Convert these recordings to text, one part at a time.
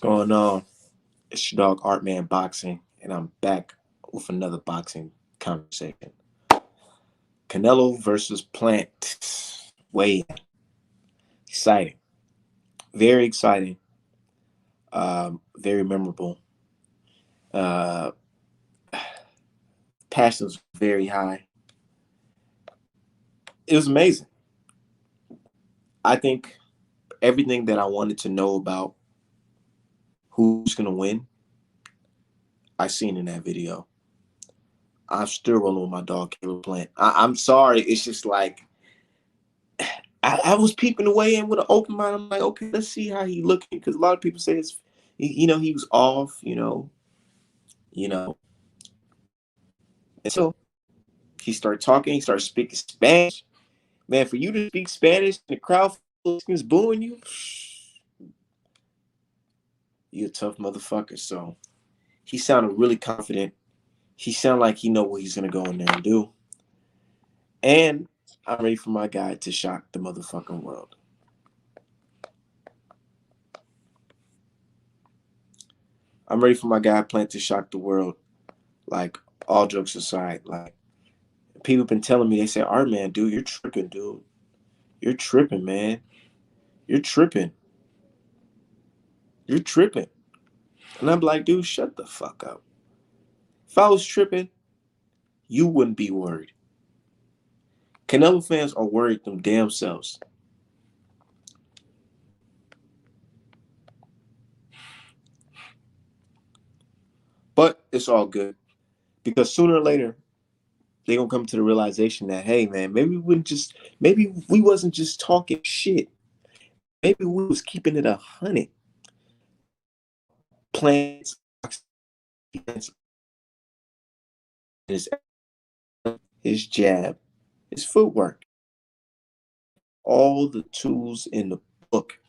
Going on? It's your dog Artman Boxing, and I'm back with another boxing conversation. Canelo versus Plant. Way exciting, very exciting, very memorable. Uh, Passion was very high. It was amazing. I think everything that I wanted to know about who's gonna win, I seen in that video. I'm still rolling with my dog Caleb Plant. I'm sorry, it's just like I was peeping away in with an open mind. I'm like, okay, let's see how he looking, because a lot of people say he was off, you know. And so he started talking, he started speaking Spanish. Man, for you to speak Spanish and the crowd is booing you, you a tough motherfucker. So he sounded really confident. He sounded like he know what he's gonna go in there and do. And I'm ready for my guy to shock the motherfucking world. I'm ready for my guy Plant to shock the world. Like, all jokes aside, like, people been telling me, they say, "Art man, dude, you're tripping, dude. You're tripping, man. You're tripping. You're tripping." And I'm like, dude, shut the fuck up. If I was tripping, you wouldn't be worried. Canelo fans are worried them damn selves. But it's all good, because sooner or later they gonna come to the realization that, hey man, maybe we wasn't just talking shit. Maybe we was keeping it 100. Plants, his jab, his footwork, all the tools in the book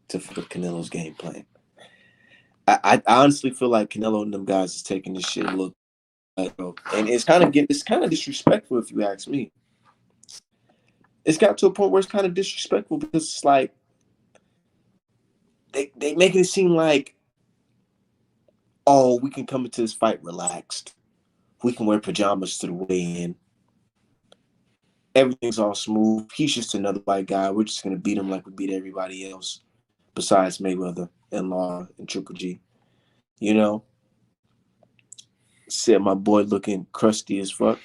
to fit Canelo's game plan. I honestly feel like Canelo and them guys is taking this shit a little, and it's kind of disrespectful, if you ask me. It's got to a point where it's kind of disrespectful, because it's like they making it seem like, oh, we can come into this fight relaxed. We can wear pajamas to the weigh-in. Everything's all smooth. He's just another white guy. We're just gonna beat him like we beat everybody else, besides Mayweather and Law and Triple G. You know, said my boy looking crusty as fuck.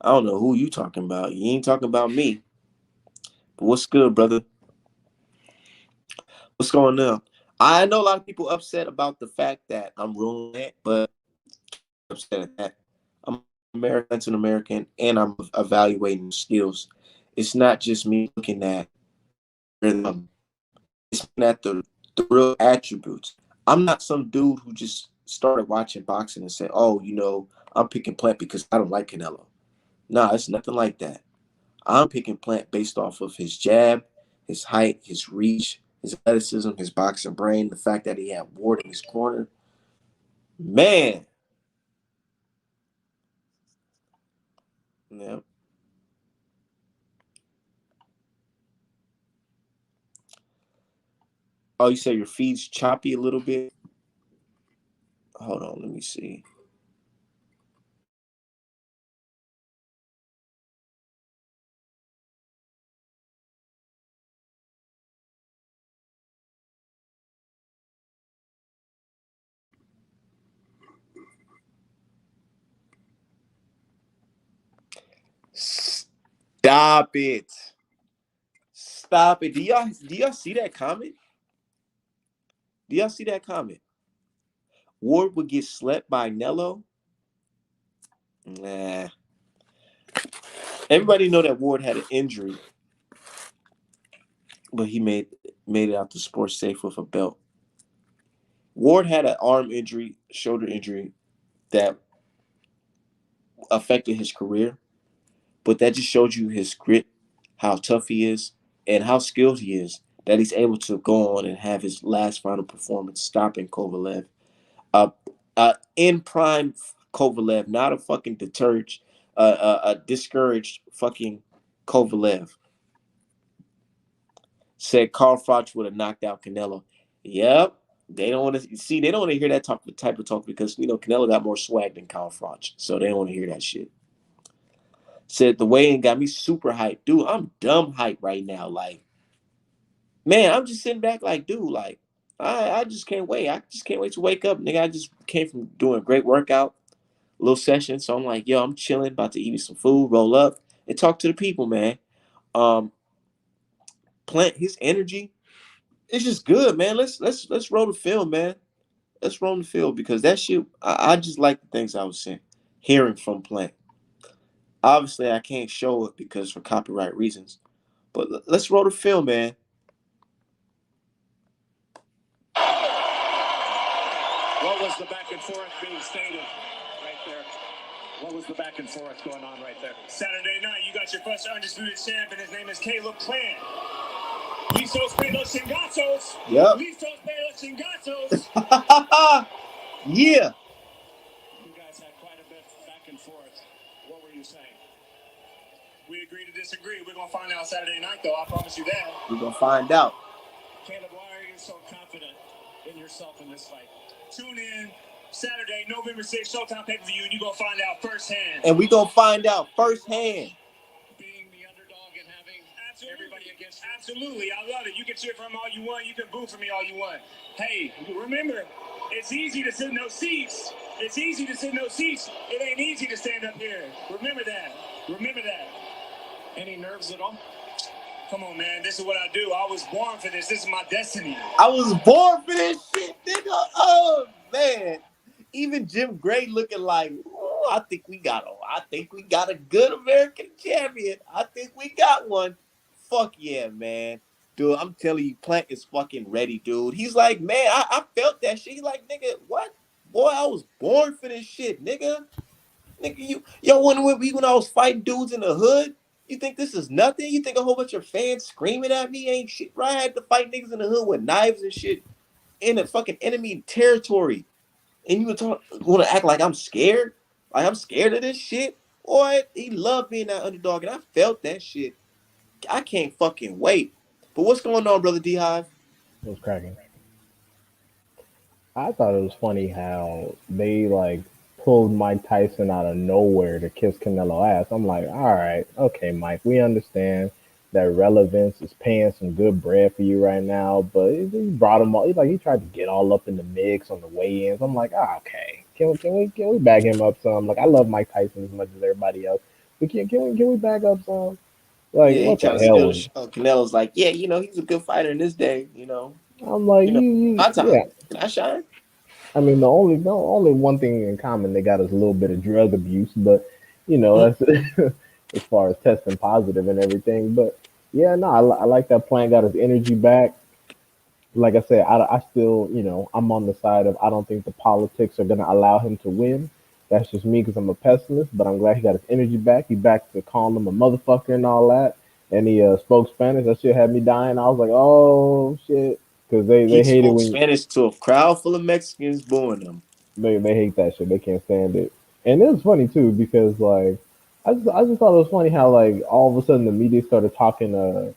I don't know who you talking about. You ain't talking about me. But what's good, brother? What's going on? I know a lot of people upset about the fact that I'm ruling it, but I'm upset at that. I'm American to an American, and I'm evaluating skills. It's not just me looking at them. It's looking at the real attributes. I'm not some dude who just started watching boxing and said, oh, I'm picking Plant because I don't like Canelo. Nah, it's nothing like that. I'm picking Plant based off of his jab, his height, his reach, his athleticism, his boxing brain, the fact that he had Ward in his corner. Man. Yeah. Oh, you say your feed's choppy a little bit? Hold on, let me see. Stop it. Stop it. Do y'all see that comment? Do y'all see that comment? Ward would get slept by Nello? Nah. Everybody know that Ward had an injury, but he made it out the sports safe with a belt. Ward had an arm injury, shoulder injury that affected his career, but that just showed you his grit, how tough he is, and how skilled he is, that he's able to go on and have his last final performance stopping Kovalev. Uh, in prime Kovalev, not a fucking a discouraged fucking Kovalev. Said Carl Froch would have knocked out Canelo. Yep. They don't want to see. They don't want to hear that type of talk because Canelo got more swag than Kyle Froch, so they don't want to hear that shit. Said the weigh-in got me super hyped, dude. I'm dumb hyped right now. Like, man, I'm just sitting back, like, dude, like, I just can't wait. I just can't wait to wake up, nigga. I just came from doing a great workout, little session, so I'm like, yo, I'm chilling, about to eat me some food, roll up, and talk to the people, man. Um, Plant his energy. It's just good, man. Let's roll the film, man. Let's roll the field because that shit. I just like the things I was saying, hearing from Plant. Obviously, I can't show it because for copyright reasons. But let's roll the film, man. What was the back and forth being stated right there? What was the back and forth going on right there? Saturday night, you got your first undisputed champion. His name is Caleb Plant. Listos pelos chingatos. Yep. Listos pelos chingatos. Yeah. You guys had quite a bit back and forth. What were you saying? We agree to disagree. We're going to find out Saturday night, though. I promise you that. We're going to find out. Caleb, why are you so confident in yourself in this fight? Tune in Saturday, November 6th, Showtime pay-per-view, and you're going to find out firsthand. And we're going to find out firsthand. Being the underdog and having everybody against you. Absolutely. I love it. You can cheer for him all you want. You can boo for me all you want. Hey, remember, it's easy to sit in those seats. It's easy to sit in those seats. It ain't easy to stand up here. Remember that. Remember that. Any nerves at all? Come on, man. This is what I do. I was born for this. This is my destiny. I was born for this shit, nigga. Oh, man. Even Jim Gray looking like, oh, I think we got a good American champion. I think we got one. Fuck yeah, man. Dude, I'm telling you, Plant is fucking ready, dude. He's like, man, I felt that shit. He's like, nigga, what? Boy, I was born for this shit, nigga. Nigga, when I was fighting dudes in the hood, you think this is nothing? You think a whole bunch of fans screaming at me ain't shit, right? I had to fight niggas in the hood with knives and shit in a fucking enemy territory. And you want to act like I'm scared? Like I'm scared of this shit? Boy, he loved being that underdog, and I felt that shit. I can't fucking wait. But what's going on, brother D Hive? It was cracking. I thought it was funny how they like pulled Mike Tyson out of nowhere to kiss Canelo ass. I'm like, all right, okay, Mike, we understand that relevance is paying some good bread for you right now, but he brought him all. He tried to get all up in the mix on the weigh-ins. I'm like, okay, can we back him up some? Like, I love Mike Tyson as much as everybody else, but can we back up some? Like, Yeah, he what the trying to hell steal the was? show. Canelo's like, yeah, he's a good fighter in this day. I'm like, My time. yeah. Can I shine? I mean, the only one thing in common they got is a little bit of drug abuse, but that's as far as testing positive and everything. But yeah, no, I like that Plant got his energy back. Like I said, I still, I'm on the side of I don't think the politics are gonna allow him to win. That's just me because I'm a pessimist. But I'm glad he got his energy back. He back to calling him a motherfucker and all that. And he spoke Spanish. That shit had me dying. I was like, oh shit, because they He hate it spoke when Spanish to a crowd full of Mexicans booing him. they hate that shit. They can't stand it. And it was funny too because like I just thought it was funny how like all of a sudden the media started talking about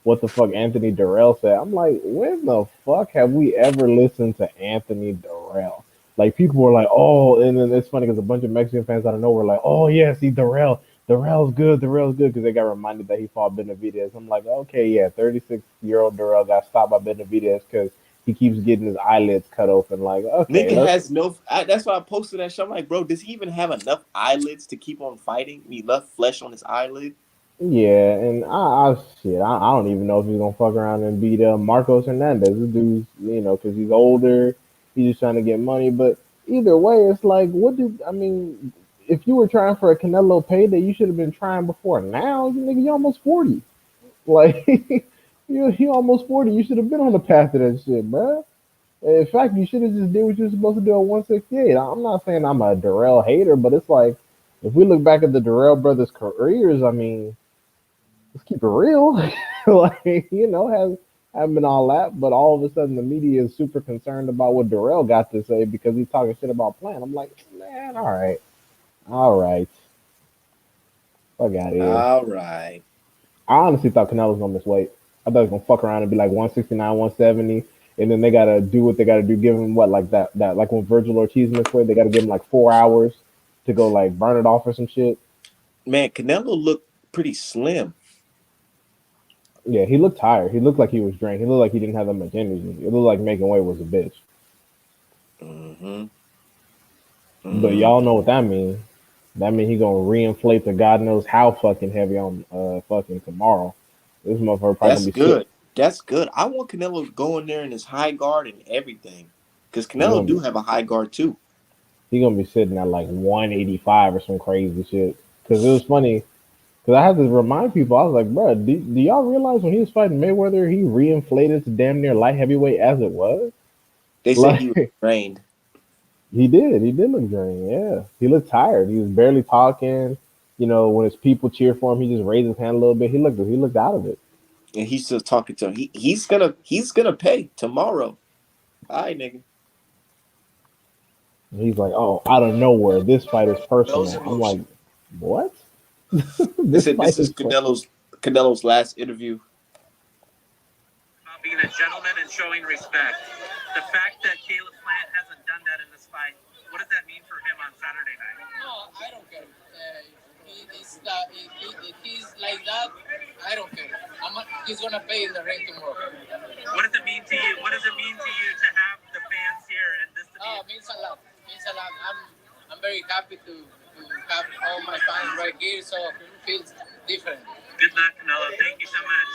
what the fuck Anthony Durrell said. I'm like, when the fuck have we ever listened to Anthony Durrell? Like people were like, oh, and then it's funny because a bunch of Mexican fans out of nowhere were like, oh yeah, see Durrell's good because they got reminded that he fought Benavidez. I'm like, okay, yeah, 36-year-old Durrell got stopped by Benavidez because he keeps getting his eyelids cut open. Like, okay, Nigga let's. has no. That's why I posted that shit. I'm like, bro, does he even have enough eyelids to keep on fighting? I mean, enough flesh on his eyelid? Yeah, and I don't even know if he's gonna fuck around and beat Marcos Hernandez. This dude's, because he's older, he's just trying to get money. But either way, it's like, I mean? If you were trying for a Canelo payday, you should have been trying before now. You nigga, you almost 40. Like, you almost 40. You should have been on the path to that shit, bro. In fact, you should have just did what you're supposed to do at 168. I'm not saying I'm a Durrell hater, but it's like if we look back at the Durrell brothers' careers, I mean, let's keep it real. Like, haven't been all that, but all of a sudden the media is super concerned about what Durrell got to say because he's talking shit about Plant. I'm like, man, all right, fuck out of here. All right. I honestly thought Canelo was gonna miss weight. I thought he was gonna fuck around and be like 169, 170, and then they gotta do what they gotta do. Give him what like that like when Virgil Ortiz missed weight, they gotta give him like 4 hours to go like burn it off or some shit. Man, Canelo looked pretty slim. Yeah, he looked tired. He looked like he was drained. He looked like he didn't have that much energy. It looked like making weight was a bitch. Mm-hmm. But Mm-hmm. y'all know what that means. That means he gonna reinflate the God knows how fucking heavy on fucking tomorrow. This motherfucker probably That's gonna be sit. good. That's good. I want Canelo to go in there in his high guard and everything. Because He Canelo gonna do be have a high guard too. he gonna be sitting at like 185 or some crazy shit. Cause it was funny. Cause I had to remind people. I was like, bro, do y'all realize when he was fighting Mayweather, he reinflated to damn near light heavyweight as it was. They said he was Like trained. he did. He did look drained. Yeah, he looked tired. He was barely talking. You know, when his people cheer for him, he just raised his hand a little bit. He looked out of it. And he's still talking to him. He's gonna pay tomorrow. All right, nigga. And he's like, oh, out of nowhere, this fight is Those personal. I'm like, emotion. what? They This said fight this is is personal. Canelo's last interview. About being a gentleman and showing respect. The fact that Caleb Plant hasn't done that in this fight, what does that mean for him on Saturday night? No, I don't care. If he's like that, I don't care. He's gonna pay in the ring tomorrow. What does it mean to you? What does it mean to you to have the fans here and this to be? Oh, it means a lot. It means a lot. I'm very happy to have all my fans right here, so it feels different. Good luck, Canelo. Thank you so much.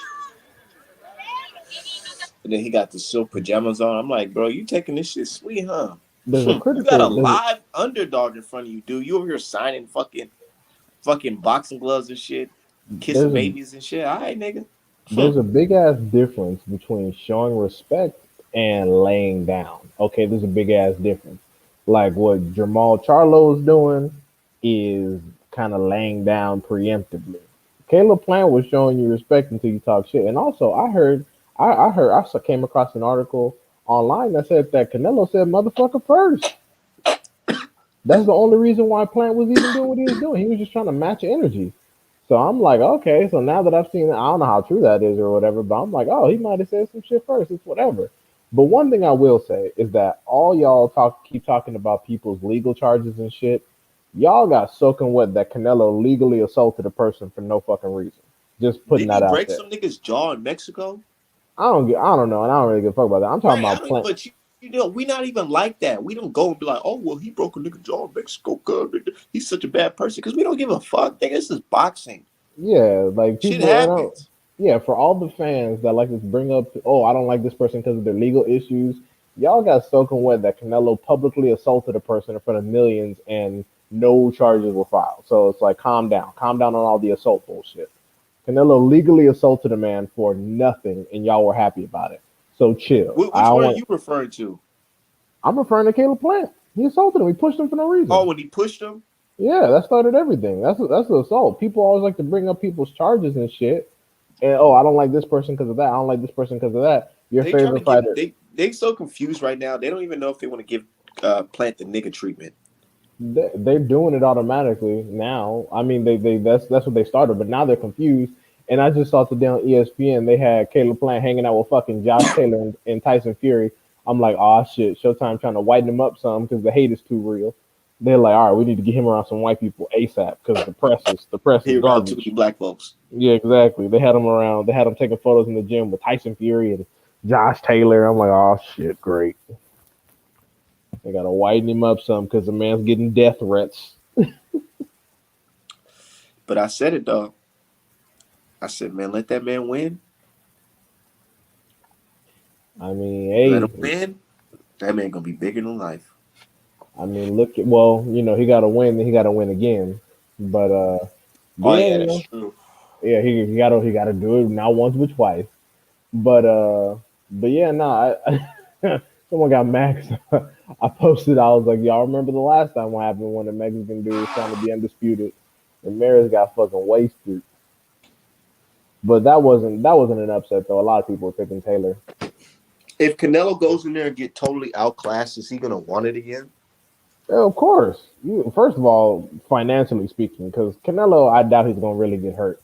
And then he got the silk pajamas on. I'm like, bro, you taking this shit sweet, huh? There's a You got a critical. live underdog in front of you, dude. You over here signing fucking boxing gloves and shit, kissing There's a babies and shit. All right, nigga. there's a big ass difference between showing respect and laying down. Okay, there's a big ass difference. Like what Jamal Charlo is doing is kind of laying down preemptively. Caleb Plant was showing you respect until you talk shit. And also, I came across an article online that said that Canelo said motherfucker first. That's the only reason why Plant was even doing what he was doing. He was just trying to match energy. So I'm like, okay. So now that I've seen it, I don't know how true that is or whatever, but I'm like, oh, he might have said some shit first. It's whatever. But one thing I will say is that all y'all keep talking about people's legal charges and shit. Y'all got soaking wet that Canelo legally assaulted a person for no fucking reason. Just putting Didn't he that out break there. some nigga's jaw in Mexico? I don't know, and I don't really give a fuck about that. I'm talking Right. I about don't. Plant. But you know, we not even like that. We don't go and be like, oh well, he broke a nigga jaw in Mexico. God, he's such a bad person because we don't give a fuck. Nigga, this is boxing. Yeah, like Shit people, and happens. yeah, for all the fans that like to bring up, oh, I don't like this person because of their legal issues. Y'all got soaking wet that Canelo publicly assaulted a person in front of millions and no charges were filed. So it's like, calm down on all the assault bullshit. Canelo legally assaulted a man for nothing, and y'all were happy about it. So chill. Which one are you referring to? I'm referring to Caleb Plant. He assaulted him. He pushed him for no reason. Oh, when he pushed him. Yeah, that started everything. That's the assault. People always like to bring up people's charges and shit. And oh, I don't like this person because of that. I don't like this person because of that. Your They trying to favorite give fighter. they so confused right now. They don't even know if they want to give Plant the nigga treatment. They're doing it automatically now. I mean, that's what they started, but now they're confused. And I just saw today on ESPN they had Caleb Plant hanging out with fucking Josh Taylor and Tyson Fury. I'm like, oh shit, Showtime trying to whiten him up some because the hate is too real. They're like, all right, we need to get him around some white people ASAP because the press is He around too many garbage. black folks. Yeah, exactly. They had him around. They had him taking photos in the gym with Tyson Fury and Josh Taylor. I'm like, oh shit, great. They gotta whiten him up some because the man's getting death threats. But I said it, dog. I said, man, let that man win. I mean, Let hey, him win. That man gonna be bigger than life. I mean, look at well, he got to win, then he got to win again. But Oh yeah, yeah, that's true. yeah, he got to do it not once but twice. But yeah, no, someone got Max. I posted. I was like, y'all remember the last time what happened when the Mexican dude was trying to be undisputed, and Maris got fucking wasted. But that wasn't an upset though. A lot of people were picking Taylor. If Canelo goes in there and get totally outclassed, is he gonna want it again? Yeah, of course. First of all, financially speaking, because Canelo, I doubt he's gonna really get hurt.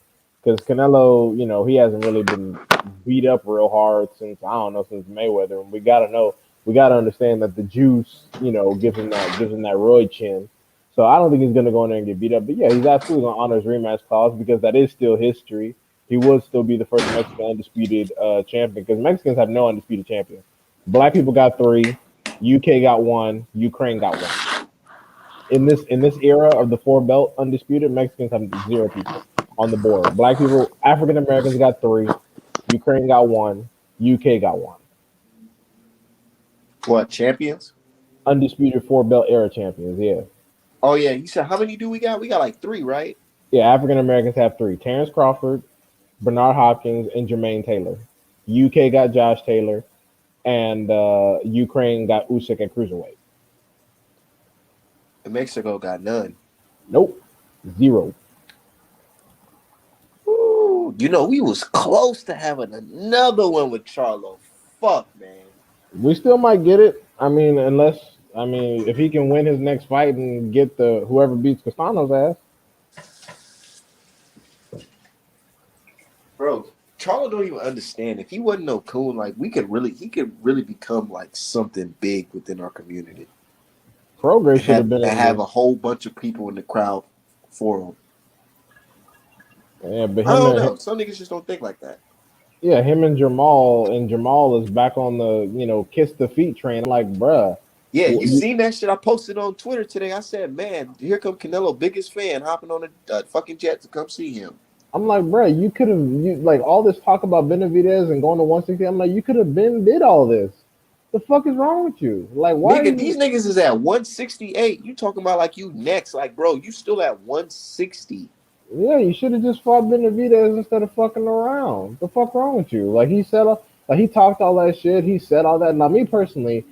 because Canelo, he hasn't really been beat up real hard since I don't know since Mayweather. And we gotta understand that the juice, gives him that roid chin. So I don't think he's gonna go in there and get beat up. But yeah, he's absolutely gonna honor his rematch clause because that is still history. He would still be the first Mexican undisputed champion because Mexicans have no undisputed champion. Black people got three, UK got one, Ukraine got one. In this era of the four belt undisputed, Mexicans have zero people on the board. Black people, African Americans got three, Ukraine got one, UK got one. What, champions? Undisputed four belt era champions, yeah. Oh yeah, you said how many do we got? We got like 3, right? Yeah, African Americans have three. Terrence Crawford, Bernard Hopkins, and Jermaine Taylor. UK got Josh Taylor, and Ukraine got Usyk at cruiserweight. And Mexico got none. Nope, zero. Ooh, we was close to having another one with Charlo. Fuck, man. We still might get it. If he can win his next fight and get the whoever beats Castano's ass. Bro, Charlo don't even understand. If he wasn't no coon, like he could really become like something big within our community. Progress should have been and have a whole bunch of people in the crowd for him. Yeah, but I don't know. Some niggas just don't think like that. Yeah, him and Jamal is back on the kiss the feet train. I'm like, bruh. Yeah, you seen that shit I posted on Twitter today. I said, man, here come Canelo, biggest fan, hopping on a fucking jet to come see him. I'm like, bruh, you could have like all this talk about Benavidez and going to 160. I'm like, you could have did all this. The fuck is wrong with you? Like, why? These niggas is at 168. You talking about like you next? Like, bro, you still at 160. Yeah, you should have just fought Benavidez instead of fucking around. The fuck wrong with you? Like he talked all that shit. He said all that. Now, me personally,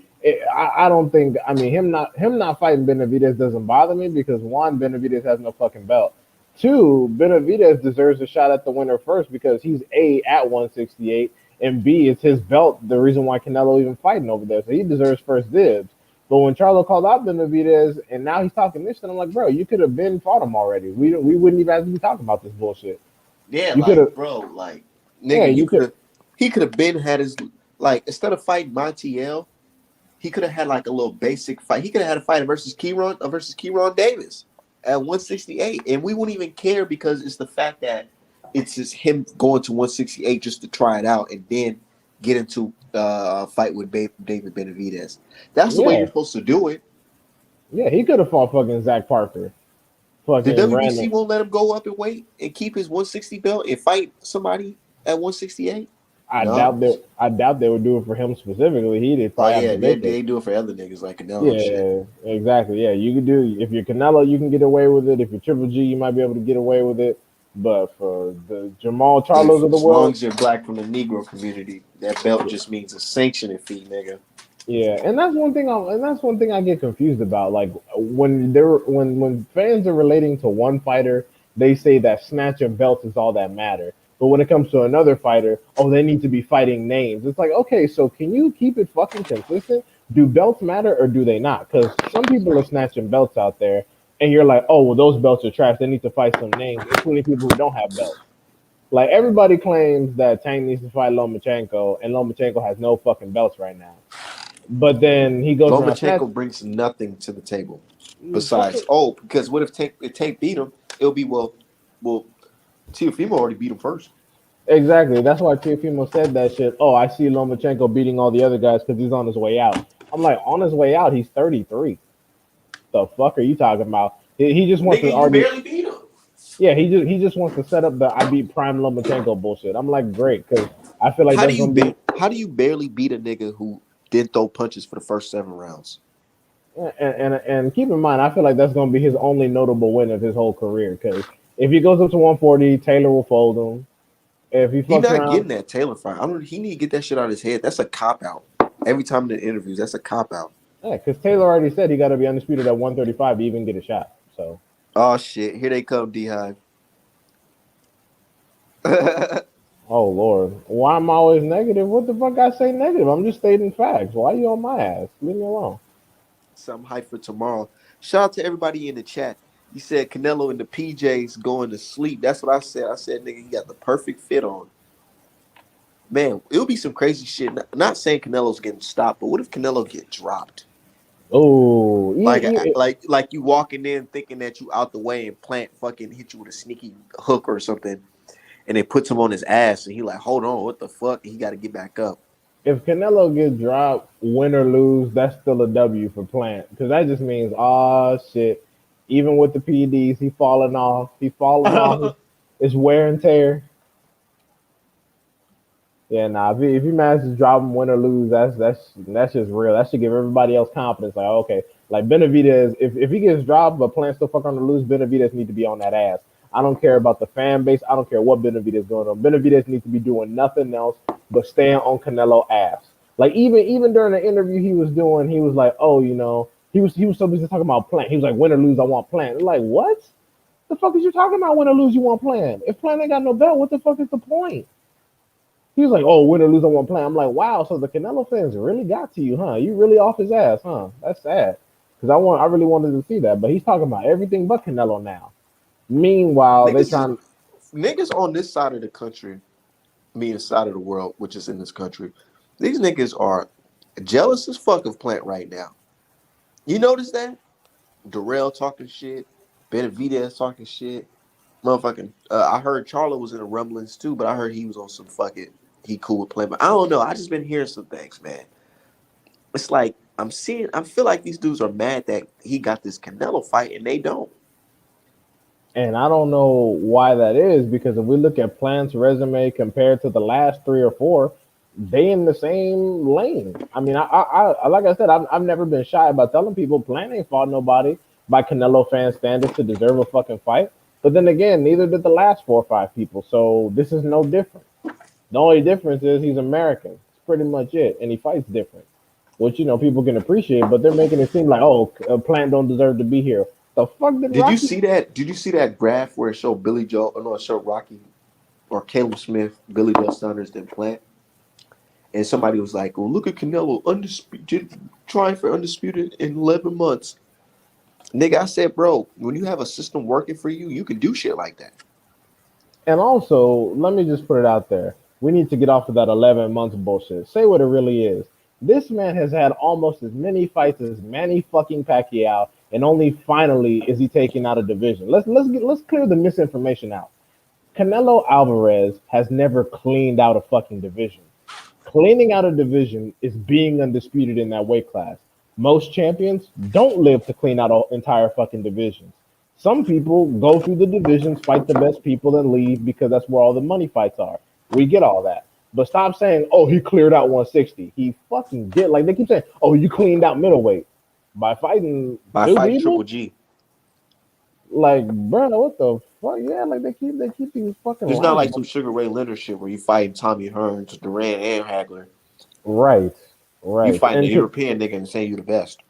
I don't think. I mean, him not fighting Benavidez doesn't bother me because one, Benavidez has no fucking belt. Two, Benavidez deserves a shot at the winner first because he's A at 168, and B, it's his belt. The reason why Canelo even fighting over there, so he deserves first dibs. But when Charlo called out Benavidez and now he's talking this shit, I'm like, bro, you could have been fought him already. We wouldn't even have to be talking about this bullshit. Yeah, you like, bro, like, nigga, yeah, he could have been had his, like, instead of fighting Montiel, he could have had like a little basic fight. He could have had a fight versus Kieran Davis at 168, and we wouldn't even care because it's the fact that it's just him going to 168 just to try it out and then get into a fight with David Benavidez. That's the way you're supposed to do it. Yeah, he could have fought fucking Zach Parker. The WBC won't let him go up and wait and keep his 160 belt and fight somebody at 168. I doubt they would do it for him specifically. He did probably. They do it for other niggas like Canelo. Yeah, exactly. Yeah, you could do. If you're Canelo, you can get away with it. If you're Triple G, you might be able to get away with it. But for the Jamal Charlos of the world, as long as you're black from the Negro community, that belt just means a sanctioning fee, nigga. Yeah, and that's one thing. I get confused about. Like when fans are relating to one fighter, they say that snatch of belts is all that matter. But when it comes to another fighter, they need to be fighting names. It's like, okay, so can you keep it fucking consistent? Do belts matter or do they not? Because some people are snatching belts out there, and you're like, oh, well, those belts are trash. They need to fight some names, including people who don't have belts. Like, everybody claims that Tank needs to fight Lomachenko, and Lomachenko has no fucking belts right now. But then he goes. Lomachenko brings nothing to the table besides, because what if Tank beat him? It'll be, well, Teofimo already beat him first. Exactly. That's why Teofimo said that shit. Oh, I see Lomachenko beating all the other guys because he's on his way out. I'm like, on his way out, he's 33. The fuck are you talking about? He just wants to argue. Barely beat him. Yeah, he just wants to set up the I beat Prime Lomachenko bullshit. I'm like, great, because I feel like how do you barely beat a nigga who didn't throw punches for the first 7 rounds? And keep in mind, I feel like that's going to be his only notable win of his whole career. Because if he goes up to 140, Taylor will fold him. If he's not getting that Taylor fight. He need to get that shit out of his head. That's a cop out. Every time in the interviews, that's a cop out. Yeah, because Taylor already said he got to be undisputed at 135 to even get a shot. So. Oh shit! Here they come, D-Hive. Oh Lord, why am I always negative? What the fuck I say negative? I'm just stating facts. Why are you on my ass? Leave me alone. Some hype for tomorrow. Shout out to everybody in the chat. He said Canelo in the PJs going to sleep. That's what I said. I said, nigga, he got the perfect fit on. Man, it'll be some crazy shit. Not saying Canelo's getting stopped, but what if Canelo get dropped? Oh, Like you walking in thinking that you out the way and Plant fucking hit you with a sneaky hook or something, and it puts him on his ass, and he like, hold on, what the fuck? And he got to get back up. if Canelo gets dropped, win or lose, that's still a W for Plant because that just means, oh shit. Even with the PEDs, he falling off. He falling off. It's wear and tear. Yeah, nah. If he manages to drop him, win or lose, that's just real. That should give everybody else confidence. Like, okay, like Benavidez, if he gets dropped but Plant still fuck on to lose, Benavidez need to be on that ass. I don't care about the fan base. I don't care what Benavidez going on. Benavidez needs to be doing nothing else but staying on Canelo ass. Like even during the interview he was doing, he was like, oh, he was so busy talking about Plant. He was like, win or lose, I want Plant. Like what? The fuck is you talking about? Win or lose, you want Plant? If Plant ain't got no belt, what the fuck is the point? He was like, "Oh, win or lose, I want to play." I'm like, "Wow, so the Canelo fans really got to you, huh? You really off his ass, huh? That's sad, because I really wanted to see that, but he's talking about everything but Canelo now. Meanwhile, they Niggas, trying niggas on this side of the country, meaning side of the world, which is in this country, these niggas are jealous as fuck of Plant right now. You notice that? Darrell talking shit, Benavidez talking shit, motherfucking. I heard Charlo was in the rumblings too, but I heard he was on some fuck it. He cool with Plant, but I don't know. I just been hearing some things, man. It's like I feel like these dudes are mad that he got this Canelo fight and they don't. and I don't know why that is because if we look at Plant's resume compared to the last three or four, they in the same lane. I mean, I like I said, I've never been shy about telling people Plant ain't fought nobody by Canelo fan standards to deserve a fucking fight. But then again, neither did the last four or five people. So this is no different. The only difference is he's American. That's pretty much it, and he fights different, which people can appreciate. But they're making it seem like, oh, Plant don't deserve to be here. The fuck did Did you Rocky? see that? Did you see that graph where it showed Billy Joe? Or no, it showed Rocky or Caleb Smith, Billy Joe Saunders, then Plant. And somebody was like, "Well, look at Canelo, undisputed, trying for undisputed in 11 months." Nigga, I said, bro, when you have a system working for you, you can do shit like that. And also, let me just put it out there. We need to get off of that 11 months bullshit. Say what it really is. This man has had almost as many fights as Manny fucking Pacquiao, and only finally is he taking out a division. Let's clear the misinformation out. Canelo Alvarez has never cleaned out a fucking division. Cleaning out a division is being undisputed in that weight class. Most champions don't live to clean out an entire fucking divisions. Some people go through the divisions, fight the best people, and leave because that's where all the money fights are. We get all that. But stop saying, oh, he cleared out 160. He fucking did. Like they keep saying, oh, you cleaned out middleweight by fighting By two fighting Triple people? G. Like, bro, what the fuck? Yeah, like they keep these fucking It's not lines. like some Sugar Ray Leonard shit where you fighting Tommy Hearns, Duran, and Hagler. Right, You right. fighting a And European nigga and saying you the best.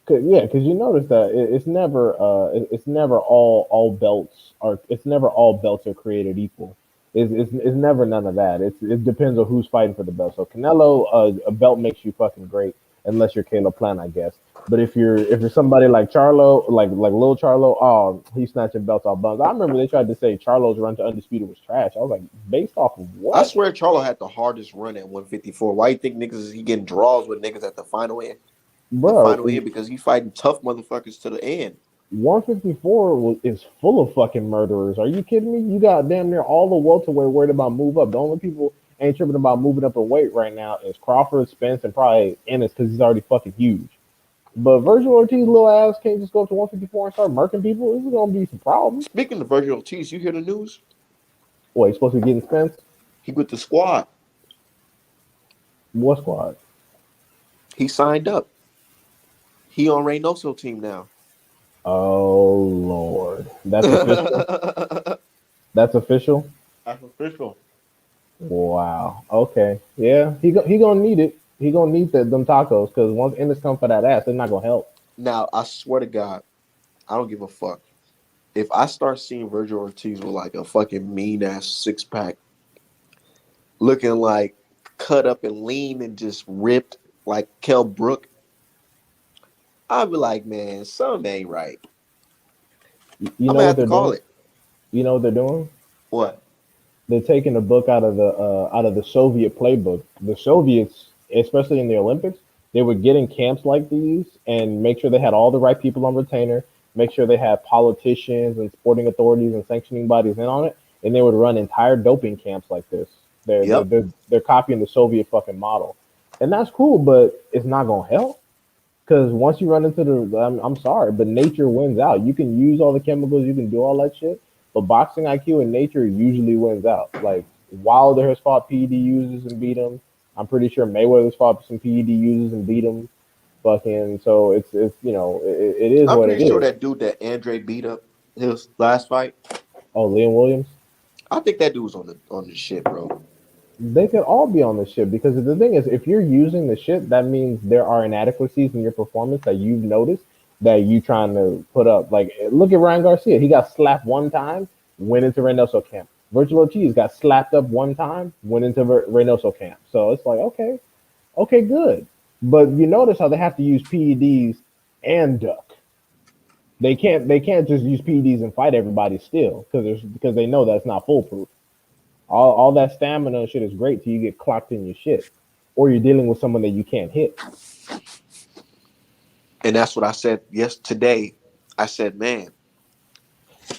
Yeah, because you notice that it's never all belts are it's never all belts are created equal. It's never none of that. It depends on who's fighting for the belt. So Canelo, a belt makes you fucking great unless you're Caleb Plant, I guess. But if you're somebody like Charlo, like Lil Charlo, oh, he's snatching belts off bums. I remember they tried to say Charlo's run to undisputed was trash. I was like, based off of I what, swear Charlo had the hardest run at 154. Why you think niggas is he getting draws with niggas at the final end? The final bro? end because he fighting tough motherfuckers to the end. 154 is full of fucking murderers. Are you kidding me? You got damn near all the welterweight worried about move up. The only people ain't tripping about moving up in weight right now is Crawford, Spence, and probably Ennis because he's already fucking huge. But Virgil Ortiz little ass can't just go up to 154 and start murking people. This is gonna be some problems. Speaking of Virgil Ortiz, you hear the news? What, he's supposed to be getting Spence? He with the squad. What squad? He signed up. He on Reynoso team now. Oh Lord, that's official. That's That's official. official. Wow. Okay. Yeah. He gonna need it. He gonna need them tacos because once Ennis come for that ass, they're not gonna help. Now, I swear to God, I don't give a fuck. If I start seeing Virgil Ortiz with like a fucking mean ass 6 pack, looking like cut up and lean and just ripped like Kel Brook, I'd be like, man, something ain't right. You I'm know gonna what have to they're call doing? it. You know what they're doing? What? They're taking a book out of the Soviet playbook. The Soviets, especially in the Olympics, they would get in camps like these and make sure they had all the right people on retainer, make sure they had politicians and sporting authorities and sanctioning bodies in on it, and they would run entire doping camps like this. Yep. They're copying the Soviet fucking model, and that's cool, but it's not gonna help. Because once you run into I'm sorry, but nature wins out. You can use all the chemicals, you can do all that shit, but boxing IQ in nature usually wins out. Like Wilder has fought PED users and beat him. I'm pretty sure Mayweather's fought some PED users and beat him. Fucking so it's it is I'm what pretty it sure is. that dude that Andre beat up his last fight. Oh, Liam Williams. I think that dude was on the shit, bro. They could all be on the shit because the thing is, if you're using the shit, that means there are inadequacies in your performance that you've noticed that you trying to put up. Like, look at Ryan Garcia. He got slapped one time, went into Reynoso camp. Virgil Ortiz got slapped up one time, went into Reynoso camp. So it's like, okay, okay, good. But you notice how they have to use PEDs and duck. They can't just use PEDs and fight everybody still because they know that's not foolproof. All that stamina and shit is great till you get clocked in your shit, or you're dealing with someone that you can't hit. And that's what I said yes today. I said, man,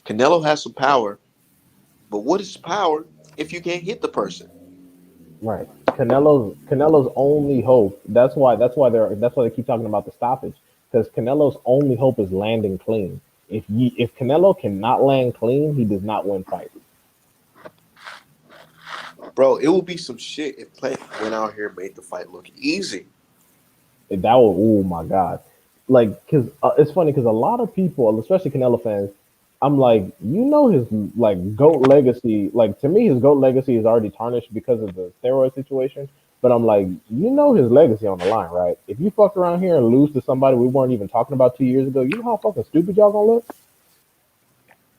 Canelo has some power, but what is power if you can't hit the person? Right. Canelo's only hope. That's why they keep talking about the stoppage because Canelo's only hope is landing clean. If Canelo cannot land clean, he does not win fights. Bro, it will be some shit if Plant went out here and made the fight look easy. That would, oh my god, like because it's funny because a lot of people, especially Canelo fans, I'm like, his like goat legacy. Like to me, his goat legacy is already tarnished because of the steroid situation. But I'm like, his legacy on the line, right? If you fuck around here and lose to somebody we weren't even talking about 2 years ago, you know how fucking stupid y'all gonna look.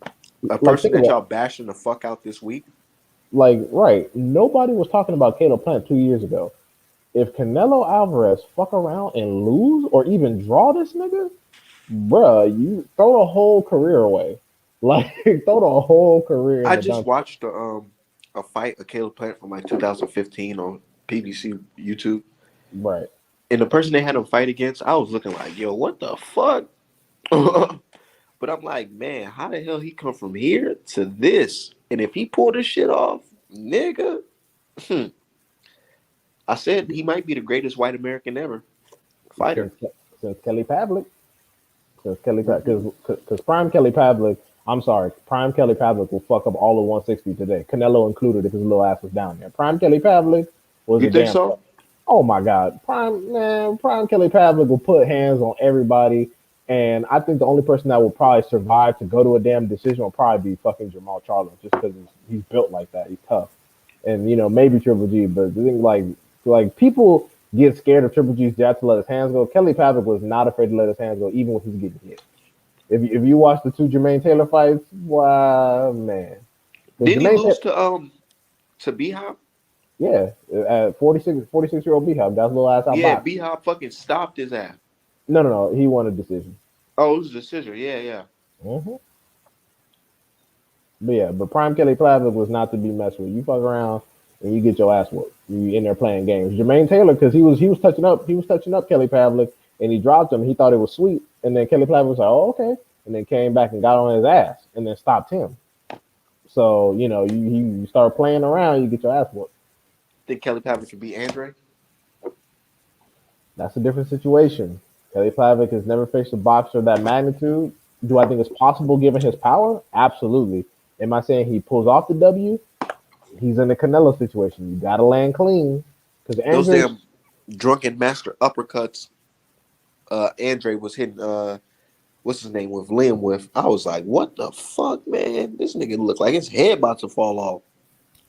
A Like person think that about, y'all bashing the fuck out this week. like right, nobody was talking about Caleb Plant 2 years ago. If Canelo Alvarez fuck around and lose or even draw this nigga, bruh, you throw the whole career away. Like throw the whole career in I the just dunk. watched a fight of Caleb Plant from like 2015 on PBC YouTube. Right. And the person they had him fight against, I was looking like, yo, what the fuck? But I'm like, man, how the hell he come from here to this? And if he pull this shit off, nigga, I said he might be the greatest white American ever fighter. Since since Kelly Pavlik. Since Kelly because Prime Kelly Pavlik, I'm sorry, Prime Kelly Pavlik will fuck up all of 160 today. Canelo included if his little ass was down there. Prime Kelly Pavlik was You a think damn so? oh my god. Prime Kelly Pavlik will put hands on everybody. And I think the only person that will probably survive to go to a damn decision will probably be fucking Jamal Charlo, just because he's built like that. He's tough. And maybe Triple G, but the thing like people get scared of Triple G's jab to let his hands go. Kelly Pavlik was not afraid to let his hands go, even when he's getting hit. If you watch the two Jermaine Taylor fights, wow man, because Didn't he Jermaine lose Taylor, to B Hop? yeah, at 46 year old B Hop, that's little ass out Yeah, box. B Hop fucking stopped his ass. No, he won a decision. Oh, it was a decision. Yeah, yeah. hmm But yeah, but Prime Kelly Pavlik was not to be messed with. You fuck around and you get your ass whooped. You in there playing games. Jermaine Taylor, because he was touching up Kelly Pavlik, and he dropped him. He thought it was sweet, and then Kelly Pavlik was like, "Oh, okay," and then came back and got on his ass, and then stopped him. So you start playing around, you get your ass whooped. Think Kelly Pavlik could beat Andre? That's a different situation. Kelly Pavlik has never faced a boxer of that magnitude. Do I think it's possible given his power? Absolutely. Am I saying he pulls off the W? He's in the Canelo situation. You got to land clean because Those Andre's damn drunken master uppercuts Andre was hitting what's his name with Liam with. I was like, what the fuck, man? This nigga look like his head about to fall off.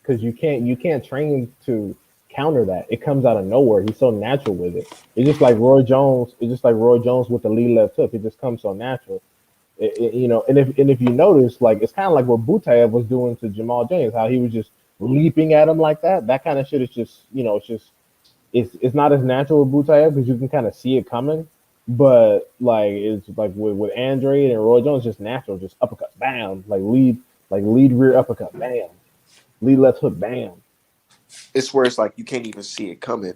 because you can't train to counter that. It comes out of nowhere. He's so natural with it. It's just like Roy Jones. It's just like Roy Jones with the lead left hook. It just comes so natural. And if you notice, like it's kind of like what Butayev was doing to Jamal James, how he was just leaping at him like that. That kind of shit is just, it's not as natural with Butayev because you can kind of see it coming. But like it's like with Andrade and Roy Jones, just natural, just uppercut, bam, like lead rear uppercut, bam, lead left hook, bam. It's where it's like you can't even see it coming.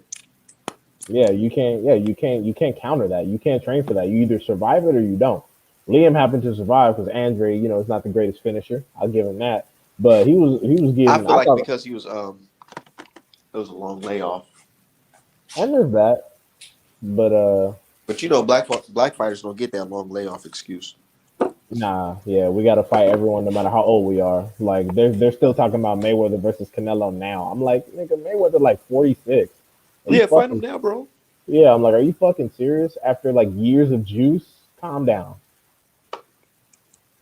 Yeah, you can't counter that. You can't train for that. You either survive it or you don't. Liam happened to survive because Andre, is not the greatest finisher. I'll give him that. But he was I getting. feel I like thought, because he was it was a long layoff. and there's that. But But black fighters don't get that long layoff excuse. nah, yeah, we gotta fight everyone no matter how old we are. Like they're still talking about Mayweather versus Canelo now. I'm like, nigga, Mayweather like 46. Are you Yeah, fight him fucking now, bro. Yeah, I'm like, are you fucking serious? After like years of juice, calm down.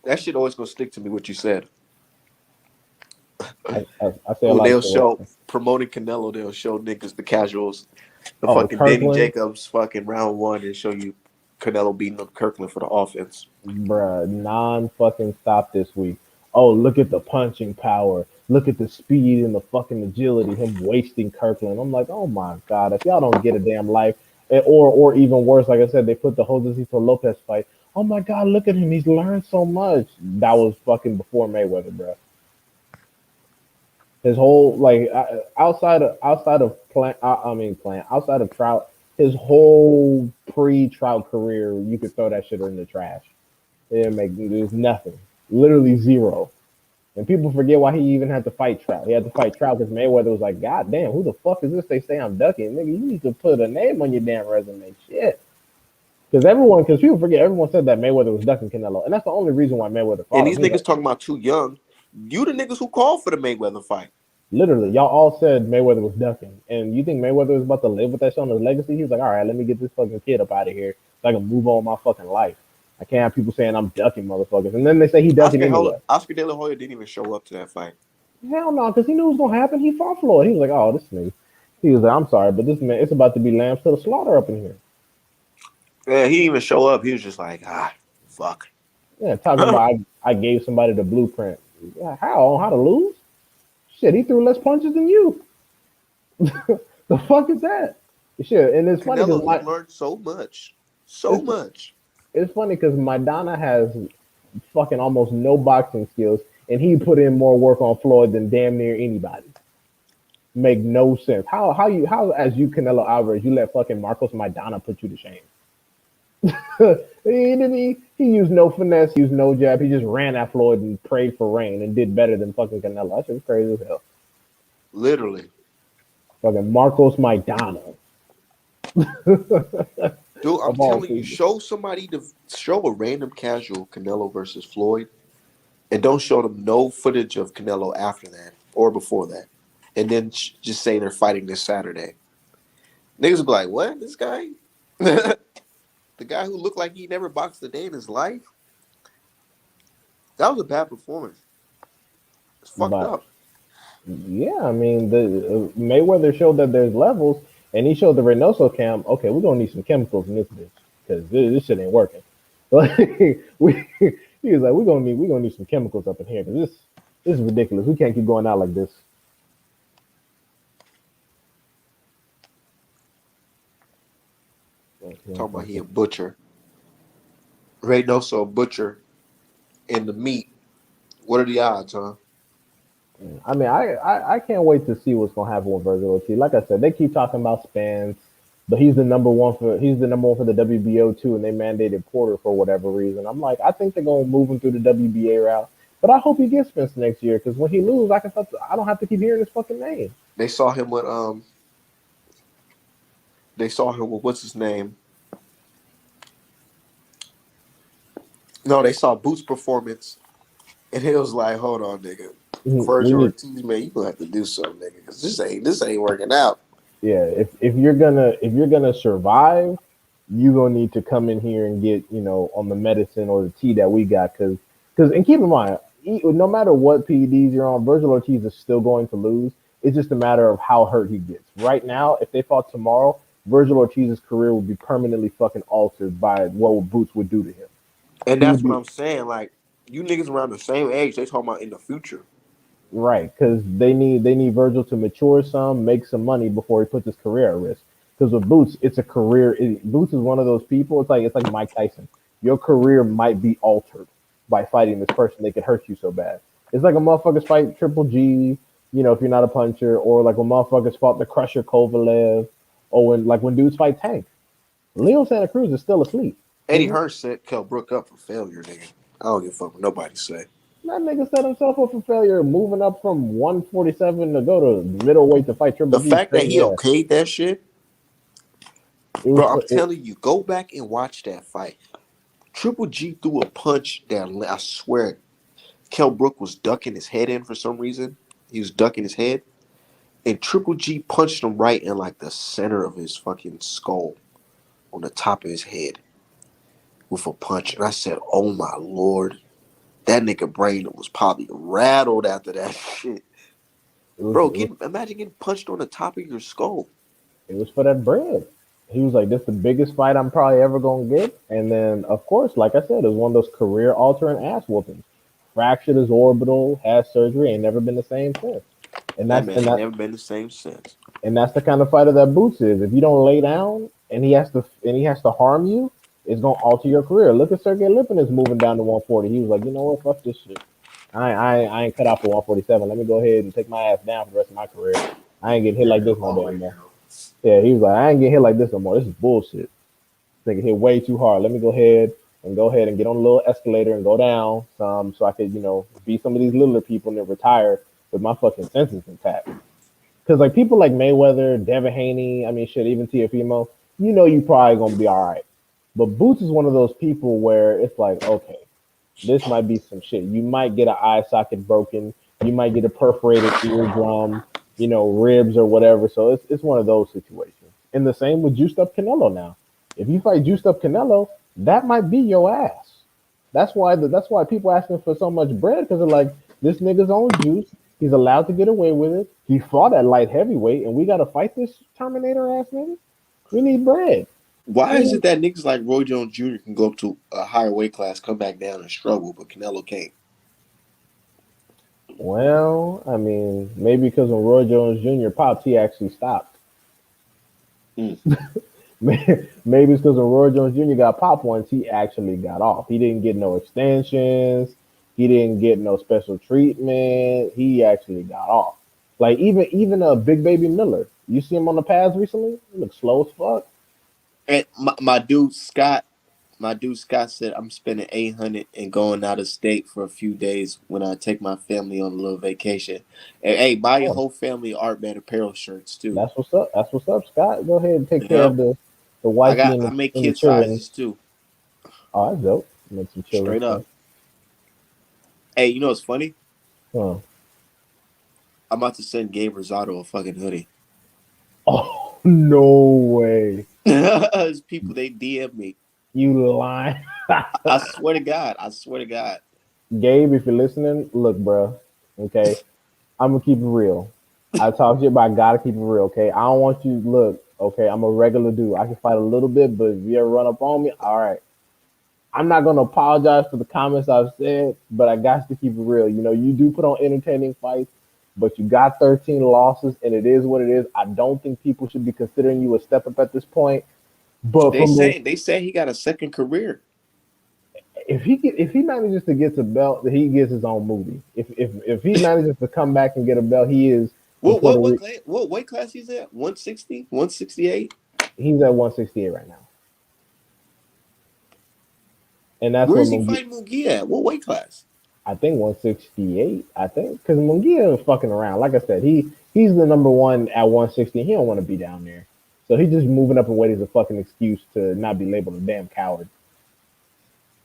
That shit always gonna stick to me. What you said. I say a When lot of they'll shit. Like, show promoting Canelo, they'll show niggas the casuals, the oh, fucking Danny Kirkland, Jacobs fucking round one, and show you Canelo beating up Kirkland for the offense. bruh, non fucking stop this week. Oh, look at the punching power. Look at the speed and the fucking agility. Him wasting Kirkland. I'm like, oh my god, if y'all don't get a damn life, or even worse, like I said, they put the Josecito Lopez fight. Oh my god, look at him. He's learned so much. That was fucking before Mayweather, bruh. His whole like outside of Trout, his whole pre-Trout career, you could throw that shit in the trash. It didn't make there's nothing, literally zero. And people forget why he even had to fight Trout. He had to fight Trout because Mayweather was like, God damn, who the fuck is this? They say I'm ducking, nigga. You need to put a name on your damn resume, shit. Because people forget, everyone said that Mayweather was ducking Canelo, and that's the only reason why Mayweather And fought him. these He was niggas like, talking about too young. You the niggas who called for the Mayweather fight. literally, y'all all said Mayweather was ducking, and you think Mayweather was about to live with that shit on his legacy? He was like, all right, let me get this fucking kid up out of here so I can move on with my fucking life. I can't have people saying I'm ducking motherfuckers, and then they say he ducking anyway. Oscar De La Hoya didn't even show up to that fight. Hell no, because he knew it was gonna happen. He fought Floyd. He was like, oh, this nigga. He was like, I'm sorry, but this man, it's about to be lambs to the slaughter up in here. Yeah, he didn't even show up. He was just like, fuck. Yeah, talking about I gave somebody the blueprint. Yeah, how on how to lose? Shit, he threw less punches than you. The fuck is that? Shit, and it's funny because Canelo, he learned so much. So it's much. it's funny because Maidana has fucking almost no boxing skills, and he put in more work on Floyd than damn near anybody. Make no sense. How as you Canelo Alvarez you let fucking Marcos Maidana put you to shame? He used no finesse, he used no jab. He just ran at Floyd and prayed for rain and did better than fucking Canelo. That shit was crazy as hell. Literally. Fucking Marcos Maidana. Dude, I'm Of all telling you, people. show a random casual Canelo versus Floyd, and don't show them no footage of Canelo after that or before that, and then just say they're fighting this Saturday. Niggas will be like, "What? This guy? The guy who looked like he never boxed a day in his life? That was a bad performance. It's fucked But up." yeah, I mean, the Mayweather showed that there's levels, and he showed the Reynoso camp. Okay, we're gonna need some chemicals in this bitch because this shit ain't working. Like we, he was like, we're gonna need some chemicals up in here because this is ridiculous. We can't keep going out like this. Talking about he a butcher. Reynoso a butcher in the meat. What are the odds, huh? I mean, I can't wait to see what's gonna happen with Virgil Ortiz. Like I said, they keep talking about Spence, but he's the number one for the WBO too, and they mandated Porter for whatever reason. I'm like, I think they're gonna move him through the WBA route, but I hope he gets Spence next year because when he loses, I don't have to keep hearing his fucking name. They saw him with what's his name? No, they saw Boots' performance, and it was like, hold on, nigga. We Virgil need Ortiz, man, you gonna have to do something, nigga, because this ain't working out. Yeah, if you're gonna survive, you're gonna need to come in here and get on the medicine or the tea that we got because and keep in mind, no matter what PEDs you're on, Virgil Ortiz is still going to lose. It's just a matter of how hurt he gets. Right now, if they fought tomorrow, Virgil Ortiz's career would be permanently fucking altered by what Boots would do to him. And He would that's what be I'm saying. Like, you niggas around the same age, they talking about in the future. right because they need Virgil to mature some, make some money before he puts his career at risk. Because with Boots, it's a career. Boots is one of those people. It's like Mike Tyson. Your career might be altered by fighting this person. They could hurt you so bad. It's like a motherfuckers fight Triple G. If you're not a puncher, or like when motherfuckers fought the Crusher Kovalev, or when dudes fight Tank. Leo Santa Cruz is still asleep, Eddie isn't he? Hearn set Kell Brook up for failure, nigga. I don't give a fuck what nobody say. That nigga set himself up for failure, moving up from 147 to go to middleweight to fight Triple The G. fact that Crazy he ass. okayed that shit, It was bro, I'm for it. telling you, go back and watch that fight. Triple G threw a punch that I swear Kell Brook was ducking his head in for some reason. He was ducking his head, and Triple G punched him right in like the center of his fucking skull, on the top of his head, with a punch. And I said, "Oh my lord, that nigga brain was probably rattled after that shit, It was bro. it was Imagine getting punched on the top of your skull." it was for that bread. He was like, "This is the biggest fight I'm probably ever gonna get." And then, of course, like I said, it was one of those career altering ass whoopings. Fractured his orbital, had surgery, ain't never been the same since. And That that's man and ain't that never been the same since. and that's the kind of fighter that Boots is. If you don't lay down and he has to harm you, it's gonna alter your career. Look at Sergey Lipin is moving down to 140. He was like, you know what, fuck this shit. I ain't cut out for 147. Let me go ahead and take my ass down for the rest of my career. I ain't getting hit like Yeah, this no all the way damn more. down. Yeah, he was like, I ain't getting hit like this no more. This is bullshit. Nigga hit way too hard. Let me go ahead and get on a little escalator and go down some so I could, beat some of these littler people and then retire with my fucking senses intact. Because like people like Mayweather, Devin Haney, I mean shit, even Tiafimo, you probably gonna be all right. But Boots is one of those people where it's like, okay, this might be some shit. You might get an eye socket broken. You might get a perforated eardrum, ribs or whatever. So it's one of those situations. And the same with juiced up Canelo now. If you fight juiced up Canelo, that might be your ass. That's why people asking for so much bread because they're like, this nigga's on juice. He's allowed to get away with it. He fought at light heavyweight, and we got to fight this Terminator ass nigga. We need bread. Why We is need it that niggas like Roy Jones Jr. can go up to a higher weight class, come back down and struggle, but Canelo can't? Well, I mean, maybe because when Roy Jones Jr. popped, he actually stopped. Mm. Maybe it's because when Roy Jones Jr. got popped once, he actually got off. He didn't get no extensions. He didn't get no special treatment. He actually got off. Like even a Big Baby Miller. You see him on the pads recently? He looks slow as fuck. And my dude Scott said I'm spending 800 and going out of state for a few days when I take my family on a little vacation. And hey, buy your Oh, whole family Art Man apparel shirts too. that's what's up. That's what's up, Scott. Go ahead and take care of Yep, the wifey and I the make and the kid children. sizes too. Oh, that's dope. Make some children Straight stuff. up. Hey, you know what's funny? Huh. I'm about to send Gabe Rosado a fucking hoodie. Oh no way. There's people they DM me. You lying. I swear to God. I swear to God. Gabe, if you're listening, look, bro. Okay, I'm gonna keep it real. I talk shit, but I gotta keep it real. Okay, I don't want you to look. Okay, I'm a regular dude. I can fight a little bit, but if you ever run up on me, all right. I'm not gonna apologize for the comments I've said, but I got to keep it real. You do put on entertaining fights, but you got 13 losses, and it is what it is. I don't think people should be considering you a step up at this point. But from the They say he got a second career. if he manages to get a belt, he gets his own movie. If he manages to come back and get a belt, he is the Puerto Rico. What weight class he's at? 160? 168? He's at 168 right now, and that's Where where is he Munguia. fighting Munguia at? What weight class? I think 168. I think because Munguia is fucking around. Like I said, he's the number one at 160. He don't want to be down there, so he's just moving up in weight as a fucking excuse to not be labeled a damn coward.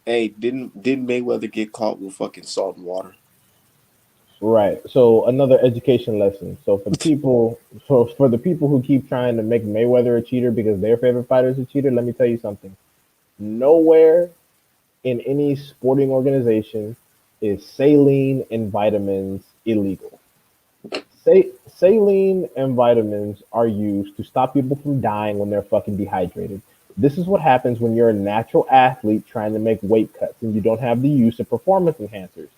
Hey, didn't Mayweather get caught with fucking salt and water? Right. So another education lesson. So for the people who keep trying to make Mayweather a cheater because their favorite fighter is a cheater, let me tell you something. Nowhere in any sporting organization is saline and vitamins illegal. Saline and vitamins are used to stop people from dying when they're fucking dehydrated. This is what happens when you're a natural athlete trying to make weight cuts and you don't have the use of performance enhancers.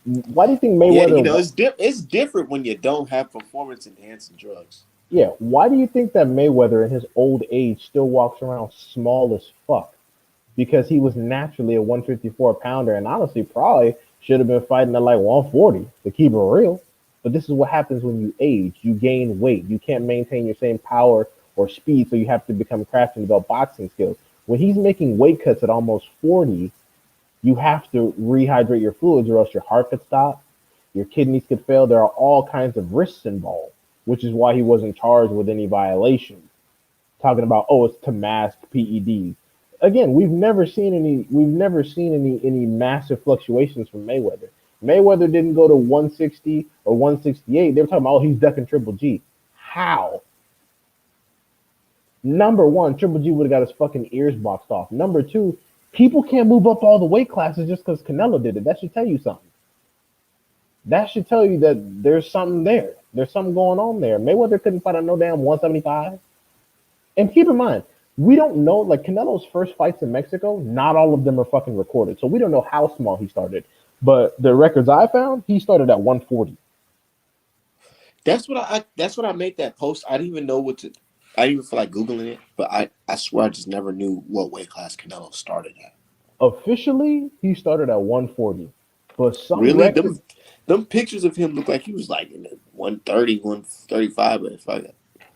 Why do you think Yeah, Mayweather? it's different when you don't have performance enhancing drugs. Yeah, why do you think that Mayweather in his old age still walks around small as fuck? Because he was naturally a 154 pounder and honestly probably should have been fighting at like 140 to keep it real. But this is what happens when you age. You gain weight. You can't maintain your same power or speed, so you have to become crafty and develop boxing skills. When he's making weight cuts at almost 40, you have to rehydrate your fluids or else your heart could stop, your kidneys could fail. There are all kinds of risks involved, which is why he wasn't charged with any violations. Talking about, oh, it's to mask PEDs. Again, we've never seen any massive fluctuations from Mayweather. Mayweather didn't go to 160 or 168. They were talking about, oh, he's ducking Triple G. How? Number one, Triple G would have got his fucking ears boxed off. Number two, people can't move up all the weight classes just because Canelo did it. That should tell you something. That should tell you that there's something there. There's something going on there. Mayweather couldn't fight at no damn 175. And keep in mind, we don't know, like Canelo's first fights in Mexico, not all of them are fucking recorded. So we don't know how small he started. But the records I found, he started at 140. That's what I made that post. I didn't even know what to. I didn't even feel like googling it, but I swear I just never knew what weight class Canelo started at. Officially, he started at 140. But some Really, records, them pictures of him look like he was like in the 130, 135. But if I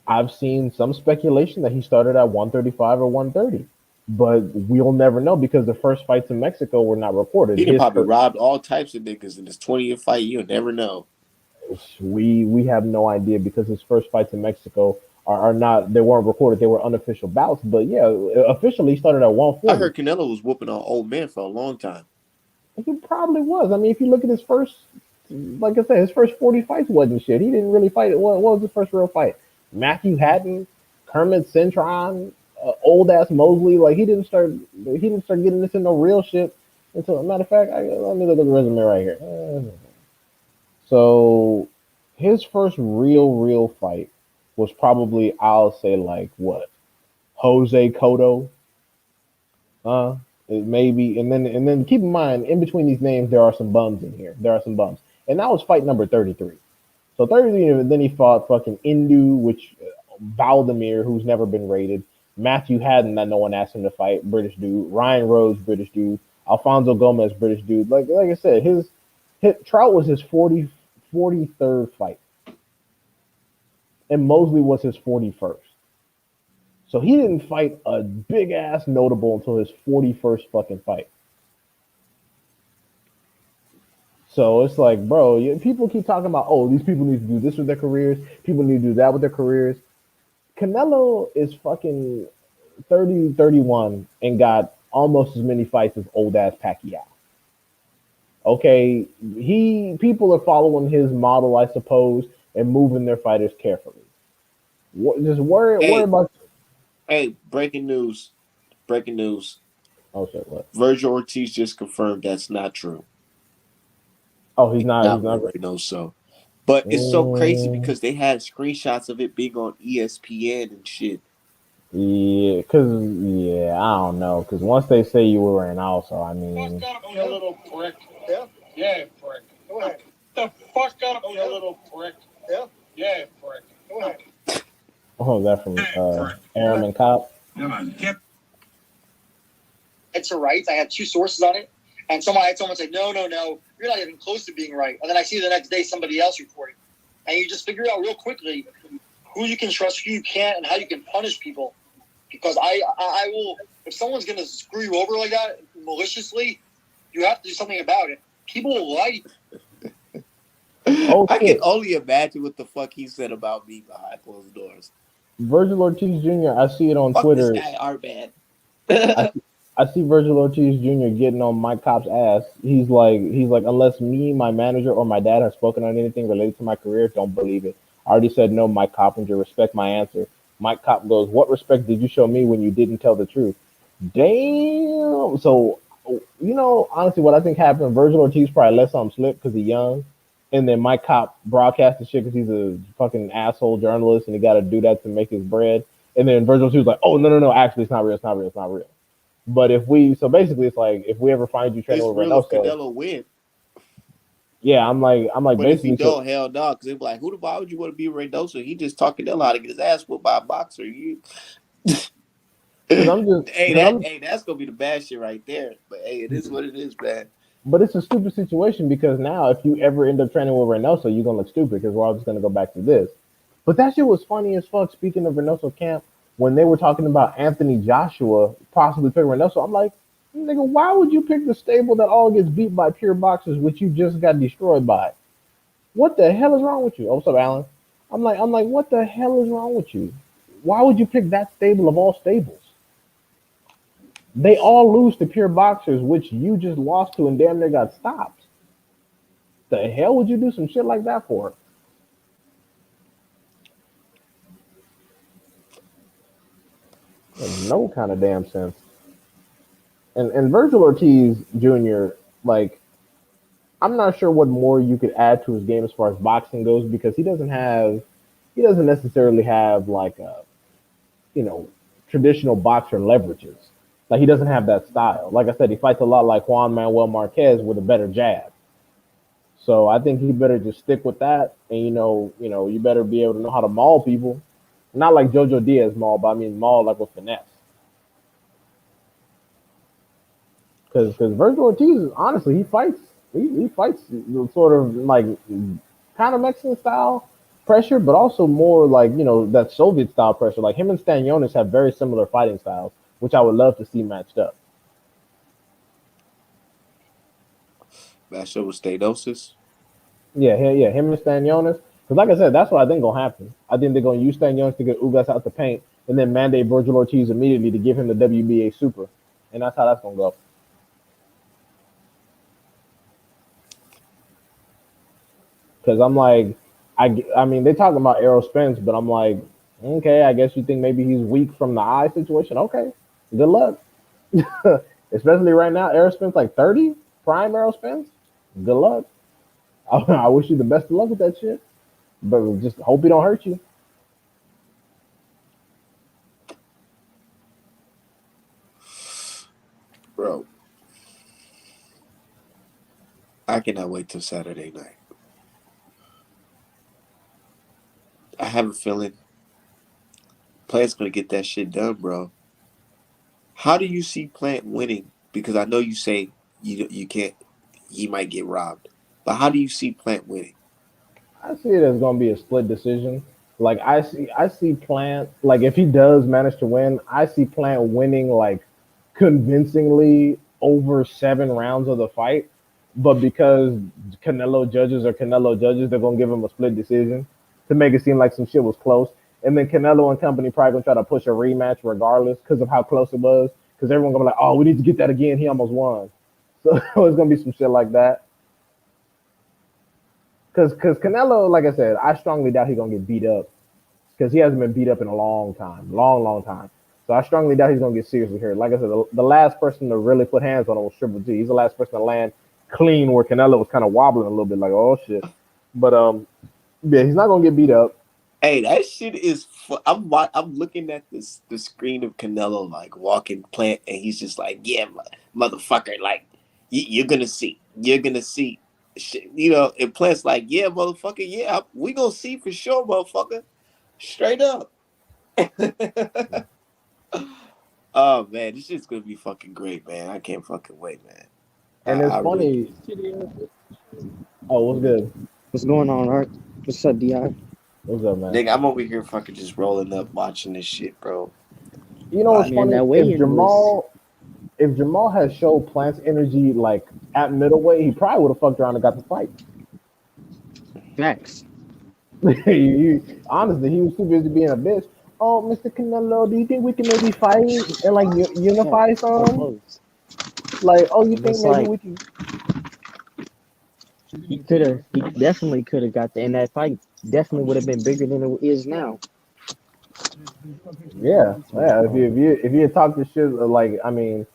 I've seen some speculation that he started at 135 or 130. But we'll never know because the first fights in Mexico were not recorded. he done probably robbed all types of niggas in his 20th fight, you'll never know. We have no idea because his first fights in Mexico are not, they weren't recorded, they were unofficial bouts. But yeah, officially he started at I 140. heard Canelo was whooping on old men for a long time. He probably was. I mean, if you look at his first, like I said, his first 40 fights wasn't shit. He didn't really fight. What was his first real fight? Matthew Hatton, Kermit Cintron, old ass Mosley. Like he didn't start getting this into real shit until. Matter of fact, let me look at the resume right here. So his first real fight was probably, I'll say, like what, Jose Cotto, maybe, and then keep in mind, in between these names, there are some bums in here. There are some bums, and that was fight number 33. So 33, and then he fought fucking Indu, which Valdemir, who's never been rated, Matthew Haddon, that no one asked him to fight, British dude, Ryan Rose, British dude, Alfonso Gomez, British dude. Like I said, his Trout was his 43rd fight, and Mosley was his 41st. So he didn't fight a big ass notable until his 41st fucking fight. So it's like, bro, people keep talking about, oh, these people need to do this with their careers. People need to do that with their careers. Canelo is fucking 30, 31 and got almost as many fights as old ass Pacquiao. Okay, people are following his model, I suppose, and moving their fighters carefully. Just worry Hey, about. hey, breaking news. Breaking news. Oh shit! What? Virgil Ortiz just confirmed that's not true. Oh, he's He's not. He's not not. Ray no so. But it's so crazy Mm, because they had screenshots of it being on ESPN and shit. yeah, I don't know. Cause once they say you were in, also, I Fuck mean, up, you little prick. Yeah? Yeah, prick. Go ahead. The fuck up, you little prick. Yeah? Yeah, prick. Go ahead. what was that from? Yeah, prick. Airman Cop. Come on, get. It's a rights. I had two sources on it, and I had someone say, no, you're not even close to being right. And then I see the next day somebody else reporting, and you just figure out real quickly who you can trust, who you can't, and how you can punish people. Because I will, if someone's gonna screw you over like that maliciously, you have to do something about it. People will lie to you. Oh I can shit! only imagine what the fuck he said about me behind closed doors. Virgil Ortiz Jr. I see it on Fuck this Twitter. guy, our man. I see, I see Virgil Ortiz Jr. getting on Mike Copp's ass. He's like, unless me, my manager, or my dad have spoken on anything related to my career, don't believe it. I already said no, Mike Coppinger. Respect my answer. Mike Kopp goes, what respect did you show me when you didn't tell the truth? Damn. So, honestly, what I think happened, Virgil Ortiz probably let something slip because he's young. And then Mike Kopp broadcast the shit because he's a fucking asshole journalist and he got to do that to make his bread. And then Virgil Ortiz was like, oh, no, actually, it's not real. It's not real. It's not real. So basically, it's like, if we ever find you training It's with real if Reynoso, Canelo win. Yeah, I'm like But if he basically so. don't, hell no, because why would you want to be Reynoso? He just talking hell how to get his ass whooped by a boxer. You, Because I'm just because I'm that's gonna be the bad shit right there. But hey, it is what it is, man. But it's a stupid situation because now if you ever end up training with Reynoso, you're gonna look stupid because we're all just gonna go back to this. But that shit was funny as fuck. Speaking of Reynoso camp, when they were talking about Anthony Joshua possibly picking Reynoso, I'm like, nigga, why would you pick the stable that all gets beat by pure boxers, which you just got destroyed by? What the hell is wrong with you? Oh, what's up, Alan? I'm like, what the hell is wrong with you? Why would you pick that stable of all stables? They all lose to pure boxers, which you just lost to and damn near got stopped. The hell would you do some shit like that for? Makes no kind of damn sense. And Virgil Ortiz Jr., like, I'm not sure what more you could add to his game as far as boxing goes because he doesn't necessarily have like a, you know, traditional boxer leverages. Like he doesn't have that style. Like I said, he fights a lot like Juan Manuel Marquez with a better jab. So I think he better just stick with that, and you better be able to know how to maul people, not like JoJo Diaz maul, but I mean maul like with finesse. Because Virgil Ortiz, honestly, he fights sort of like kind of Mexican style pressure, but also more like that Soviet style pressure. Like him and Stanionis have very similar fighting styles, which I would love to see matched up. Match up with Stenosis. Yeah, him and Stanionis. Because like I said, that's what I think gonna happen. I think they're gonna use Stanionis to get Ugas out the paint, and then mandate Virgil Ortiz immediately to give him the WBA super, and that's how that's gonna go. Because I'm like, I mean, they're talking about Errol Spence, but I'm like, okay, I guess you think maybe he's weak from the eye situation. Okay, good luck. Especially right now, Errol Spence like 30, prime Errol Spence. Good luck. I wish you the best of luck with that shit, but just hope he don't hurt you. Bro, I cannot wait till Saturday night. I have a feeling Plant's gonna get that shit done, bro. How do you see Plant winning? Because I know you say you can't. He might get robbed, but how do you see Plant winning? I see it as going to be a split decision. Like I see Plant like if he does manage to win, I see Plant winning like convincingly over 7 rounds of the fight. But because Canelo judges, they're gonna give him a split decision to make it seem like some shit was close. And then Canelo and company probably gonna try to push a rematch regardless because of how close it was. Because everyone gonna be like, oh, we need to get that again. He almost won. So it's gonna be some shit like that. Because Canelo, like I said, I strongly doubt he's gonna get beat up because he hasn't been beat up in a long time, long time. So I strongly doubt he's gonna get seriously hurt. Like I said, the last person to really put hands on him was Triple G. He's the last person to land clean where Canelo was kind of wobbling a little bit, like oh shit. But yeah, he's not gonna get beat up. Hey, that shit is. I'm looking at the screen of Canelo like walking Plant, and he's just like, yeah, motherfucker, like you're gonna see, you're gonna see. And Plant's like, yeah, motherfucker, yeah, we gonna see for sure, motherfucker, straight up. Oh man, this shit's gonna be fucking great, man. I can't fucking wait, man. And it's I really. funny. Oh, what's good? What's going on, Art? What's up, Di? What's up, man? Nigga, I'm over here fucking just rolling up watching this shit, bro. You know what's Like, Man, funny? that weigh-in was If Jamal had showed Plant's energy like at middleweight, he probably would have fucked around and got the fight. facts. Honestly, he was too busy being a bitch. Oh, Mr. Canelo, do you think we can maybe fight and like Yeah, unify so some? close. Like, oh, you And think it's maybe like we can? he definitely could have got that, and that fight definitely would have been bigger than it is now. Yeah. If you had talked this shit, like, I mean,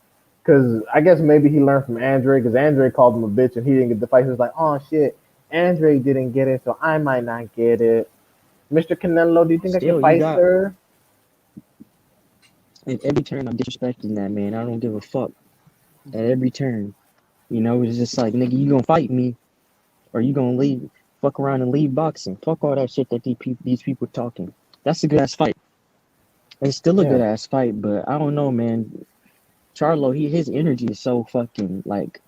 because I guess maybe he learned from Andre, because Andre called him a bitch and he didn't get the fight. He was like, oh shit, Andre didn't get it, so I might not get it. Mr. Canelo, do you think I can Still, you fight, got sir? at every turn I'm disrespecting that man. I don't give a fuck. At every turn, it's just like nigga, you gonna fight me? Or you gonna leave, fuck around and leave boxing? Fuck all that shit that these people talking. That's a good ass fight. It's still a Yeah, good ass fight, but I don't know, man. Charlo, his energy is so fucking like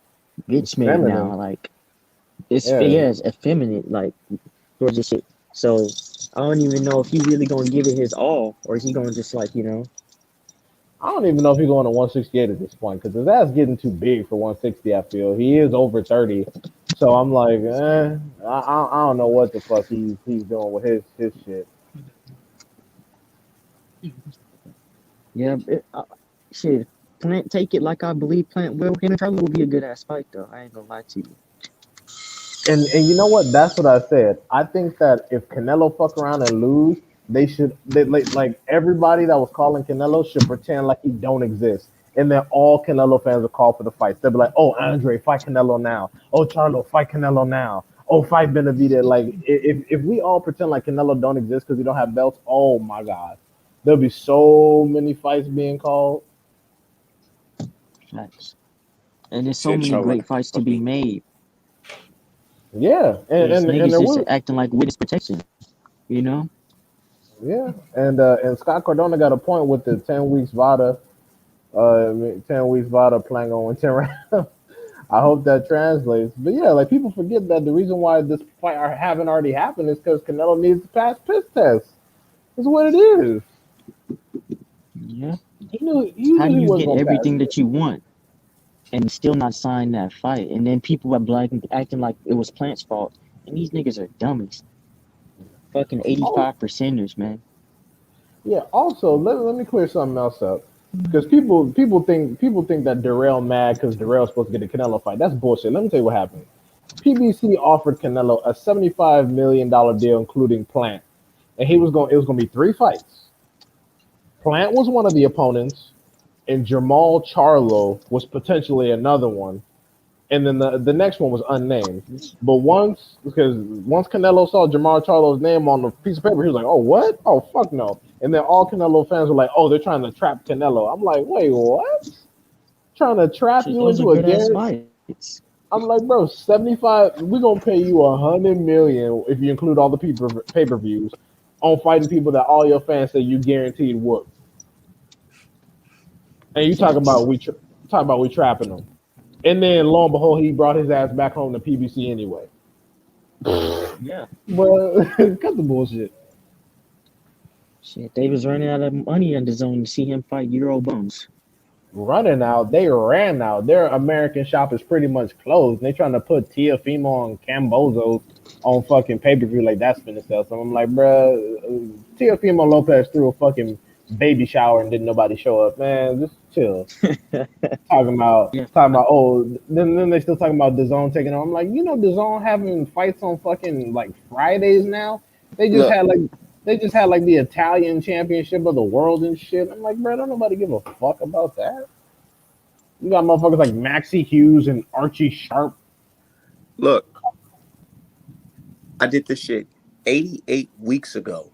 it's bitch made now. feminine. Like it's Yeah, yeah, it's effeminate. Like towards this shit. So I don't even know if he really gonna give it his all, or is he gonna just like I don't even know if he's going to 168 at this point because his ass getting too big for 160. I feel he is over 30, so I'm like, I don't know what the fuck he's doing with his shit. yeah, shit. Plant take it like I believe Plant will. Him and Charlo will be a good ass fight though. I ain't gonna lie to you. And you know what? That's what I said. I think that if Canelo fuck around and lose, like everybody that was calling Canelo should pretend like he don't exist, and then all Canelo fans will call for the fights. They'll be like, "Oh, Andre, fight Canelo now. Oh, Charlo, fight Canelo now. Oh, fight Benavidez." Like if we all pretend like Canelo don't exist because we don't have belts, oh my god, there'll be so many fights being called. Facts. And there's so Shit, many Charlo great got the fights to be fucking made. Yeah, There's and niggas there just will. acting like witness protection. You know? Yeah, and Scott Cardona got a point with the 10 weeks VADA, 10 weeks VADA playing on 10 rounds. I hope that translates. But yeah, like people forget that the reason why this fight haven't already happened is because Canelo needs to pass piss test. That's what it is. Yeah. He How knew do he you wasn't get gonna pass everything it. that you want and still not sign that fight? And then people are like acting like it was Plant's fault. And these niggas are dummies. Fucking Oh 85 percenters, man. yeah. Also, let me clear something else up. Because people think that Darrell mad because Darrell's supposed to get a Canelo fight. That's bullshit. Let me tell you what happened. PBC offered Canelo a $75 million deal, including Plant, and he was going. It was going to be 3 fights. Plant was one of the opponents, and Jamal Charlo was potentially another one, and then the next one was unnamed. But once Canelo saw Jamal Charlo's name on the piece of paper, he was like, "Oh what? Oh fuck no!" And then all Canelo fans were like, "Oh, they're trying to trap Canelo." I'm like, "Wait, what? Trying to trap Shit, you those are into a good ass guarantee?" fights. I'm like, bro, 75. We're gonna pay you 100 million if you include all the pay-per-views on fighting people that all your fans say you guaranteed whoop. And you Facts. talk about we trapping them. And then lo and behold, he brought his ass back home to PBC anyway. Yeah. Well, cut the bullshit. Shit, they was running out of money on the zone to see him fight Euro bums. Running out, they ran out. Their American shop is pretty much closed. And they trying to put Tiafimo and Cambozo on fucking pay per view like that's finna sell. So I'm like, bruh, Tiafimo Lopez threw a fucking baby shower and didn't nobody show up. Man, just chill. Yeah. Talking about then they still talking about DAZN taking on. I'm like, DAZN having fights on fucking like Fridays now. They just look. had like they just had like the Italian championship of the world and shit. I'm like, bro, don't nobody give a fuck about that. You got motherfuckers like Maxie Hughes and Archie Sharp. Look, I did this shit 88 weeks ago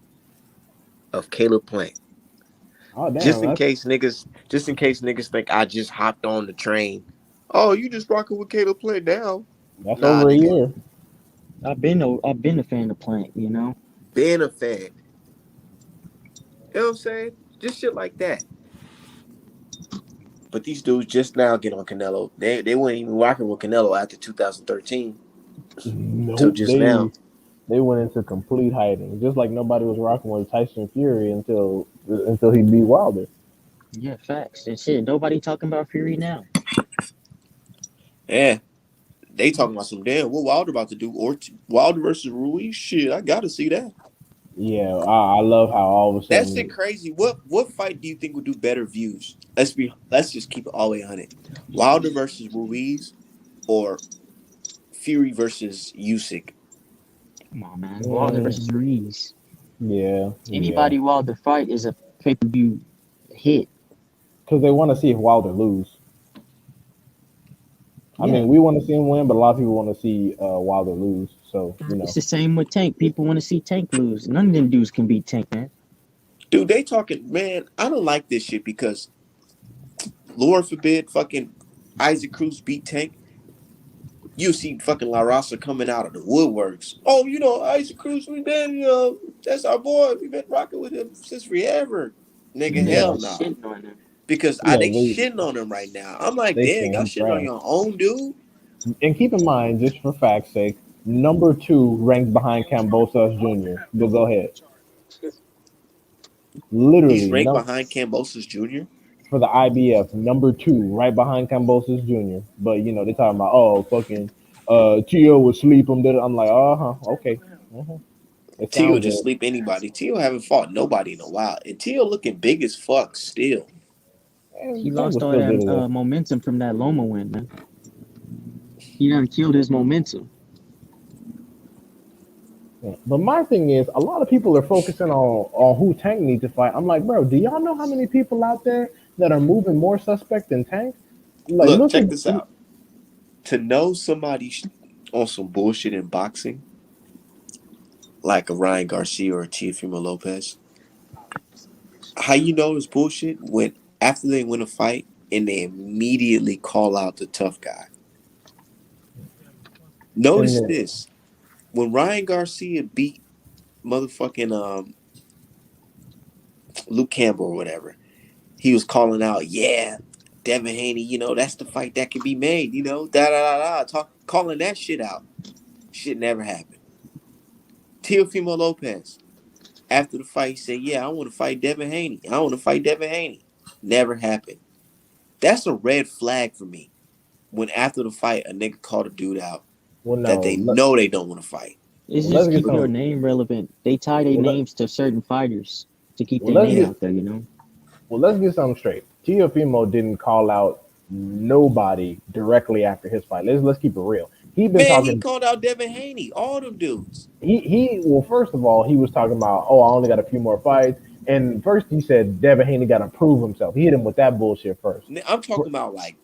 of Caleb Plant. Oh Just damn, in case niggas think I just hopped on the train. Oh, you just rocking with Caleb Plant now. that's Nah, over a nigga. year. I've been a fan of Plant, you know? Being a fan. You know what I'm saying? Just shit like that. But these dudes just now get on Canelo. They weren't even rocking with Canelo after 2013 till Nope, just now. they went into complete hiding, just like nobody was rocking with Tyson Fury until he beat Wilder. Yeah, facts. And shit, nobody talking about Fury now. Yeah. They talking about some damn what Wilder about to do or Wilder versus Ruiz. Shit, I gotta see that. Yeah, I love how all of a That shit sudden. crazy. What fight do you think would do better views? Let's just keep it all the way 100. Wilder versus Ruiz or Fury versus Usyk. Come on, man. Wilder Mm, versus Ruiz. yeah, Anybody Wilder fight is a pay-per-view hit. because they want to see if Wilder lose. I Yeah. mean, we want to see him win, but a lot of people want to see Wilder lose. So It's the same with Tank. People want to see Tank lose. None of them dudes can beat Tank, man. Dude, they talking, man, I don't like this shit because Lord forbid fucking Isaac Cruz beat Tank. You see fucking La Raza coming out of the woodworks. Oh, Isaac Cruz, we been, that's our boy. We've been rocking with him since forever. Nigga, Niggas hell are nah. shitting on him. Because Yeah, they shitting on him right now. I'm like, they damn, saying y'all he's shitting on trash. your own dude. And keep in mind, just for fact's sake, number 2 ranked behind Cambosos Jr. But go ahead. He's Literally, ranked no, behind Cambosos Jr. for the IBF, number 2, right behind Cambosos Jr. But they talking about fucking Tio would sleep him. I'm like, okay, it Tio sounds just good. sleep anybody. Tio haven't fought nobody in a while. And Tio looking big as fuck still. He And Tank lost was all still good that at it. momentum from that Loma win, man. He done killed his momentum. Yeah. But my thing is, a lot of people are focusing on who Tank needs to fight. I'm like, bro, do y'all know how many people out there that are moving more suspect than Tank? Like, Look, look at check this out. To know somebody on some bullshit in boxing, like a Ryan Garcia or a Teofimo Lopez, how you know it's bullshit when after they win a fight and they immediately call out the tough guy. and Notice then, this. When Ryan Garcia beat motherfucking Luke Campbell or whatever, he was calling out, yeah, Devin Haney, that's the fight that can be made, da da da da, calling that shit out. Shit never happened. Teofimo Lopez, after the fight, he said, yeah, I want to fight Devin Haney. I want to fight Devin Haney. Never happened. That's a red flag for me. When after the fight, a nigga called a dude out well, that no, they know they don't want to fight. It's let's just get keep your some. name relevant. They tie their Well, names to certain fighters to keep well, their let's name get out there, you know? let's get something straight. Teofimo didn't call out nobody directly after his fight. Let's keep it real. He been Man, he talking. called out Devin Haney, all them dudes. He well, first of all, he was talking about, oh, I only got a few more fights. And first he said Devin Haney got to prove himself. He hit him with that bullshit first. I'm talking about like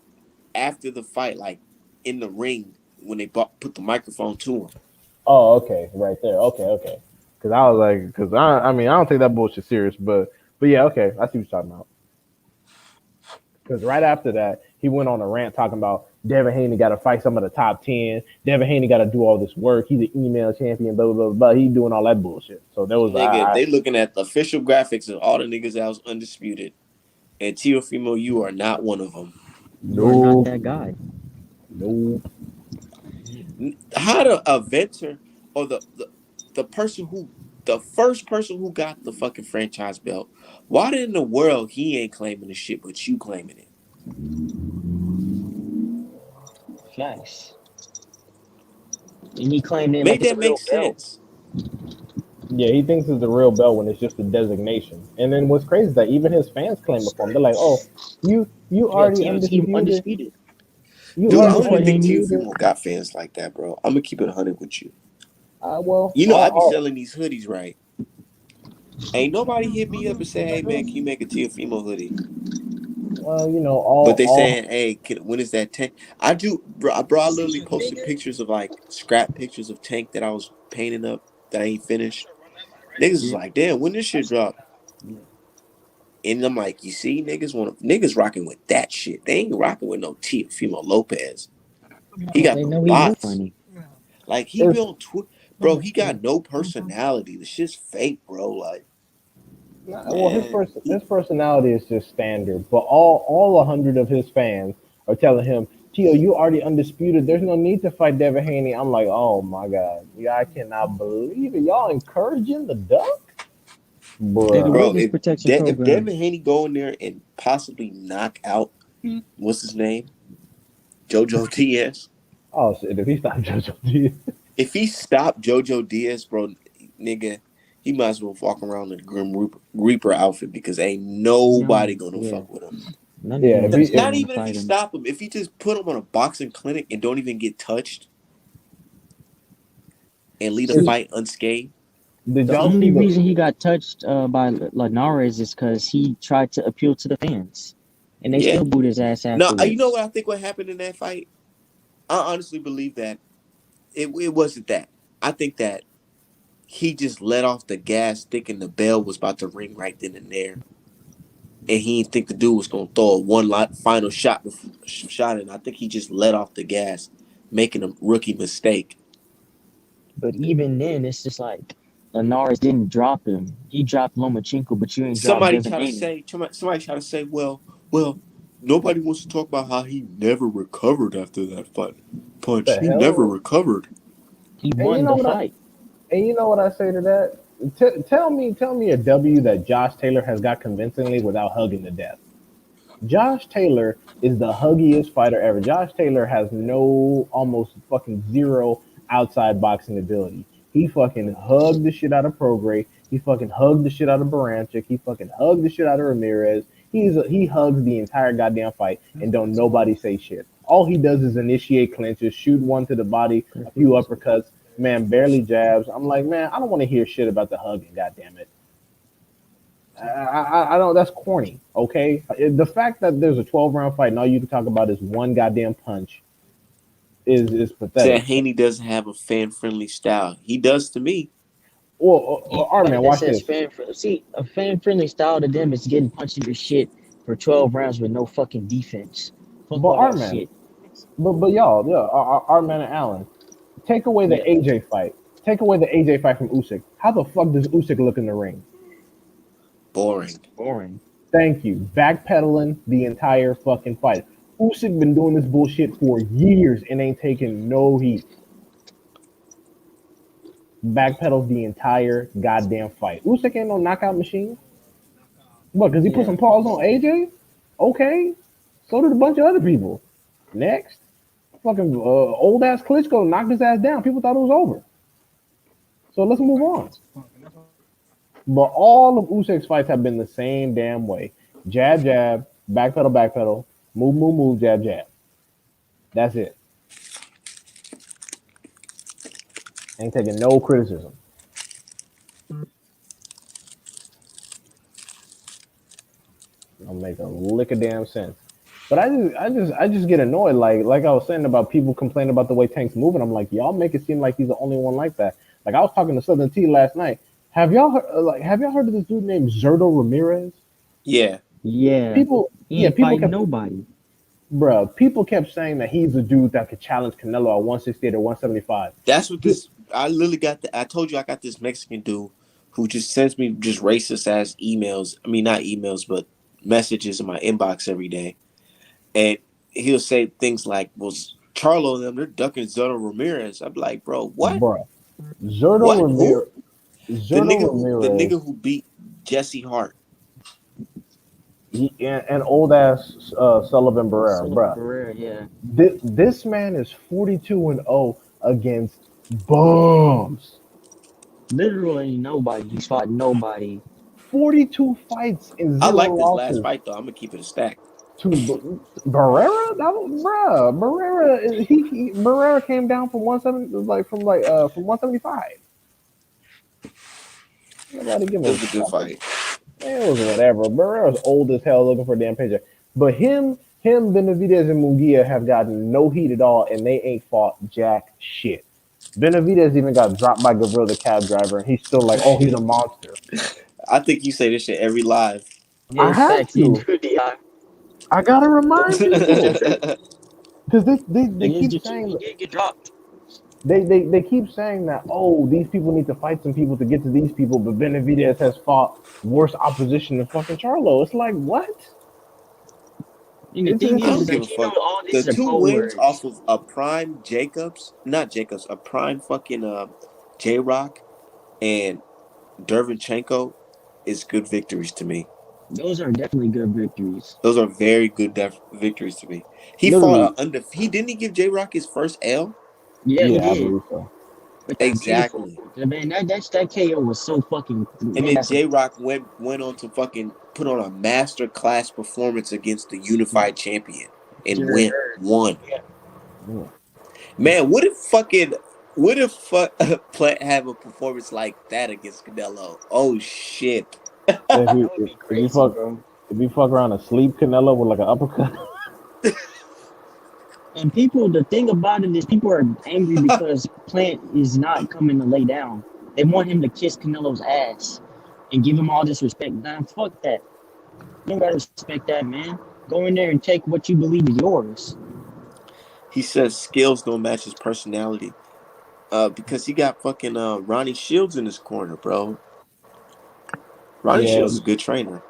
after the fight, like in the ring when they put the microphone to him. Oh, okay, right there. Okay. Because I was like, because I mean, I don't take that bullshit serious, but yeah, okay, I see what you're talking about. Because right after that, he went on a rant talking about Devin Haney got to fight some of the top 10. Devin Haney got to do all this work. He's an email champion, blah, blah, blah, blah. He doing all that bullshit. So there was, Nigga, they looking at the official graphics of all the niggas that was undisputed. And Teofimo, you are not one of them. You are not no, that guy. no. How the inventor or the person who the first person who got the fucking franchise belt, why in the world he ain't claiming the shit but you claiming it? Facts. And he claimed it like Make it's a that make real belt. sense. Yeah, he thinks it's the real belt when it's just a designation. And then what's crazy is that even his fans claim it for him. They're like, oh, you Yeah, already Tio's undisputed. undisputed. You Dude, I Tio don't already even fought think Haney. undisputed. Teofimo got fans like that, bro. I'm gonna keep it 100 with you. Well, I be selling these hoodies right. Ain't nobody hit me up and say, hey man, can you make a Teofimo hoodie? well, But they all saying, hey, when is that tank? I do, bro. I literally posted pictures of like scrap pictures of tank that I was painting up that I ain't finished. Niggas was Yeah. like, damn, when this shit drop? And I'm like, you see, niggas rocking with that shit. They ain't rocking with no Teofimo Lopez. He Cause got they the know he look bots. funny. Like he be it's on Twitter, bro. He got no personality. The shit's fake, bro. Like, well, man, his personality is just standard. But all 100 of his fans are telling him, Tio, you already undisputed. There's no need to fight Devin Haney. I'm like, oh my god, yeah, I cannot believe it. Y'all encouraging the duck, Hey, the bruh. bro. witness protection If program. Devin Haney go in there and possibly knock out what's his name, JoJo Diaz. Oh shit, if he stopped JoJo Diaz. If he stopped JoJo Diaz, bro, nigga, he might as well walk around in the Reaper outfit because ain't No, nobody gonna yeah. fuck with him. None of Yeah, them niggas gonna Not want to even if he fight him. stop him. If he just put him on a boxing clinic and don't even get touched and lead a it's, See, fight unscathed. did the y'all see only the? reason he got touched by Linares is because he tried to appeal to the fans, and they Yeah. still booed his ass No, you know afterwards. what I think what happened in that fight? I honestly believe that it wasn't that. I think that he just let off the gas thinking the bell was about to ring right then and there. And he didn't think the dude was gonna throw a one lot final shot, and I think he just let off the gas. making a rookie mistake. But even then, it's just like Linares didn't drop him. He dropped Lomachenko, but you ain't dropped Somebody Devin try to Haney. say, well, nobody wants to talk about how he never recovered after that punch. The He never hell? recovered. He And you won know the what? fight. And you know what I say to that? Tell me a W that Josh Taylor has got convincingly without hugging to death. Josh Taylor is the huggiest fighter ever. Josh Taylor has no, almost fucking zero outside boxing ability. He fucking hugged the shit out of Prograis. He fucking hugged the shit out of Baranchik. He fucking hugged the shit out of Ramirez. He hugs the entire goddamn fight and don't nobody say shit. All he does is initiate clinches, shoot one to the body, a few uppercuts, man, barely jabs. I'm like, man, I don't want to hear shit about the hugging, goddamn it. I don't. That's corny. Okay, the fact that there's a 12 round fight and all you can talk about is one goddamn punch is Said pathetic. Haney doesn't have a fan friendly style. He does to me. Well, all right, Anybody man, that watch says this. fan friendly, see, a fan friendly style to them is getting punched in your shit for 12 rounds with no fucking defense. Fuck But all our that man, shit. but y'all, yeah, our man and Allen, take away the Yeah, AJ fight. Take away the AJ fight from Usyk. How the fuck does Usyk look in the ring? Boring. boring. Thank you. Backpedaling the entire fucking fight. Usyk been doing this bullshit for years and ain't taking no heat. Backpedals the entire goddamn fight. Usyk ain't no knockout machine. What? Because he put Yeah. some paws on AJ? Okay. So did a bunch of other people. Next, fucking old ass Klitschko knocked his ass down. People thought it was over. So let's move on. But all of Usyk's fights have been the same damn way. Jab, jab, backpedal, backpedal, move, move, move, jab, jab. That's it. Ain't taking no criticism. Don't make a lick of damn sense. But I just get annoyed. Like I was saying about people complaining about the way Tank's moving. I'm like, y'all make it seem like he's the only one like that. Like I was talking to Southern T last night. Have y'all heard of this dude named Zerto Ramirez? Yeah. Yeah. People, He yeah, ain't people fighting kept, nobody. bruh, people kept saying that he's a dude that could challenge Canelo at 168 or 175. That's what this. I literally got. I told you I got this Mexican dude who just sends me just racist ass emails. I mean, not emails, but messages in my inbox every day, and he'll say things like, "Well, Charlo and them, they're ducking Zeno Ramirez." I'm like, bro, what? Bruh, Zerto What? Ramirez, Who? Zerto The Ramirez, nigga who beat Jesse Hart. and old ass Sullivan Barrera, Sullivan bruh. Barrera, yeah. This man is 42-0 against bums. Literally nobody. He's fought nobody. 42 fights and I zero like this last losses fight though. I'm gonna keep it a stack. to Barrera. That was, bruh, Barrera. Barrera came down from 170, from 175. Nobody give It a was a good fuck. fight. Man, it was whatever. Barrera's old as hell, looking for a damn paycheck. But Benavidez, and Munguia have gotten no heat at all, and they ain't fought jack shit. Benavidez even got dropped by Gavril, the cab driver, and he's still like, oh, he's a monster. I think you say this shit every live. I Yeah, have facts. You to. do, Di. I gotta remind people because they Thing is, keep you keep, saying you did get dropped. they keep saying that, oh, these people need to fight some people to get to these people, but Benavidez has fought worse opposition than fucking Charlo. It's like, what? And the It's thing I it's is don't give a like, you know, fuck. all The this are two code wins words. off of a prime a prime fucking J Rock and Dervinchenko is good victories to me. Those are definitely good victories. Those are very good victories to me. He fought literally, he didn't he give J Rock his first L? Yeah, he yeah, I did. believe so. With that beautiful Exactly. man, that KO was so fucking And man. then That's a J Rock went on to fucking put on a master class performance against the unified champion and Jared Hurd. won. Yeah, Mm. Man, what if Plant have a performance like that against Canelo? Oh shit. If that you would if, be if you crazy, fuck bro. if you fuck around and sleep Canelo with like an uppercut, And people, the thing about it is, people are angry because Plant is not coming to lay down. They want him to kiss Canelo's ass and give him all this respect. Nah, fuck that. You don't gotta respect that, man. Go in there and take what you believe is yours. He says skills don't match his personality. Because he got fucking Ronnie Shields in his corner, bro. Ronnie Yeah, Shields is a good trainer.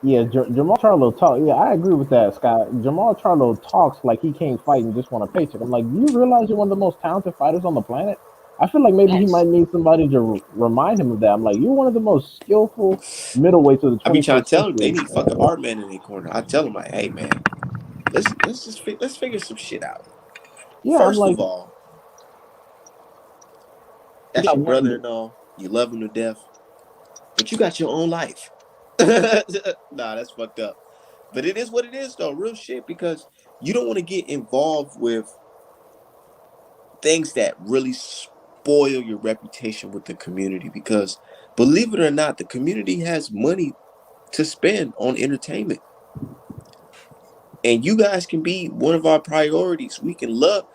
yeah. Jamal Charlo talk. Yeah, I agree with that, Scott. Jamal Charlo talks like he can't fight and just want a paycheck. I'm like, do you realize you're one of the most talented fighters on the planet? I feel like maybe he Facts. might need somebody to remind him of that. I'm like, you're one of the most skillful middleweights of the I be trying to 21st tell him they century. need fucking Artman in their corner. I tell him like, hey man, let's figure some shit out. Yeah, I'm First like, of all, He that's got your brother one. and all. You love him to death, but you got your own life. Nah, that's fucked up. But it is what it is though, real shit. Because you don't want to get involved with things that really spoil your reputation with the community. Because believe it or not, the community has money to spend on entertainment. And you guys can be one of our priorities. We can love,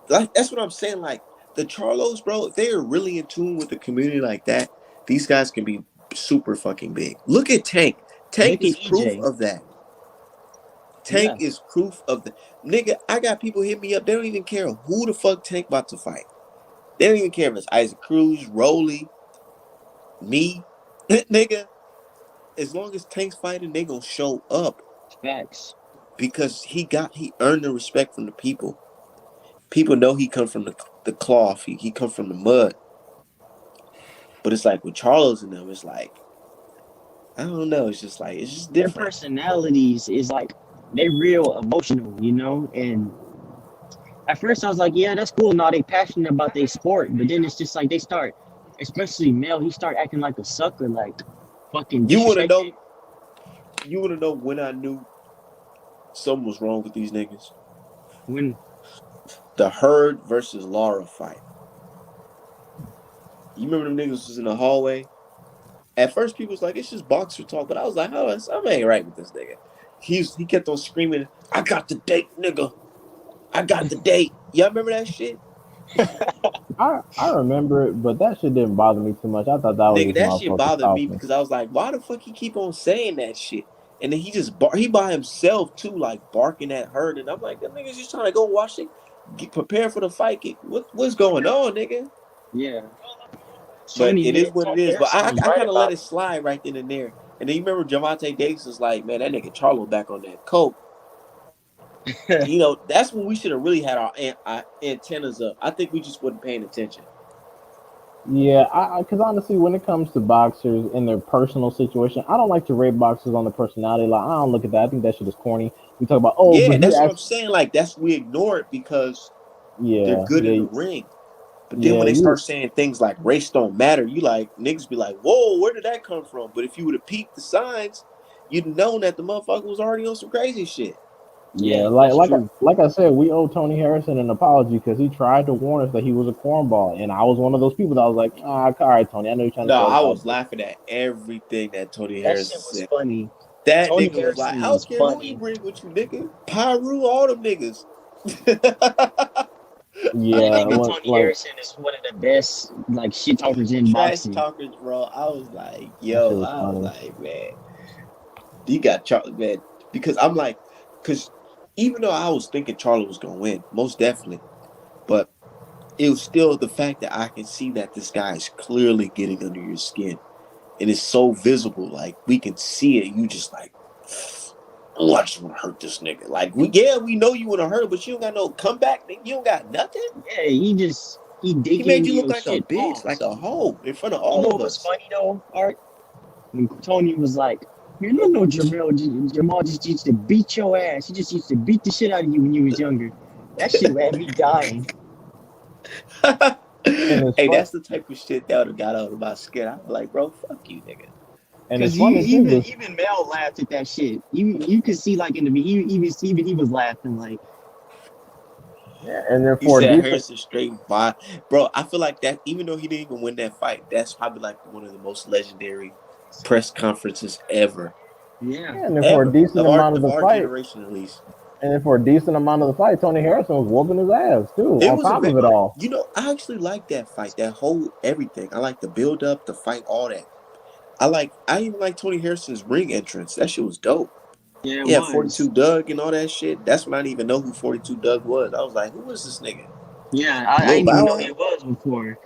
like that's what I'm saying. Like the Charlos, bro, if they are really in tune with the community like that, these guys can be super fucking big. Look at Tank. Tank Look at is proof EJ. of that. Tank Yeah, is proof of the nigga. I got people hit me up. They don't even care who the fuck Tank about to fight. They don't even care if it's Isaac Cruz, Rolly, me, nigga. As long as Tank's fighting, they gonna show up facts. because he earned the respect from the people. People know he come from the cloth. He come from the mud. But it's like with Charles and them, it's like I don't know. It's just like it's just Their different. personalities is like they real emotional, you know. And at first I was like, yeah, that's cool. Now they passionate about their sport, but then it's just like they start, especially Mel, he start acting like a sucker, like fucking You wanna disrespected. know? You wanna know when I knew something was wrong with these niggas? When The Herd versus Lara fight. You remember them niggas was in the hallway? At first, people was like, "It's just boxer talk," but I was like, "Oh, something ain't right with this nigga." He kept on screaming, "I got the date, nigga! I got the date." Y'all remember that shit? I remember it, but that shit didn't bother me too much. I thought that was Nigga, just that shit motherfuckers bothered me talking. because I was like, why the fuck he keep on saying that shit? And then he just he by himself too, like barking at her. And I'm like, that nigga's just trying to go watch it, get prepared for the fight. What's going on, nigga? yeah, But it is what it Tony is. But Harrison was I right kind of let about it it. slide right then and there. And then you remember Javante Davis was like, man, that nigga Charlo back on that coke. You know, that's when we should have really had our antennas up. I think we just wasn't paying attention. Yeah, because honestly, when it comes to boxers in their personal situation, I don't like to rate boxers on their personality. Like, I don't look at that. I think that shit is corny. We talk about, oh, Yeah, but he that's what I'm acts. saying. Like that's we ignore it because they're Yeah, good in the yeah, ring. But then yeah. when they start You, saying things like race don't matter, you like niggas be like, whoa, where did that come from? But if you would have peeped the signs, you'd known that the motherfucker was already on some crazy shit. yeah. Yeah, that's true. Like I said, we owe Tony Harrison an apology because he tried to warn us that he was a cornball, and I was one of those people that was like, ah, all right, Tony, I know you're trying to No, sell I us out, was but laughing at everything that Tony That Harrison shit was said. funny. That Tony nigga was like, Harrison I don't was care who you funny. bring with you, nigga. Pyru, all them niggas. That yeah, nigga Tony like Harrison is one of the best like shit talkers in Trash boxing. talkers, bro. that shit was I was funny. like, man, you got Charlie, man. Because I'm like, because even though I was thinking Charlie was gonna win, most definitely, but it was still the fact that I can see that this guy is clearly getting under your skin, and it's so visible. Like we can see it. You just like, oh, I just want to hurt this nigga. Like we know you want to hurt him, but you don't got no comeback. You don't got nothing. Yeah, he He made digging you look your like a shit bitch, like pause. a hoe in front of You all know of what was us. funny though, Art? When Tony was like, "Man, I know Jamal just used to beat your ass. He just used to beat the shit out of you when you was younger." That shit had me dying. And it's Hey, fun, that's the type of shit that would have got out of my skin. I'd be like, bro, fuck you, nigga. and it's Cause you funny too. This even Mel laughed at that shit. You could see like in the even he was laughing like yeah, and then He for a said decent Harrison straight by, bro. I feel like that. Even though he didn't even win that fight, that's probably like one of the most legendary press conferences ever, yeah. yeah, and then for a ever decent amount of of the our fight, generation at least. and then for a decent amount of the fight, Tony Harrison was whooping his ass too. It On was a top of very, it all, you know, I actually like that fight. That whole everything. I like the build up, the fight, all that. I even like Tony Harrison's ring entrance. That shit was dope. Yeah, it Yeah, 42 was. Doug and all that shit. That's when I didn't even know who 42 Doug was. I was like, who is this nigga? Yeah, I Lil didn't even Bow know who he Wow? was before.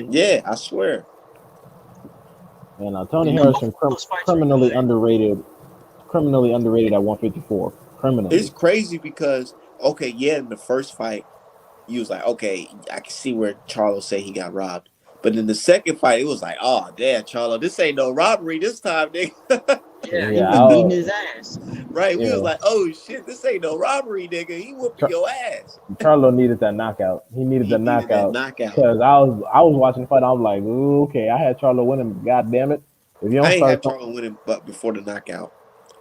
Yeah, I swear. And You Tony know, both Harrison, of those fights were good. criminally underrated at 154. It's Criminally, crazy because, okay, yeah, in the first fight, you was like, okay, I can see where Charlo say he got robbed. But in the second fight, it was like, oh, damn, Charlo, this ain't no robbery this time, nigga. Yeah, he yeah, was beating his ass. Right? We was yeah. like, oh, shit, this ain't no robbery, nigga. He whooping Char- your ass. Charlo needed that knockout. He needed He the needed that knockout knockout. because I was watching the fight. I was like, ooh, okay, I had Charlo winning. God damn it! If you I don't ain't start, have Charlo winning but before the knockout.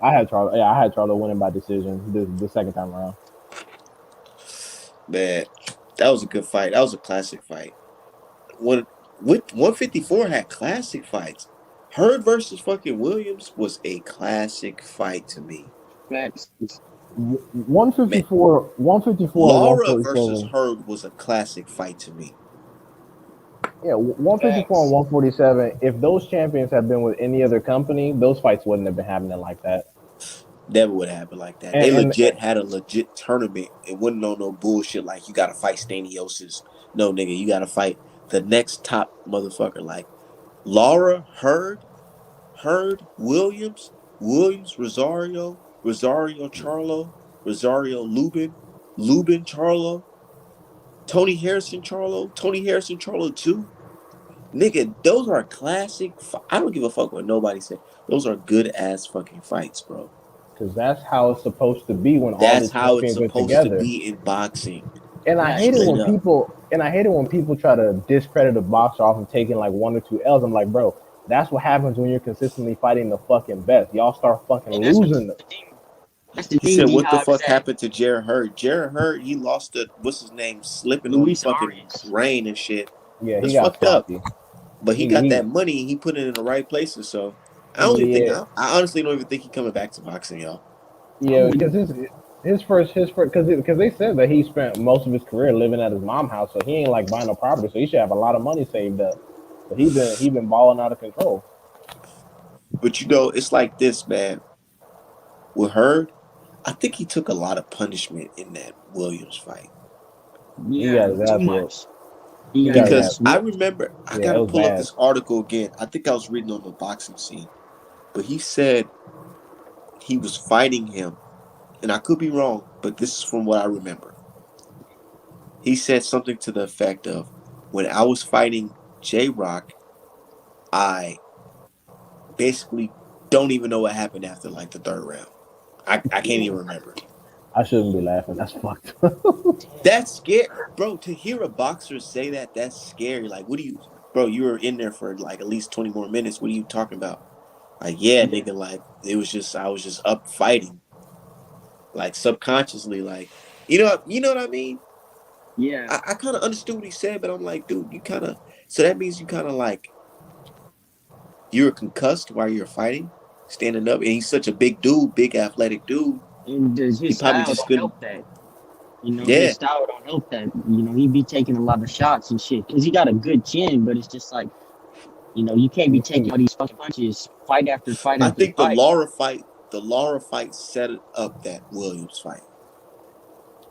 I had Charlo. Yeah, I had Charlo winning by decision the second time around. Man, that was a good fight. That was a classic fight. When with 154 had classic fights. Hurd versus fucking Williams was a classic fight to me. Facts. 154, 154, and Laura versus 147. Hurd was a classic fight to me. Yeah, 154 and Facts. 147. If those champions had been with any other company, those fights wouldn't have been happening like that. Never would happen like that. They And legit had a legit tournament. It wasn't no bullshit like you gotta fight Staniosis. No nigga, you gotta fight the next top motherfucker. Like Laura, Hurd, Williams, Rosario Charlo, Rosario Lubin Charlo, Tony Harrison Charlo too. Nigga, those are classic. I don't give a fuck what nobody say. Those are good ass fucking fights, bro. because that's how it's supposed to be when all the That's how it's champions are supposed to together. be in boxing. Facts. Straight up. I hate it when people try to discredit a boxer off of taking like one or two L's. I'm like, bro, that's what happens when you're consistently fighting the fucking best. Y'all start fucking And that's what losing. the thing. That's the He thing, said, G "What the Hop, is fuck that happened to Jared Hurd? Jared Hurd, he lost the what's his name, slipping on the Luis fucking Arias. rain and shit. Yeah, That's he got fucked up. sloppy. But he got He that money. And he put it in the right places. So I don't even think. yeah, I honestly don't even think he coming back to boxing, y'all. I yeah, because wouldn't. his first because they said that he spent most of his career living at his mom's house, so he ain't like buying no property, so he should have a lot of money saved up. But he been balling out of control. But it's like this, man. With Hurd, I think he took a lot of punishment in that Williams fight He got Yeah, his too ass whooped. much. He He got got his his because ass. ass I whooped. remember I Yeah, it gotta was pull up bad. this article again. I think I was reading on the boxing scene, but he said he was fighting him, and I could be wrong, but this is from what I remember. He said something to the effect of, "When I was fighting J Rock, I basically don't even know what happened after like the third round. I can't even remember." I shouldn't be laughing. That's fucked. That's scary, bro. To hear a boxer say that, that's scary. Like, what do you, bro? You were in there for like at least 20 more minutes. What are you talking about? Like, yeah, Yeah, nigga. Like, I was just up fighting, like subconsciously, like, you know what I mean. yeah. I kind of understood what he said, but I'm like, dude, you kind of. So that means you kind of like you were concussed while you're fighting, standing up, and he's such a big dude, big athletic dude. And He his probably style just don't couldn't. help that. You know, his Yeah, style don't help that. You know, he be taking a lot of shots and shit. Cause he got a good chin, but it's just like, you know, you can't be taking all these fucking punches fight after fight I after think fight. The Laura fight set up that Williams fight.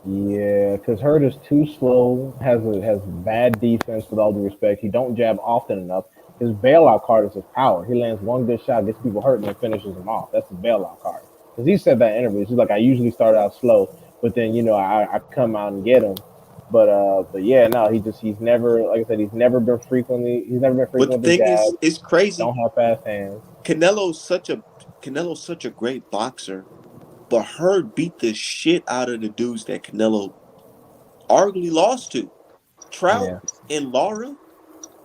Yeah, because Hurt is too slow, has bad defense. With all due respect, he don't jab often enough. His bailout card is his power. He lands one good shot, gets people hurt, and then finishes them off. That's his bailout card. Because he said that in interviews. He's like, I usually start out slow, but then I come out and get him. But yeah, no, he's never, like I said, he's never been But the frequent with the thing is, jab. it's crazy. Don't have fast hands. Canelo's such a Canelo's such a great boxer, but Hurd beat the shit out of the dudes that Canelo arguably lost to. Trout Yeah, and Lara.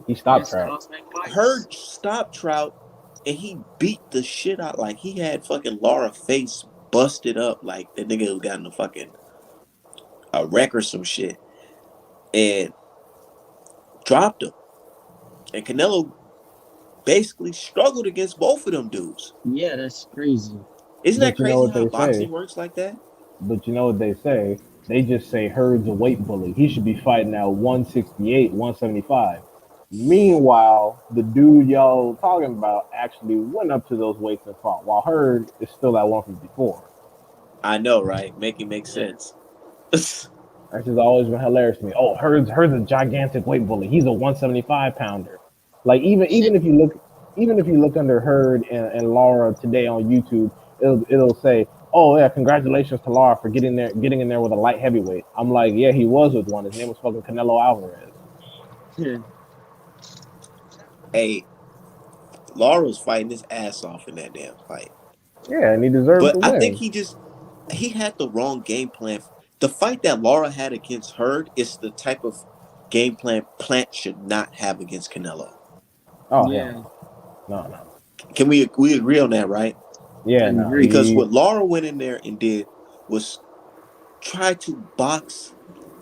he Yeah, stopped Trout. styles make fights. Hurd stopped Trout, and he beat the shit out. Like he had fucking Lara face busted up, like the nigga who got in a fucking a wreck or some shit, and dropped him. And Canelo basically struggled against both of them dudes. Yeah, that's crazy. Isn't that But you know crazy what how they boxing say. works like that? But you know what they say? They just say Hurd's a weight bully. He should be fighting at 168, 175. Meanwhile, the dude y'all talking about actually went up to those weights and fought, while Hurd is still at 154. I know, right? Make it make Yeah. sense. That's just always been hilarious to me. Oh, Hurd's a gigantic weight bully. He's a 175 pounder. Like Shit. even if you look under Hurd and Laura today on YouTube, it'll say, oh yeah, congratulations to Laura for getting in there with a light heavyweight. I'm like, yeah, he was with one. His name was fucking Canelo Alvarez. Hey, Laura was fighting his ass off in that damn fight. Yeah, and he deserved But to I think win. he had the wrong game plan. The fight that Laura had against Hurd is the type of game plan Plant should not have against Canelo. Oh hell Yeah. no. Can we agree on that, right? Yeah, I no. agree. Because He what Laura went in there and did was try to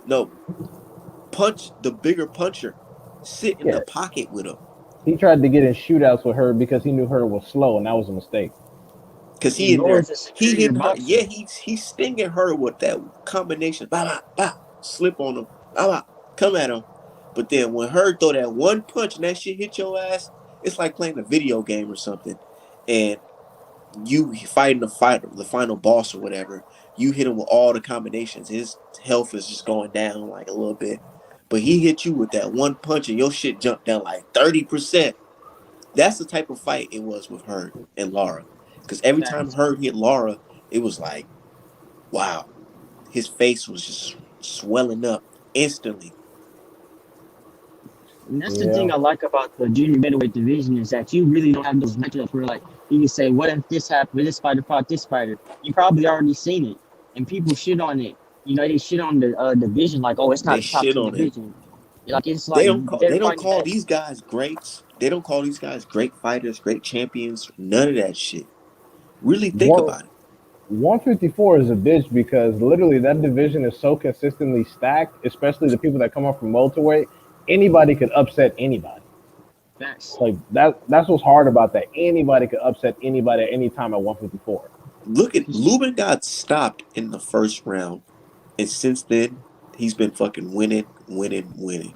no, punch the bigger puncher, sit in yeah the pocket with him. he tried to get in shootouts with her because he knew her was slow, and that was a mistake. Cause he And in there, Laura's a he superior hitting her. boxer. Yeah, he's stinging her with that combination. Bah, bah, bah, slip on him. Bah, bah, come at him. But then when her throw that one punch and that shit hit your ass, it's like playing a video game or something. And you fighting the final boss or whatever. You hit him with all the combinations. His health is just going down like a little bit. But he hit you with that one punch and your shit jumped down like 30%. That's the type of fight it was with her and Lara. Because every time Facts. her hit Lara, it was like, wow. His face was just swelling up instantly. And that's the Yeah. thing I like about the junior middleweight division is that you really don't have those matchups where like you can say, what if this happened? This fighter fought this fighter. You probably already seen it, and people shit on it. You know, they shit on the division like, oh, it's not They a top shit ten on it. division. Like it's like they're They don't fighting call back. these guys greats. They don't call these guys great fighters, great champions, none of that shit. Really think One about it. 154 is a bitch because literally that division is so consistently stacked, especially the people that come up from welterweight. Anybody could upset anybody. Facts. Like that's what's hard about that. Anybody could upset anybody at any time at 154. Look at Lubin got stopped in the first round. And since then, he's been fucking winning, winning, winning.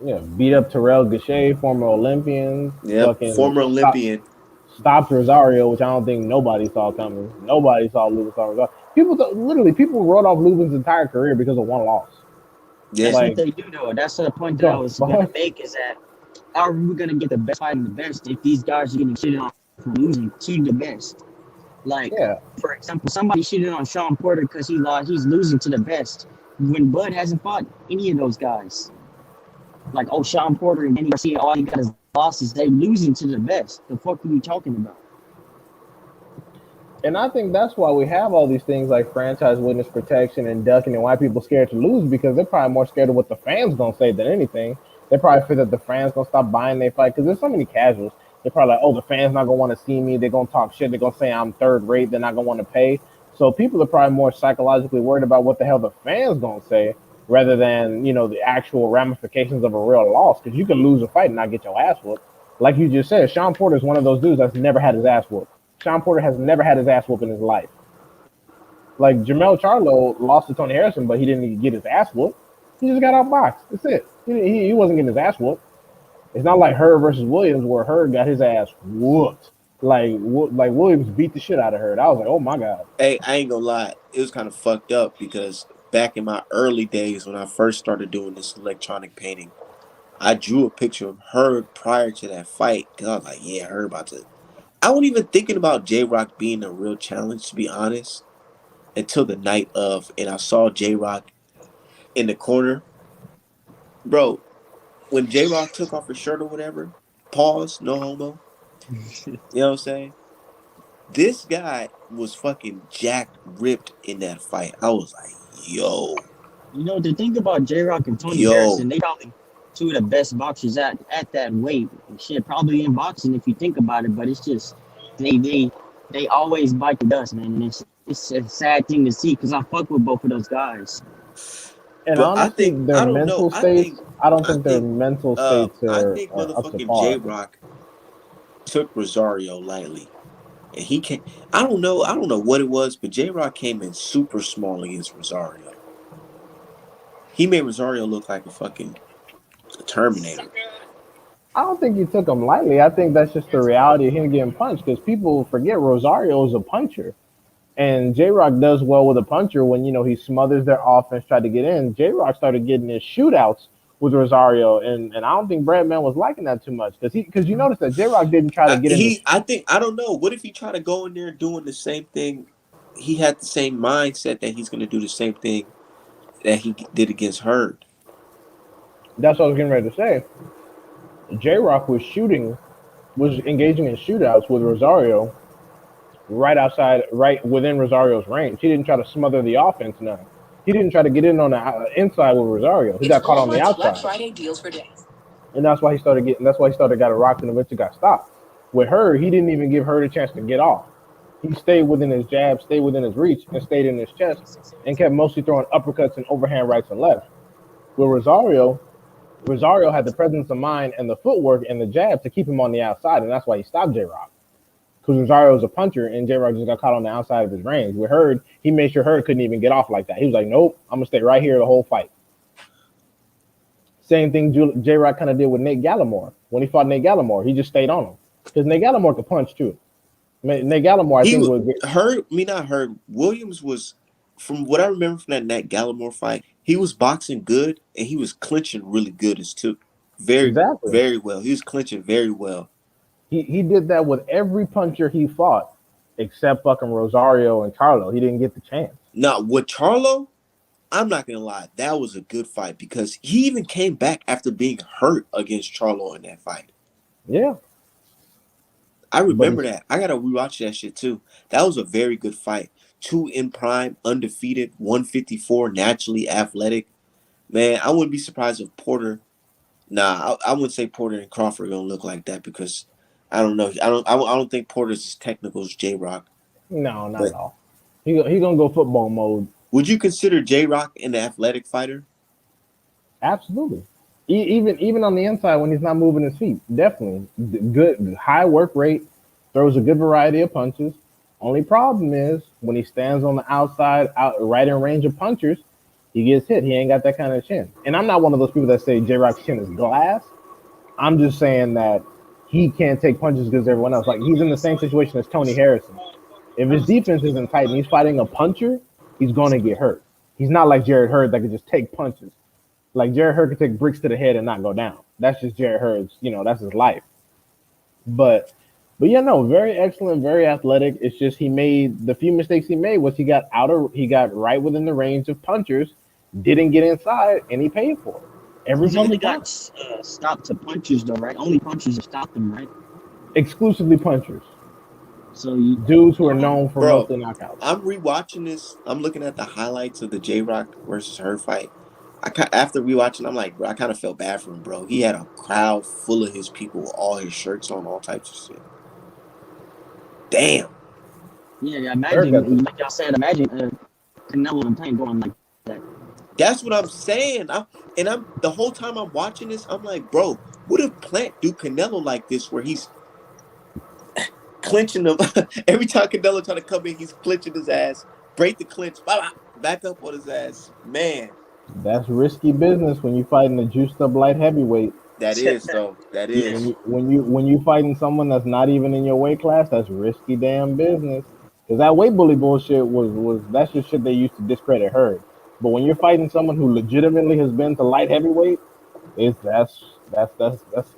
Yeah, beat up Terrell Gache, former Olympian, Yep. fucking Former Olympian. stopped Rosario, which I don't think nobody saw coming. Nobody saw Lubin saw Rosario. Literally people wrote off Lubin's entire career because of one loss. Yeah. That's what Like they do though. That's the point that I the was gonna fuck? make is that how are we gonna get the best fight in the best if these guys are getting shitted on for losing to the best? Like, Yeah. for example, somebody shitted on Sean Porter because he's losing to the best when Bud hasn't fought any of those guys. Like, oh, Sean Porter and Danny Garcia, all he got is losses. They losing to the best. The fuck are you talking about? And I think that's why we have all these things like franchise witness protection and ducking, and why people scared to lose because they're probably more scared of what the fans gonna say than anything. They probably fear that the fans gonna stop buying their fight because there's so many casuals. They're probably like, oh, the fans not gonna want to see me. They're gonna talk shit. They're gonna say I'm third rate. They're not gonna want to pay. So people are probably more psychologically worried about what the hell the fans gonna say rather than the actual ramifications of a real loss. Because you can lose a fight and not get your ass whooped. Like you just said, Sean Porter is one of those dudes that's never had his ass whooped. Sean Porter has never had his ass whooped in his life. Like Jamel Charlo lost to Tony Harrison, but he didn't even get his ass whooped. He just got outboxed. That's it. He wasn't getting his ass whooped. It's not like Hurd versus Williams where Hurd got his ass whooped. Like Williams beat the shit out of Hurd. I was like, oh my god. Hey, I ain't gonna lie. It was kind of fucked up because back in my early days when I first started doing this electronic painting, I drew a picture of her prior to that fight because I was like, yeah, her about to. I wasn't even thinking about J Rock being a real challenge, to be honest, until the night of, and I saw J Rock in the corner. Bro, when J Rock took off his shirt or whatever, pause, no homo. You know what I'm saying? This guy was fucking jacked, ripped in that fight. I was like, yo, You know, the thing about J Rock and Tony yo. Harrison, they probably two of the best boxers at that weight. Shit, probably in boxing if you think about it, but it's just they they they always bite the dust, man. And it's a sad thing to see because I fuck with both of those guys. And But honestly, their I don't know. mental states, I don't I think their think, mental states I are, think are up to motherfucking J par. Rock took Rosario lightly. And he can't. I don't know. I don't know what it was, but J Rock came in super small against Rosario. He made Rosario look like a fucking Terminator. I don't think he took him lightly. I think that's just the reality of him getting punched because people forget Rosario is a puncher. And J Rock does well with a puncher when he smothers their offense, tried to get in. J Rock started getting in shootouts with Rosario, and I don't think Bradman was liking that too much because you notice that J Rock didn't try to get in the. I think I don't know. What if he tried to go in there doing the same thing? He had the same mindset that he's going to do the same thing that he did against Hurd. That's what I was getting ready to say. J Rock was engaging in shootouts with Rosario right outside, right within Rosario's range. He didn't try to smother the offense now. He didn't try to get in on the inside with Rosario. He got caught on the outside. Black Friday deals for days. And that's why he started getting. That's why he started got a rocked and eventually got stopped. With her, he didn't even give her a chance to get off. He stayed within his jab, stayed within his reach, and stayed in his chest, and kept mostly throwing uppercuts and overhand rights and left. With Rosario had the presence of mind and the footwork and the jab to keep him on the outside, and that's why he stopped J Rock. Because Rosario was a puncher, and J Rock just got caught on the outside of his range. With Hurd, he made sure Hurd couldn't even get off like that. He was like, nope, I'm going to stay right here the whole fight. Same thing J Rock kind of did with Nate Gallimore. When he fought Nate Gallimore, he just stayed on him. Because Nate Gallimore could punch too. Nate Gallimore, I think, was Williams was, from what I remember from that Nate Gallimore fight, he was boxing good and he was clinching really good as too. Very well. He was clinching very well. He did that with every puncher he fought, except fucking Rosario and Charlo. He didn't get the chance. Now, with Charlo, I'm not going to lie. That was a good fight because he even came back after being hurt against Charlo in that fight. Yeah. I remember that. I got to rewatch that shit too. That was a very good fight. 2 in prime, undefeated, 154, naturally athletic. Man, I wouldn't be surprised if Porter. Nah, I wouldn't say Porter and Crawford are gonna look like that because I don't know. I don't think Porter's as technical as J Rock. No, not at all. He gonna go football mode. Would you consider J Rock an athletic fighter? Absolutely. Even on the inside when he's not moving his feet, definitely good high work rate, throws a good variety of punches. Only problem is when he stands on the outside, right in range of punchers, he gets hit. He ain't got that kind of chin. And I'm not one of those people that say J Rock's chin is glass. I'm just saying that he can't take punches because everyone else. Like he's in the same situation as Tony Harrison. If his defense isn't tight and he's fighting a puncher, he's going to get hurt. He's not like Jared Hurd that can just take punches. Like Jared Hurd can take bricks to the head and not go down. That's just Jared Hurd's, that's his life. But yeah, no, very excellent, very athletic. It's just he made the few mistakes he made was he got right within the range of punchers, didn't get inside, and he paid for it. He's only got stopped to punchers though, right? Only punchers have stopped him, right? Exclusively punchers. So dudes who are known for mostly knockouts. I'm rewatching this. I'm looking at the highlights of the J Rock versus Hurd fight. After rewatching, I'm like, bro, I kind of felt bad for him, bro. He had a crowd full of his people with all his shirts on, all types of shit. Damn. Yeah, imagine, like y'all said, imagine Canelo and Tank going like that. That's what I'm saying. The whole time I'm watching this, I'm like, bro, what if Plant do Canelo like this, where he's clinching him every time Canelo trying to come in, he's clinching his ass, break the clinch, back up on his ass, man. That's risky business when you fighting a juiced up light heavyweight. That is though. That is when you fighting someone that's not even in your weight class. That's risky damn business. Because that weight bully bullshit was that's just shit they used to discredit Hurd. But when you're fighting someone who legitimately has been to light heavyweight, that's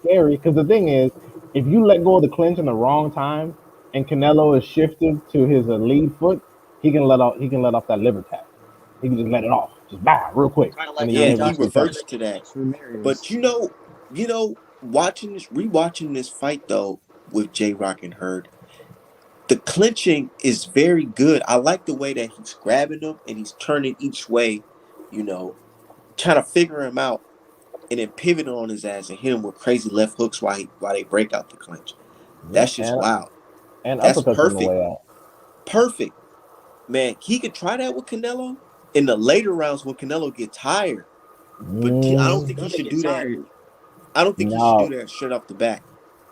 scary. Because the thing is, if you let go of the clinch in the wrong time, and Canelo is shifted to his lead foot, he can let off that liver tap. He can just let it off, just real quick. And he reverts to that. But rewatching this fight though with J Rock and Hurd, the clinching is very good. I like the way that he's grabbing him and he's turning each way, trying to figure him out, and then pivoting on his ass and hit him with crazy left hooks while they break out the clinch. That's just wild. And that's perfect. Perfect. Man, he could try that with Canelo in the later rounds when Canelo gets tired. But I don't think he should do that. I don't think he should do that straight off the bat.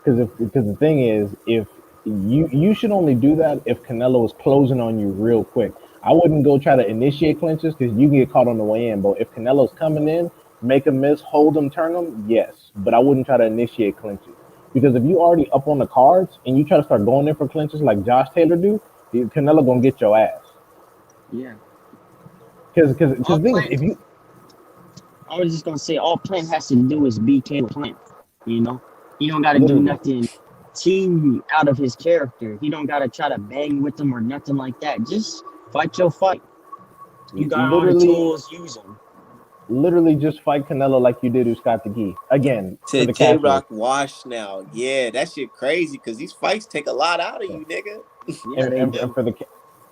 Because the thing is, if you should only do that if Canelo is closing on you real quick. I wouldn't go try to initiate clinches because you can get caught on the way in. But if Canelo's coming in, Make them miss, hold them, turn them, yes. But I wouldn't try to initiate clinches. Because if you already up on the cards and you try to start going in for clinches like Josh Taylor do, Canelo gonna get your ass. Yeah. Because All the thing is, Plant, if you I was just gonna say, all Plant has to do is be Caleb Plant. You know, he don't got to do literally, nothing team out of his character. He don't got to try to bang with them or nothing like that. Just fight your fight. You got all the literally, tools, use them. literally just fight Canelo like you did Scott the again for To the J casuals. Rock Wash now. Yeah, that shit crazy because these fights take a lot out of you, nigga. Yeah, And, they and, and do. for the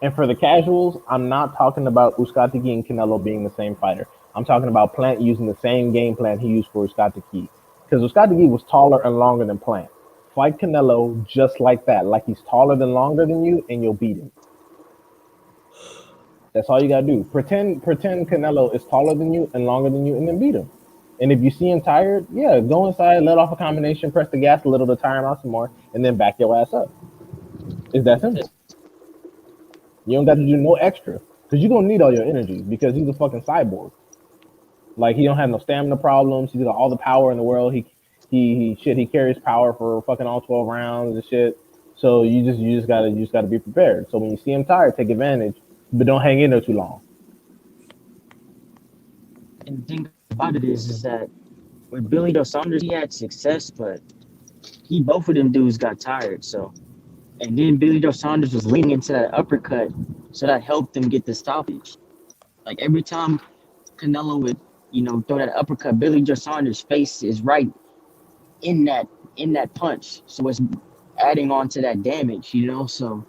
and for the casuals, I'm not talking about Uzcategui and Canelo being the same fighter. I'm talking about Plant using the same game plan he used for Uzcategui. Because Uzcategui was taller and longer than Plant. Fight Canelo just like that, like he's taller than longer than you, and you'll beat him. That's all you gotta do. Pretend Canelo is taller than you and longer than you, and then beat him. And if you see him tired, yeah, go inside, let off a combination, press the gas a little to tire him out some more, and then back your ass up. It's that simple. You don't got to do no extra because you're gonna need all your energy because he's a fucking cyborg. Like he don't have no stamina problems. He's got all the power in the world. He carries power for fucking all 12 rounds and shit. So you just gotta be prepared. So when you see him tired, take advantage, but don't hang in there too long. And the thing about it is that with Billy Joe Saunders, he had success, but both of them dudes got tired. So, and then Billy Joe Saunders was leaning into that uppercut, so that helped them get the stoppage. Like every time Canelo would, throw that uppercut, Billy Joe Saunders' face is right in that punch, so it's adding on to that damage. So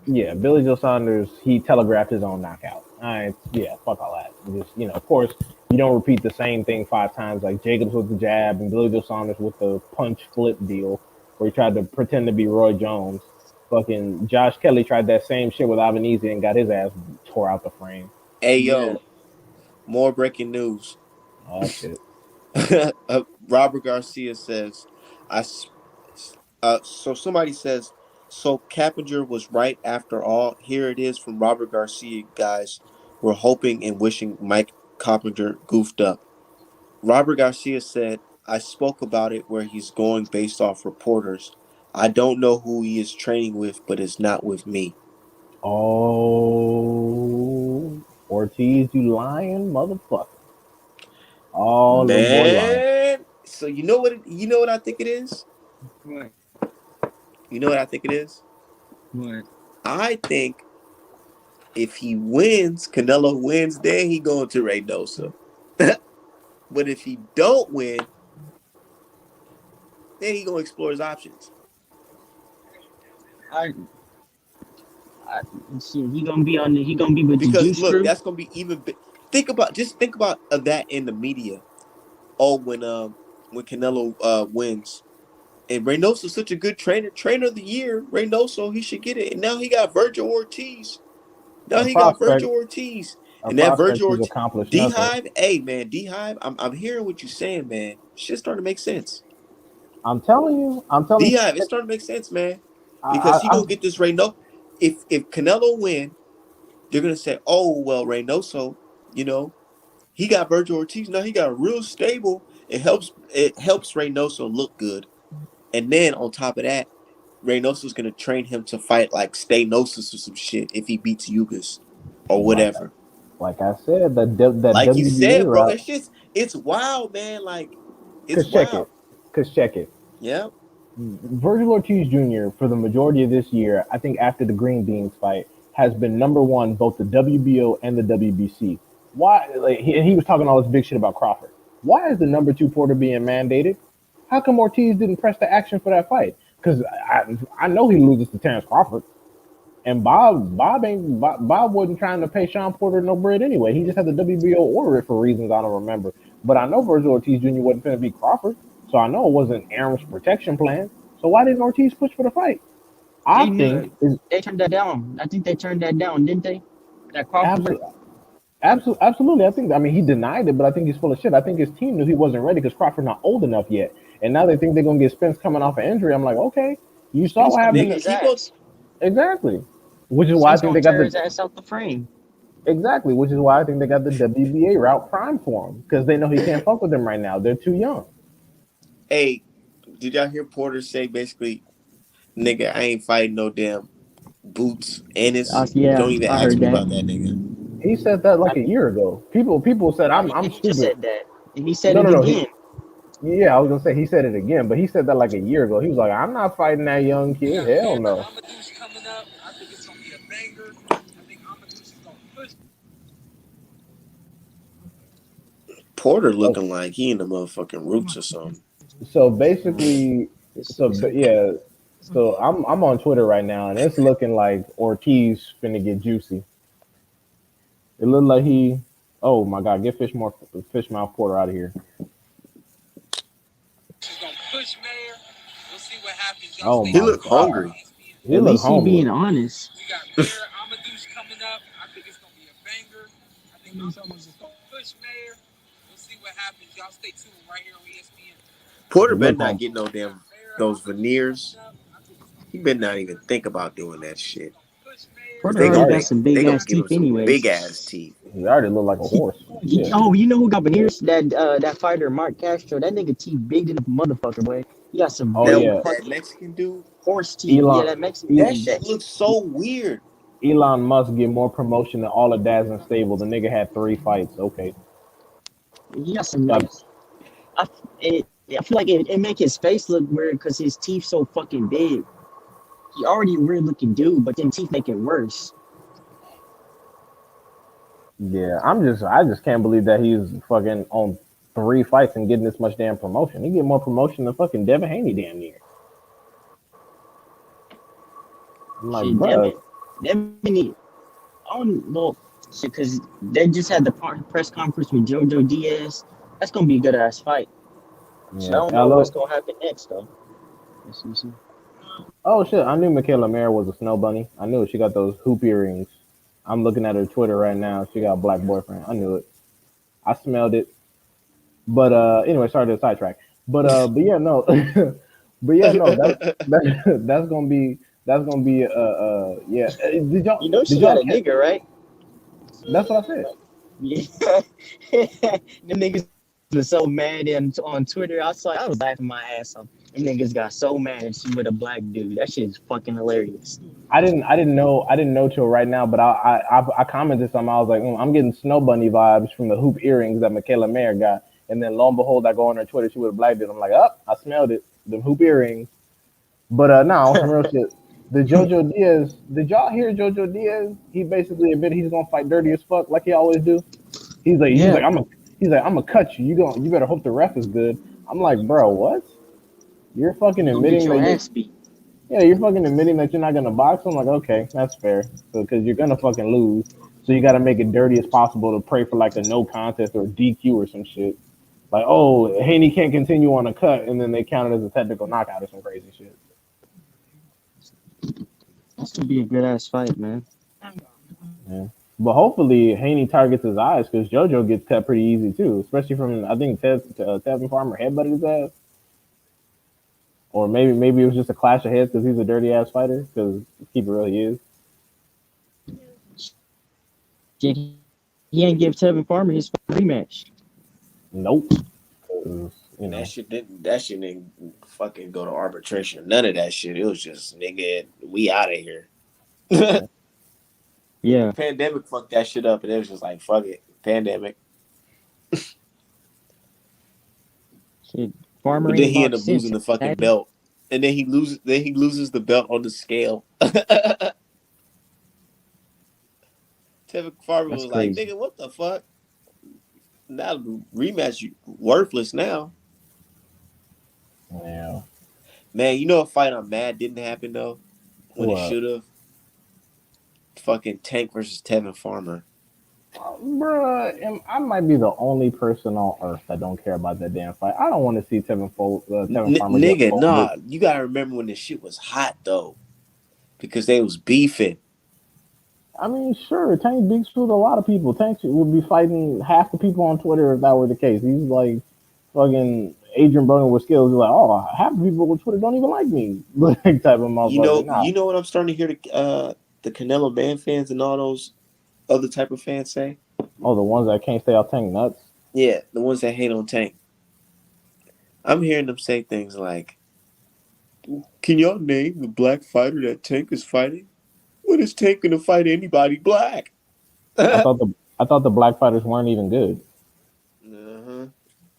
Yeah, Billy Joe Saunders, he telegraphed his own knockout. Yeah, fuck all that. Just of course, you don't repeat the same thing 5 times like Jacobs with the jab and Billy Joe Saunders with the punch flip deal, where he tried to pretend to be Roy Jones. Fucking Josh Kelly tried that same shit with Avenizzi and got his ass tore out the frame. Hey yeah, yo, more breaking news. Oh shit. Robert Garcia says, "I." So somebody says, so Cappinger was right after all. Here it is from Robert Garcia, guys. We're hoping and wishing Mike Coppinger goofed up. Robert Garcia said, I spoke about it where he's going based off reporters. I don't know who he is training with, but it's not with me. Oh, Ortiz, you lying motherfucker. Oh, little boy lying. Man, so you know what I think it is? what, You know what I think it is? what? I think if he wins, Canelo wins, then he going to Reynosa. But if he don't win, then he gonna explore his options. I, I see. He gonna be with the Because juice look, crew. that's gonna be even. Think about that in the media. Oh, when Canelo wins, and Reynoso's such a good trainer of the year. Reynoso, he should get it. And now he got Virgil Ortiz. Now A he got prospect, Virgil Ortiz, a and that prospect Virgil who's Ortiz, accomplished D nothing. Hive. Hey man, D Hive. I'm hearing what you're saying, man. Shit's starting to make sense. I'm telling D you, Hive, it's starting to make sense, man. Because he I gonna get this Reynoso. If Canelo win, they're gonna say, "Oh well, Reynoso, you know, he got Virgil Ortiz. Now he got real stable. It helps Reynoso look good. And then on top of that, Reynoso's gonna train him to fight like Stanosis or some shit if he beats Yugas or like whatever. like I said, that Like you WBA said, bro, route. that shit's it's wild, man. Like it's Cause check it, wild. cause check it. Yeah. Virgil Ortiz Jr. for the majority of this year, I think after the Green Beans fight, has been number one both the WBO and the WBC. Why? Like he was talking all this big shit about Crawford. Why is the number two Porter being mandated? How come Ortiz didn't press the action for that fight? Because I know he loses to Terrence Crawford, and Bob wasn't trying to pay Sean Porter no bread anyway. He just had the WBO order it for reasons I don't remember. But I know Virgil Ortiz Jr. wasn't going to beat Crawford, so I know it wasn't Aaron's protection plan. So why didn't Ortiz push for the fight? I They knew think is they turned that down. I think they turned that down, didn't they? That Crawford fight. absolutely, absolutely. I think he denied it, but I think he's full of shit. I think his team knew he wasn't ready because Crawford's not old enough yet, and now they think they're gonna get Spence coming off an injury. I'm like, okay, you saw Spence what gonna happened beat Nigga, his he goes ass. exactly, which is why I Spence think gonna they got tear his the. ass out the frame. Exactly, which is why I think they got the WBA route prime for him because they know he can't fuck with them right now. They're too young. Hey, did y'all hear Porter say basically, nigga, I ain't fighting no damn Boots Ennis. Yeah, Don't even I ask heard me that. about that nigga. He said that like I, a year ago. People said no, I'm he just stupid. said that, and he said No, it no, no. He again. Yeah, I was gonna say he said it again, but he said that like a year ago. He was like, "I'm not fighting that young We kid. got Hell Pierre no." Amadou's coming up. I think it's gonna be a banger. I think Amadou's is gonna push. Porter Oh, looking like he in the motherfucking roots or something. so Uh, basically, it's okay. yeah, so I'm on Twitter right now, and it's looking like Ortiz finna get juicy. It looked like he. Oh my God, get Fishmouth Porter out of here. He's gonna push Mayor. We'll see what happens. Y'all Oh stay He my tuned look right here God, on hungry. ESPN. he At look least he being homeless. honest. We got Pierre Amadou's coming up. I think it's gonna be a banger. I think Amadou's is gonna push Mayor. We'll see what happens. Y'all stay tuned right here on ESPN. He Porter better look not home. get no We got damn Pierre those Amadou's veneers. coming up. I think it's gonna He be a better not even banger. think I about think doing that Amadou's is shit. gonna push Mayor. Cause Porter they He already gonna got already they some they big gonna ass give him teeth, some big anyways. ass teeth. he already look like a horse. Shit. Oh, you know who got veneers? That fighter Mark Castro. That nigga teeth big than a motherfucker, boy. He got some Oh big yeah, That fucking Mexican dude, horse teeth. Yeah, Elon that Mexican E- that nigga. shit looks so weird. Elon Musk get more promotion than all of Daz and Stable. The nigga had 3 fights. Okay, He got some got like I feel like it make his face look weird because his teeth so fucking big. He already a weird looking dude, but then teeth make it worse. yeah. I just can't believe that he's fucking on 3 fights and getting this much damn promotion. He get more promotion than fucking Devin Haney damn near. I'm like, Shit, bruh, Devin need, I don't know, shit, because they just had the press conference with JoJo Diaz. That's gonna be a good ass fight. So I yeah. don't know what's Hello. gonna happen next though. Let's see. Oh shit, I knew Michaela Mayer was a snow bunny. I knew it. She got those hoop earrings. I'm looking at her Twitter right now. She got a black boyfriend. I knew it. I smelled it. But anyway, sorry to sidetrack. But yeah, no. But yeah, no. That's gonna be yeah. You know Did she got y'all a catch? nigga, right? That's what I said. Yeah. Them niggas was so mad on Twitter. I was laughing my ass off. Them niggas got so mad with a black dude. That shit is fucking hilarious. I didn't know till right now. But I commented something. I was like, I'm getting snow bunny vibes from the hoop earrings that Michaela Mayer got. And then lo and behold, I go on her Twitter. She with a black dude. I'm like, I smelled it. The hoop earrings. But now on some real shit. The JoJo Diaz, did y'all hear JoJo Diaz? He basically admitted he's gonna fight dirty as fuck like he always do. He's Yeah, like I'm gonna cut you. You better hope the ref is good. I'm like, bro, what? You're fucking you gonna get admitting your that ass beat. you're fucking admitting that you're not gonna box. I'm like, okay, that's fair. So because you're gonna fucking lose, so you got to make it dirty as possible to pray for like a no contest or DQ or some shit. Like, oh, Haney can't continue on a cut, and then they count it as a technical knockout or some crazy shit. That's gonna be a good ass fight, man. Yeah. But hopefully Haney targets his eyes because JoJo gets cut pretty easy too, especially from I think Tevin Farmer headbutted his ass, or maybe it was just a clash of heads because he's a dirty ass fighter. Because keep it real, he is. Shit, he ain't give Tevin Farmer his rematch. Nope. 'Cause, you And that know, shit didn't fucking go to arbitration. None of that shit. It was just nigga, we out of here. Yeah, Pandemic fucked that shit up, and it was just like fuck it, pandemic. shit. Farmer But then ain't he ended boxed up losing since, the fucking had he? belt, and then he loses the belt on the scale. Tevin Farmer That's was like, crazy. nigga, what the fuck? Now the rematch you worthless now. yeah. Man, you know a fight I'm mad didn't happen though when it What, should have. Fucking Tank versus Tevin Farmer. bruh? I might be the only person on earth that don't care about that damn fight. I don't want to see Tevin Farmer get Nigga, folded. nah, you gotta remember when this shit was hot though, because they was beefing. I mean, sure, Tank beats with a lot of people. Tank would be fighting half the people on Twitter if that were the case. He's like fucking Adrian Broner with skills. He's like, oh, half the people on Twitter don't even like me. Like type of motherfucker. Nah, You know what I'm starting to hear the Canelo Man fans and all those. other type of fans say? Oh, the ones that can't stay off Tank nuts. Yeah, the ones that hate on Tank. I'm hearing them say things like, "Can y'all name the black fighter that Tank is fighting? When is Tank gonna fight anybody black?" I uh-huh. thought the black fighters weren't even good.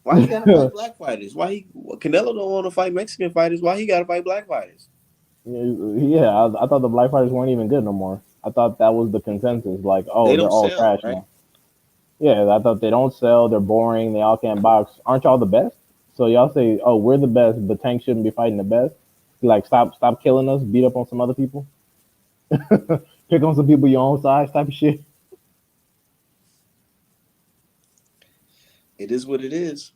Why he gotta fight black fighters? Canelo don't want to fight Mexican fighters? Why he gotta fight black fighters? Yeah, I thought the black fighters weren't even good no more. I thought that was the consensus. Like, They oh, they're don't all sell, trash right? now. Yeah, I thought they don't sell. They're boring. They all can't box. Aren't y'all the best? So y'all say, oh, we're the best, but Tank shouldn't be fighting the best. Like, stop killing us. Beat up on some other people. Pick on some people your own size type of shit. It is what it is.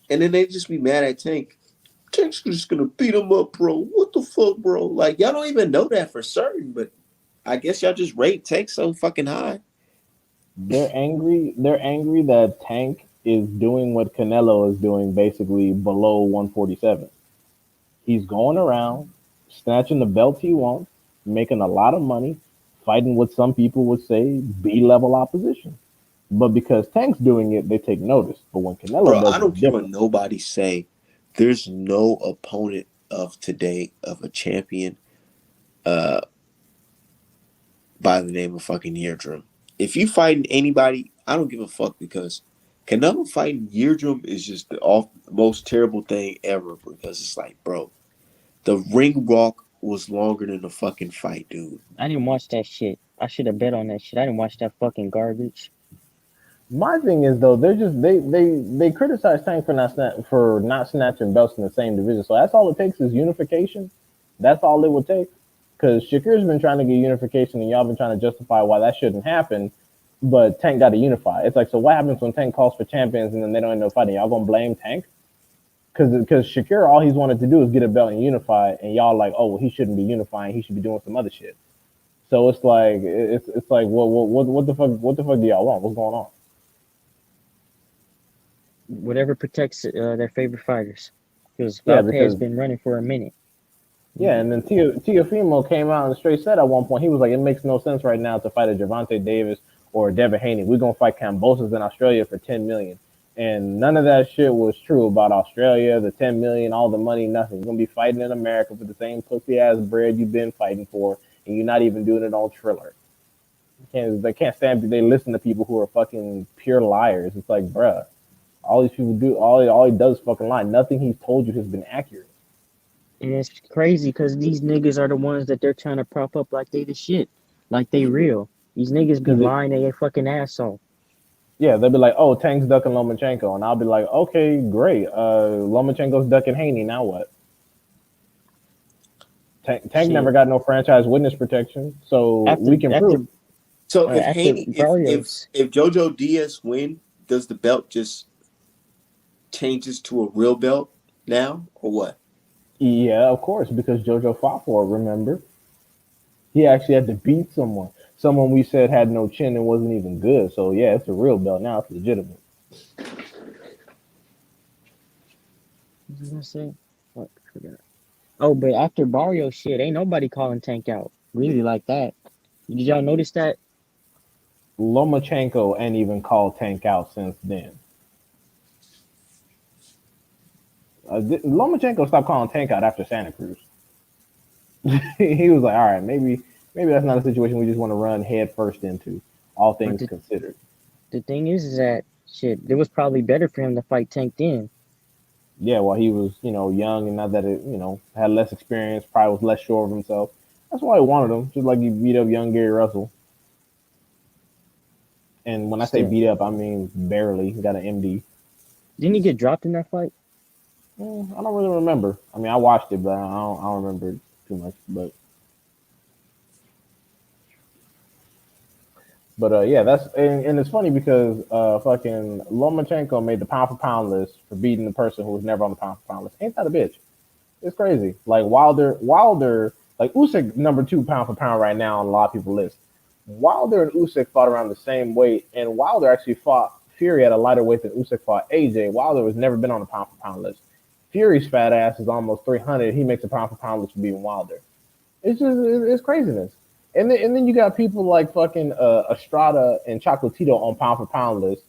And then they just be mad at Tank. Tank's just gonna beat him up, bro. What the fuck, bro? Like y'all don't even know that for certain, but I guess y'all just rate Tank so fucking high. They're angry. They're angry that Tank is doing what Canelo is doing, basically below 147. He's going around snatching the belts he wants, making a lot of money, fighting what some people would say B level opposition. But because Tank's doing it, they take notice. But when Canelo Bro, does I it, don't it's care what different. nobody say. There's no opponent of today of a champion uh by the name of fucking Yeardrum. If you fighting anybody, I don't give a fuck because Canelo fighting Yeardrum is just the most terrible thing ever because it's like, bro, the ring walk was longer than the fucking fight, dude. I didn't watch that shit. I should have bet on that shit. I didn't watch that fucking garbage. My thing is though, they're just they criticize Tank for not snatching belts in the same division. So that's all it takes is unification. That's all it would take. Because Shakir's been trying to get unification, and y'all been trying to justify why that shouldn't happen. But Tank got to unify. It's like, so what happens when Tank calls for champions and then they don't end up fighting? Y'all gonna blame Tank? Because Shakir, all he's wanted to do is get a belt and unify, and y'all like, oh, well, he shouldn't be unifying. He should be doing some other shit. So it's like it's like what the fuck do y'all want? What's going on? Whatever protects their favorite fighters. Because Yeah, Valpe's because been running for a minute. yeah, and then Tiafimo came out and straight said at one point, he was like, it makes no sense right now to fight a Gervonta Davis or a Devin Haney. We're gonna fight Cambosos in Australia for 10 million. And none of that shit was true about Australia, the 10 million, all the money, nothing. You're gonna be fighting in America for the same pussy ass bread you've been fighting for, and you're not even doing it on Triller. They can't stand. They listen to people who are fucking pure liars. It's like, bruh, all these people do, all he does is fucking lie. Nothing he's told you has been accurate. And it's crazy because these niggas are the ones that they're trying to prop up like they the shit. Like they real. These niggas be Because lying their fucking ass off. yeah, they'll be like, "Oh, Tank's ducking Lomachenko," and I'll be like, "Okay, great. Lomachenko's ducking Haney. Now what?" Tank never Shit. got no franchise witness protection, so After we can after prove. So if after Haney, Barrios, if Jojo Diaz win, does the belt just changes to a real belt now, or what? Yeah, of course, because JoJo fought for it. Remember, he actually had to beat someone we said had no chin and wasn't even good. So yeah, it's a real belt now. It's legitimate. what was I gonna say? What? I forgot. Oh, but after Barrios shit, ain't nobody calling Tank out. Really like that. Did y'all notice that? Lomachenko ain't even called Tank out since then. Lomachenko stopped calling Tank out after Santa Cruz. He was like, all right, maybe that's not a situation we just want to run head first into, all But things considered. the thing is that shit, it was probably better for him to fight Tank then. Yeah, while he was, young and not that had less experience, probably was less sure of himself. That's why he wanted him, just like he beat up young Gary Russell. And when I say Still, beat up, I mean barely. He got an MD. didn't he get dropped in that fight? I don't really remember. I mean, I watched it, but I don't remember it too much. But yeah, and it's funny because fucking Lomachenko made the pound for pound list for beating the person who was never on the pound for pound list. Ain't that a bitch? It's crazy. Like Wilder, like Usyk number 2 pound for pound right now on a lot of people's list. Wilder and Usyk fought around the same weight, and Wilder actually fought Fury at a lighter weight than Usyk fought AJ. Wilder has never been on the pound for pound list. Fury's fat ass is almost 300. He makes a pound for pound list for beating Wilder. It's just it's craziness. And then you got people like fucking Estrada and Chocolatito on pound for pound list.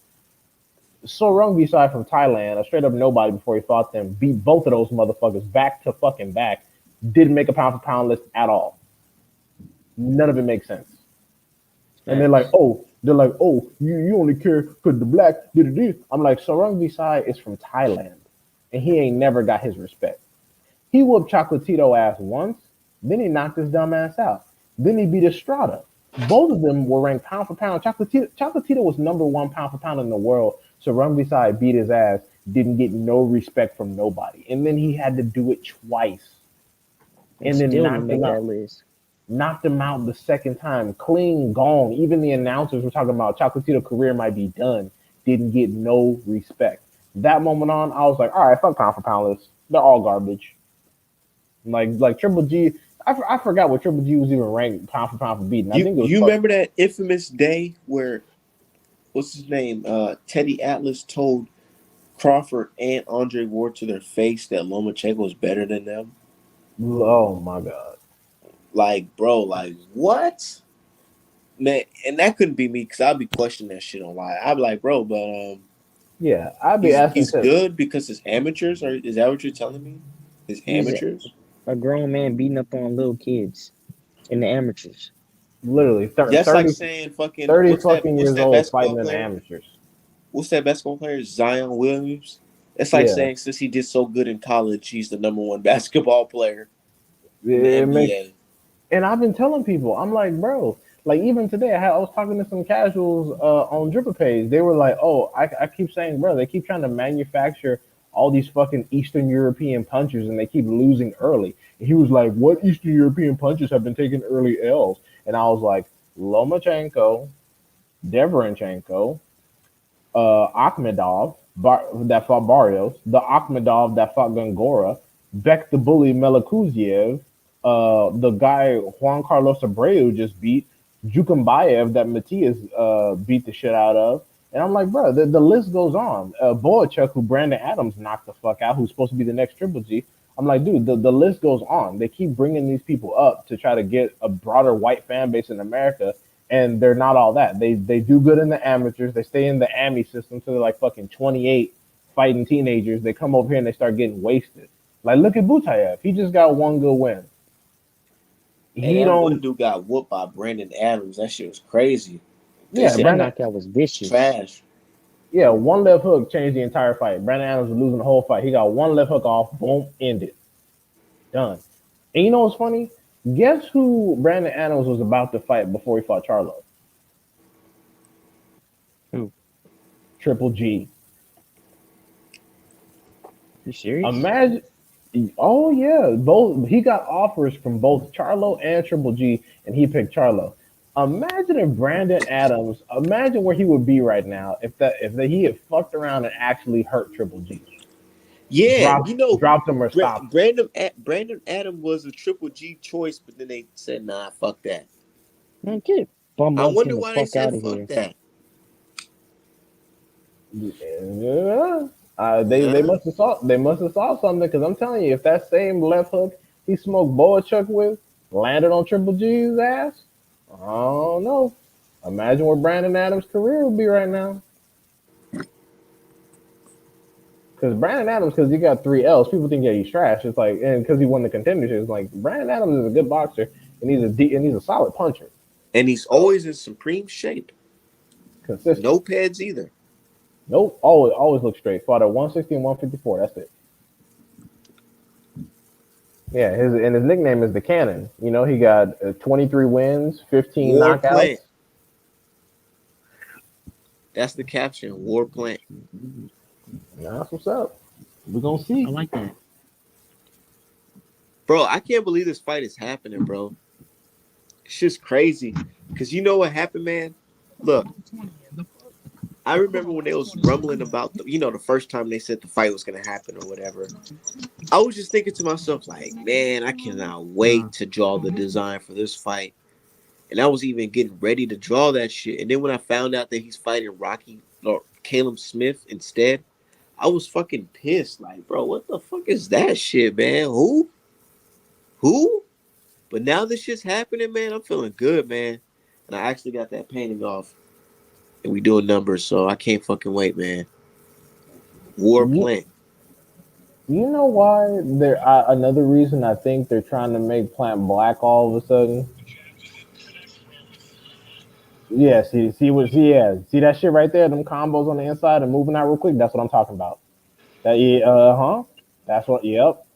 Sorong Visai from Thailand, a straight up nobody before he fought them, beat both of those motherfuckers back to fucking back. Didn't make a pound for pound list at all. None of it makes sense. And Facts. they're like, oh, you only care because the black did it. I'm like, Sorong Visai is from Thailand, and he ain't never got his respect. He whooped Chocolatito ass once, then he knocked his dumb ass out. Then he beat Estrada. Both of them were ranked pound for pound. Chocolatito was number one pound for pound in the world. So Rumvisai beat his ass, didn't get no respect from nobody. And then he had to do it twice. And And then still didn't make that list. knocked him out the second time. Clean gone. Even the announcers were talking about Chocolatito's career might be done. Didn't get no respect. That moment on, I was like, all right, fuck pound for pound list. They're all garbage. Like Triple G, I forgot what Triple G was even ranked pound for pound for beating. I think it was. You remember that infamous day where what's his name? Teddy Atlas told Crawford and Andre Ward to their face that Lomachenko was better than them. Oh my god! Like, bro, like what? Man, and that couldn't be me because I'd be questioning that shit on live. I'd be like, bro, but Yeah, I'd be asking he's to good because it's amateurs, or is that what you're telling me? It's He's amateurs. a grown man beating up on little kids in the amateurs. literally That's like saying fucking 30 what's fucking years that old basketball fighting in the player? amateurs. What's that basketball player? Zion Williams. It's like Yeah, saying since he did so good in college, he's the number one basketball player in the it makes. NBA. And I've been telling people, I'm like, bro, like even today, I was talking to some casuals on Dripper page. They were like, oh, I keep saying, bro, they keep trying to manufacture all these fucking Eastern European punchers, and they keep losing early. And he was like, what Eastern European punchers have been taking early L's? And I was like, Lomachenko, Deverenchenko, Akhmedov that fought Barrios, the Akhmedov that fought Gongora, Beck the Bully Melakuziev, the guy Juan Carlos Abreu just beat, Jukambayev that Matias beat the shit out of. And I'm like, bro, the list goes on. Boachuk, who Brandon Adams knocked the fuck out, who's supposed to be the next Triple G. I'm like, dude, the list goes on. They keep bringing these people up to try to get a broader white fan base in America, and they're not all that. They do good in the amateurs. They stay in the AMI system so they're like fucking 28 fighting teenagers. They come over here and they start getting wasted. Like look at Butayev. He just got one good win. And He that one don't. dude got whooped by Brandon Adams. That shit was crazy. They Yeah, That said Brandon. knockout was vicious. trash. Yeah, one left hook changed the entire fight. Brandon Adams was losing the whole fight. He got one left hook off. Boom, ended. Done. And you know what's funny? Guess who Brandon Adams was about to fight before he fought Charlo? Who? Triple G. You serious? Imagine. Oh yeah, both he got offers from both Charlo and Triple G, and he picked Charlo. Imagine if Brandon Adams. Imagine where he would be right now if he had fucked around and actually hurt Triple G, Yeah, dropped him or stopped him. Brandon Adams was a Triple G choice, but then they said, "Nah, fuck that." Man, get bum I wonder bumpkin the why they fuck said out of fuck here. that. Yeah. They Huh? must have saw something because I'm telling you, if that same left hook he smoked Boachuk with landed on Triple G's ass, I don't know. Imagine where Brandon Adams' career would be right now. Because Brandon Adams, because he got 3 L's, people think yeah he's trash. It's like, and because he won the contendership, it's like Brandon Adams is a good boxer and he's a solid puncher. And he's So always in supreme shape. consistent. No pads either. Nope, always look straight. Fought at 160 and 154. That's it. Yeah, his nickname is the Cannon. You know, he got 23 wins, 15 War knockouts. plant. That's the caption. War plant. Nah, that's what's up. We're gonna see. I like that. Bro, I can't believe this fight is happening, bro. It's just crazy. Cause you know what happened, man? Look, I remember when they was rumbling about the first time they said the fight was gonna happen or whatever. I was just thinking to myself, like, man, I cannot wait to draw the design for this fight. And I was even getting ready to draw that shit. And then when I found out that he's fighting Rocky or Caleb Smith instead, I was fucking pissed. Like, bro, what the fuck is that shit, man? Who? Who? But now this shit's happening, man. I'm feeling good, man. And I actually got that painting off, and we doing numbers, so I can't fucking wait, man. War You Plant. you know why there? Another reason I think they're trying to make Plant black all of a sudden. Yeah, see that shit right there, them combos on the inside and moving out real quick. That's what I'm talking about. That yeah, That's what. Yep.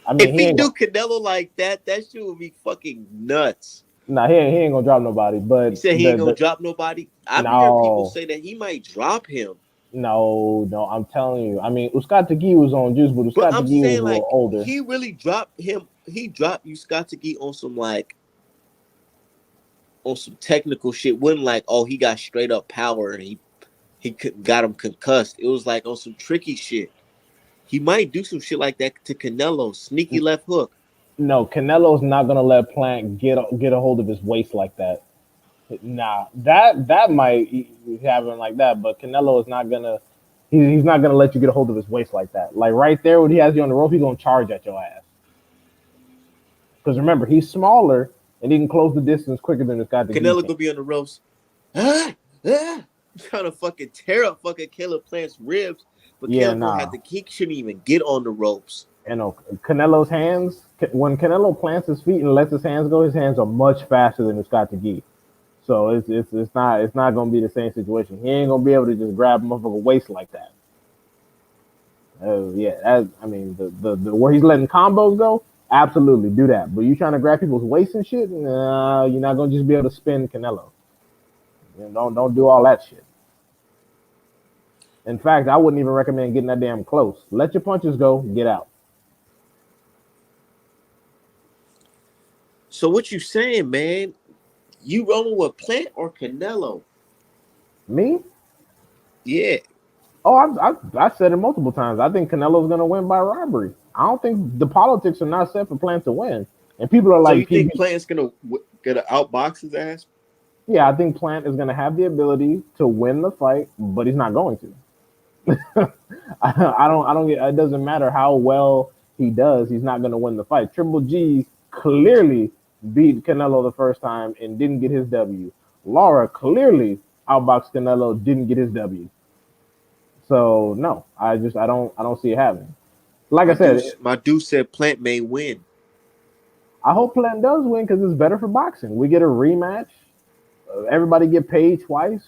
I mean, If he he ain't do gonna. Canelo like that, that shit would be fucking nuts. Nah, he ain't gonna drop nobody. You But said he ain't gonna the drop nobody. I've been hearing people no, say that he might drop him. no. I'm telling you. I mean, Uskatagi was on juice, but But I'm Uskatagi was saying a little like older. he really dropped him. He dropped Yuskatagi on some like on some technical shit. Wasn't like, oh, he got straight up power and got him concussed. It was like on some tricky shit. He might do some shit like that to Canelo. Sneaky left hook. No, Canelo's not gonna let Plant get a hold of his waist like that. Nah, that might happen like that, but Canelo is not gonna. He's not gonna let you get a hold of his waist like that. Like right there, when he has you on the rope, he's gonna charge at your ass. Because remember, he's smaller and he can close the distance quicker than this guy that he Canelo can. gonna be on the ropes. Ah, ah, trying to fucking tear up fucking Caleb Plant's ribs, but Yeah, Caleb gonna nah. have to. He shouldn't even get on the ropes. You know, Canelo's hands. When Canelo plants his feet and lets his hands are much faster than Scott Gee. So it's not gonna be the same situation. He ain't gonna be able to just grab a motherfucker waist like that. Yeah, I mean the where he's letting combos go, absolutely do that. But you trying to grab people's waist and shit, nah, you're not gonna just be able to spin Canelo. You know, don't do all that shit. In fact, I wouldn't even recommend getting that damn close. Let your punches go, get out. So what you saying, man? You rolling with Plant or Canelo? Me? Yeah. Oh, I said it multiple times. I think Canelo's gonna win by robbery. I don't think the politics are not set for Plant to win. And people are So like, you think PB, Plant's gonna outbox his ass? yeah, I think Plant is gonna have the ability to win the fight, but he's not going to. I don't get. It doesn't matter how well he does. He's not going to win the fight. Triple G clearly beat Canelo the first time and didn't get his W. Laura clearly outboxed Canelo, didn't get his W. So no, I don't see it happening. Like I said, My dude said Plant may win. I hope Plant does win because it's better for boxing. We get a rematch. Everybody get paid twice.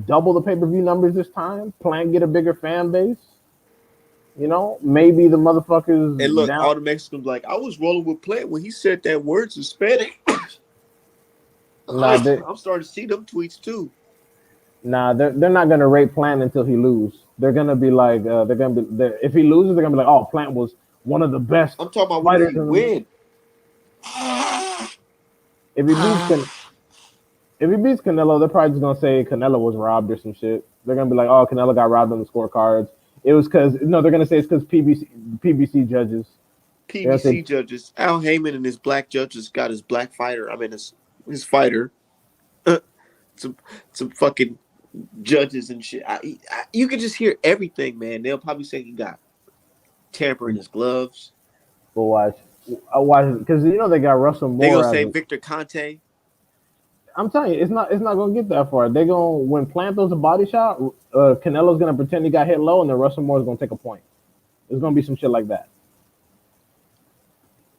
Double the pay-per-view numbers this time. Plant get a bigger fan base. You know, maybe the And motherfuckers look, down. all the Mexicans like, I was rolling with Plant when he said that word Hispanic. Nah, I'm starting to see them tweets too. they're not gonna rate Plant until he loses. They're gonna be like, if he loses, they're gonna be like, oh, Plant was one of the best I'm talking about what if fighters he in the. win? If he beats if he beats Canelo, they're probably just gonna say Canelo was robbed or some shit. They're gonna be like, oh, Canelo got robbed on the scorecards. It was because no, they're gonna say it's because PBC judges. They're gonna say PBC judges. Al Heyman and his black judges got his black fighter. I mean, his fighter. some some fucking judges and shit. You can just hear everything, man. They'll probably say he got tamper in his gloves. but watch. I watch because they got Russell They gonna Moore as say a. Victor Conte. I'm telling you, it's not gonna get that far. They're gonna when Plant throws a body shot, Canelo's gonna pretend he got hit low, and then Russell Moore's gonna take a point. It's gonna be some shit like that.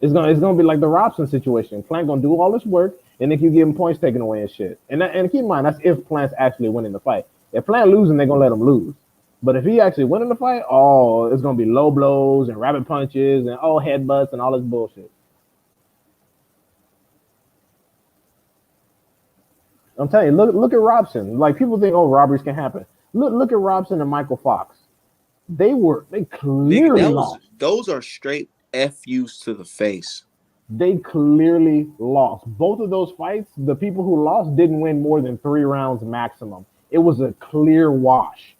It's gonna be like the Robson situation. Plant gonna do all this work, and then you give him points taken away and shit. And keep in mind that's if Plant's actually winning the fight. If Plant losing, they're gonna let him lose. But if he actually winning the fight, oh, it's gonna be low blows and rabbit punches and headbutts and all this bullshit. I'm telling you, look at Robson. Like people think, oh, robberies can happen. Look at Robson and Michael Fox. They Nigga, clearly lost. those are straight FUs to the face. They clearly lost. Both of those fights, the people who lost didn't win more than 3 rounds maximum. It was a clear wash.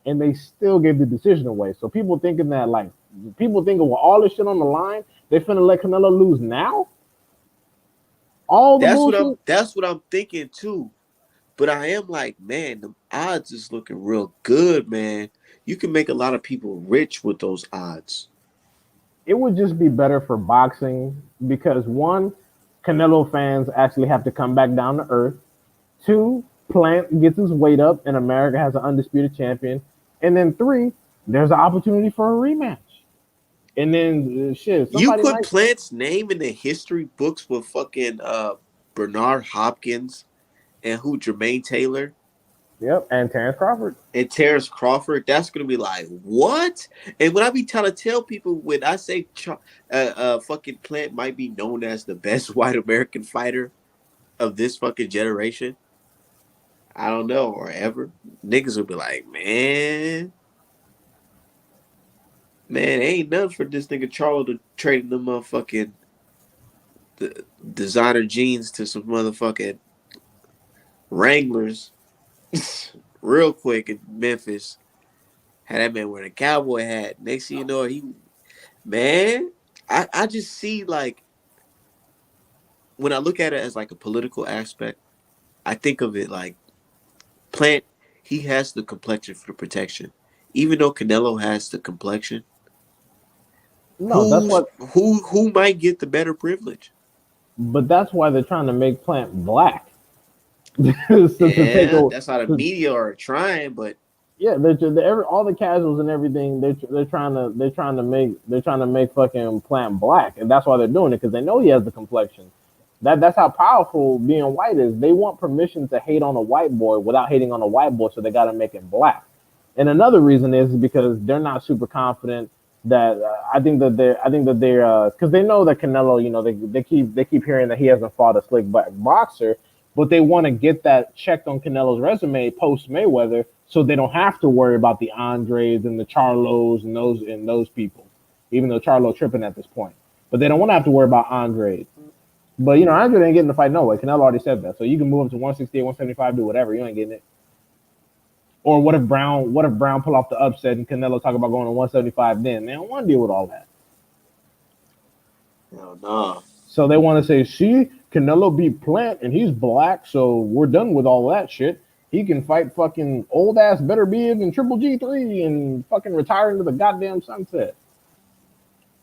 And they still gave the decision away. So people thinking with all this shit on the line, they finna let Canelo lose now? All the bullshit? That's what I'm thinking too. But I am like, man, the odds is looking real good, man. You can make a lot of people rich with those odds. It would just be better for boxing because one, Canelo fans actually have to come back down to earth. 2, Plant gets his weight up and America has an undisputed champion. And then 3, there's an opportunity for a rematch. And then shit, You somebody put might. Plant's name in the history books with fucking Bernard Hopkins and who Jermaine Taylor Yep, and Terrence Crawford. and Terrence Crawford. That's gonna be like what? And when I be trying to tell people when I say fucking Plant might be known as the best white American fighter of this fucking generation, I don't know or ever, niggas will be like, man, ain't nothing for this nigga Charles to trade the motherfucking the designer jeans to some motherfucking Wranglers real quick in Memphis. Had that man wearing a cowboy hat. Next thing you know, man, I just see like when I look at it as like a political aspect, I think of it like Plant, he has the complexion for the protection. Even though Canelo has the complexion, No, that's what. who might get the better privilege? But that's why they're trying to make Plant black. So to take Yeah, over. that's how the media are trying, but Yeah, all the casuals and everything. They're trying to make fucking Plant black, and that's why they're doing it because they know he has the complexion. That's how powerful being white is. They want permission to hate on a white boy without hating on a white boy, so they got to make it black. And another reason is because they're not super confident that I think that they're because they know that Canelo, they keep hearing that he hasn't fought a slick black boxer, but they want to get that checked on Canelo's resume post Mayweather, so they don't have to worry about the Andres and the Charlos and those people, even though Charlo tripping at this point. But they don't want to have to worry about Andres. But Andre ain't getting the fight no way. Canelo already said that, so you can move him to 168, 175, do whatever. You ain't getting it. Or what if Brown pull off the upset and Canelo talk about going to 175? Then they don't want to deal with all that. hell no. So they want to say, see, Canelo beat Plant and he's black, so we're done with all that shit. He can fight fucking old ass Better Beard and Triple G3 and fucking retire into the goddamn sunset.